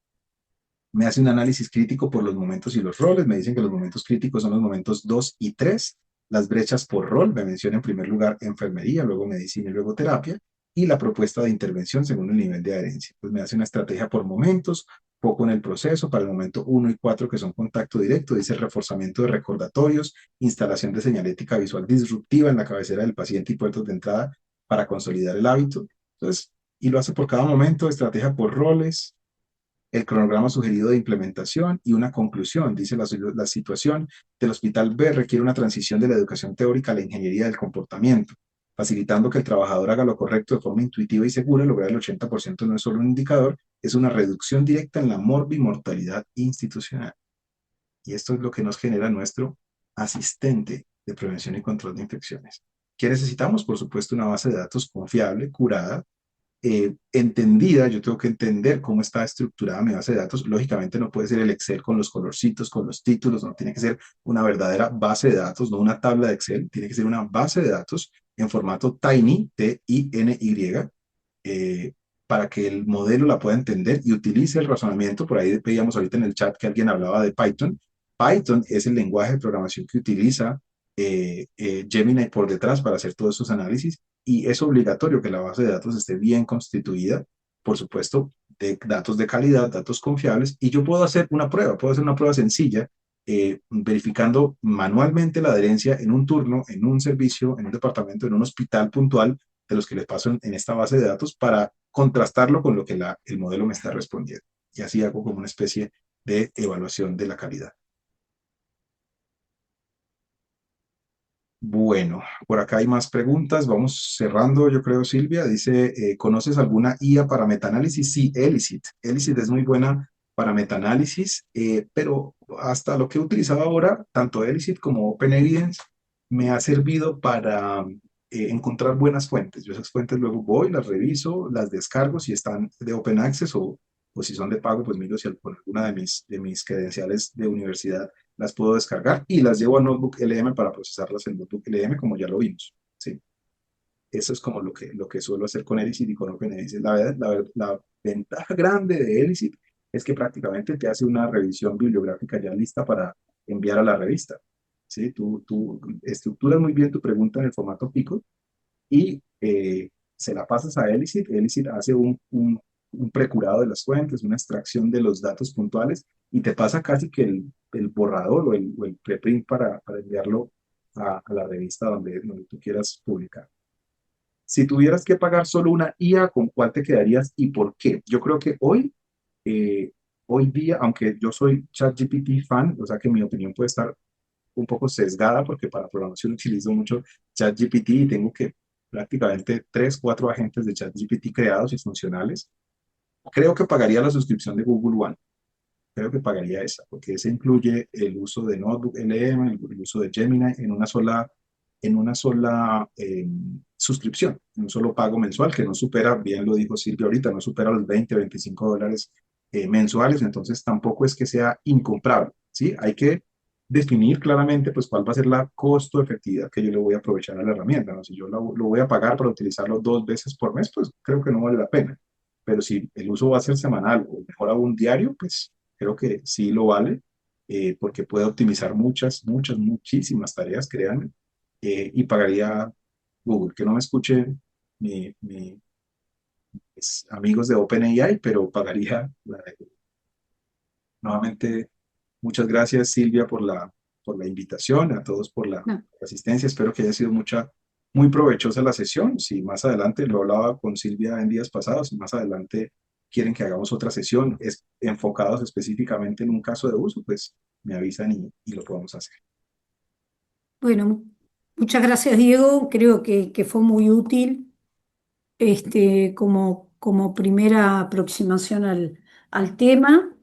me hace un análisis crítico por los momentos y los roles. Me dicen que los momentos críticos son los momentos 2 y 3. Las brechas por rol, me menciona en primer lugar enfermería, luego medicina y luego terapia. Y la propuesta de intervención según el nivel de adherencia. Pues me hace una estrategia por momentos, poco en el proceso, para el momento 1 y 4 que son contacto directo, dice reforzamiento de recordatorios, instalación de señalética visual disruptiva en la cabecera del paciente y puertos de entrada para consolidar el hábito. Entonces, y lo hace por cada momento, estrategia por roles, el cronograma sugerido de implementación y una conclusión. Dice la situación del Hospital B requiere una transición de la educación teórica a la ingeniería del comportamiento, facilitando que el trabajador haga lo correcto de forma intuitiva y segura. Lograr el 80% no es solo un indicador, es una reducción directa en la morbimortalidad institucional. Y esto es lo que nos genera nuestro asistente de prevención y control de infecciones. ¿Qué necesitamos? Por supuesto, una base de datos confiable, curada, entendida. Yo tengo que entender cómo está estructurada mi base de datos. Lógicamente no puede ser el Excel con los colorcitos, con los títulos, no, tiene que ser una verdadera base de datos, no una tabla de Excel, tiene que ser una base de datos en formato tiny, T-I-N-Y, eh, para que el modelo la pueda entender y utilice el razonamiento. Por ahí veíamos ahorita en el chat que alguien hablaba de Python. Python es el lenguaje de programación que utiliza Gemini por detrás para hacer todos esos análisis, y es obligatorio que la base de datos esté bien constituida, por supuesto, de datos de calidad, datos confiables, y yo puedo hacer una prueba sencilla, verificando manualmente la adherencia en un turno, en un servicio, en un departamento, en un hospital puntual de los que les paso en esta base de datos para contrastarlo con lo que el modelo me está respondiendo. Y así hago como una especie de evaluación de la calidad. Bueno, por acá hay más preguntas. Vamos cerrando, yo creo, Silvia. Dice, ¿conoces alguna IA para metaanálisis? Sí, Elicit. Elicit es muy buena para metaanálisis, pero hasta lo que he utilizado ahora, tanto Elicit como OpenEvidence, me ha servido para encontrar buenas fuentes. Yo esas fuentes luego voy, las reviso, las descargo si están de Open Access, o si son de pago, pues miro si con alguna de mis credenciales de universidad las puedo descargar y las llevo a Notebook LM para procesarlas en Notebook LM, como ya lo vimos. ¿Sí? Eso es como lo que suelo hacer con Elicit y con OpenEvidence. La ventaja grande de Elicit es que prácticamente te hace una revisión bibliográfica ya lista para enviar a la revista. ¿Sí? Tú estructuras muy bien tu pregunta en el formato Pico y se la pasas a Elicit. Elicit hace un precurado de las fuentes, una extracción de los datos puntuales, y te pasa casi que el borrador o el preprint para enviarlo a la revista donde tú quieras publicar. Si tuvieras que pagar solo una IA, ¿con cuál te quedarías y por qué? Yo creo que eh, hoy día, aunque yo soy ChatGPT fan, o sea que mi opinión puede estar un poco sesgada porque para programación utilizo mucho ChatGPT y tengo que prácticamente 3, 4 agentes de ChatGPT creados y funcionales. Creo que pagaría la suscripción de Google One. Creo que pagaría esa, porque ese incluye el uso de Notebook LM, el uso de Gemini en una sola suscripción, en un solo pago mensual, que no supera, bien lo dijo Silvia ahorita, no supera los 20, $25 mensuales. Entonces tampoco es que sea incomparable, ¿sí? Hay que definir claramente pues cuál va a ser la costo efectividad que yo le voy a aprovechar a la herramienta, ¿no? Si yo lo voy a pagar para utilizarlo 2 veces por mes, pues creo que no vale la pena. Pero si el uso va a ser semanal o mejor aún diario, pues creo que sí lo vale, porque puede optimizar muchas, muchas, muchísimas tareas, créanme, y pagaría Google. Que no me escuchen mis amigos de OpenAI, pero pagaría la de Google. Nuevamente, muchas gracias, Silvia, por la invitación, a todos por la No. asistencia. Espero que haya sido muy provechosa la sesión. Si más adelante, lo hablaba con Silvia en días pasados, si más adelante quieren que hagamos otra sesión enfocados específicamente en un caso de uso, pues me avisan y lo podemos hacer. Bueno, muchas gracias, Diego. Creo que fue muy útil como primera aproximación al tema.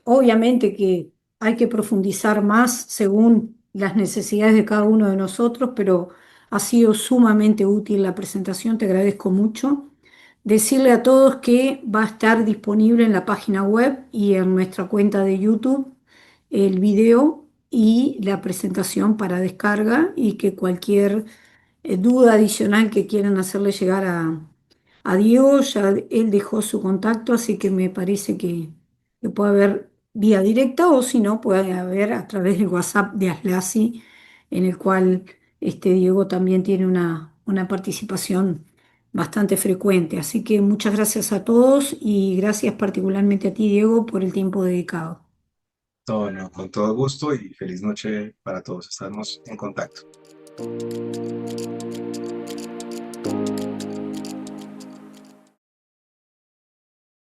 Obviamente que hay que profundizar más según las necesidades de cada uno de nosotros, pero ha sido sumamente útil la presentación, te agradezco mucho. Decirle a todos que va a estar disponible en la página web y en nuestra cuenta de YouTube el video y la presentación para descarga y que cualquier duda adicional que quieran hacerle llegar a Diego, ya él dejó su contacto, así que me parece que puede haber vía directa o si no, puede haber a través del WhatsApp de Aslasi, en el cual Diego también tiene una participación bastante frecuente. Así que muchas gracias a todos y gracias particularmente a ti, Diego, por el tiempo dedicado. No, con todo gusto y feliz noche para todos. Estamos en contacto.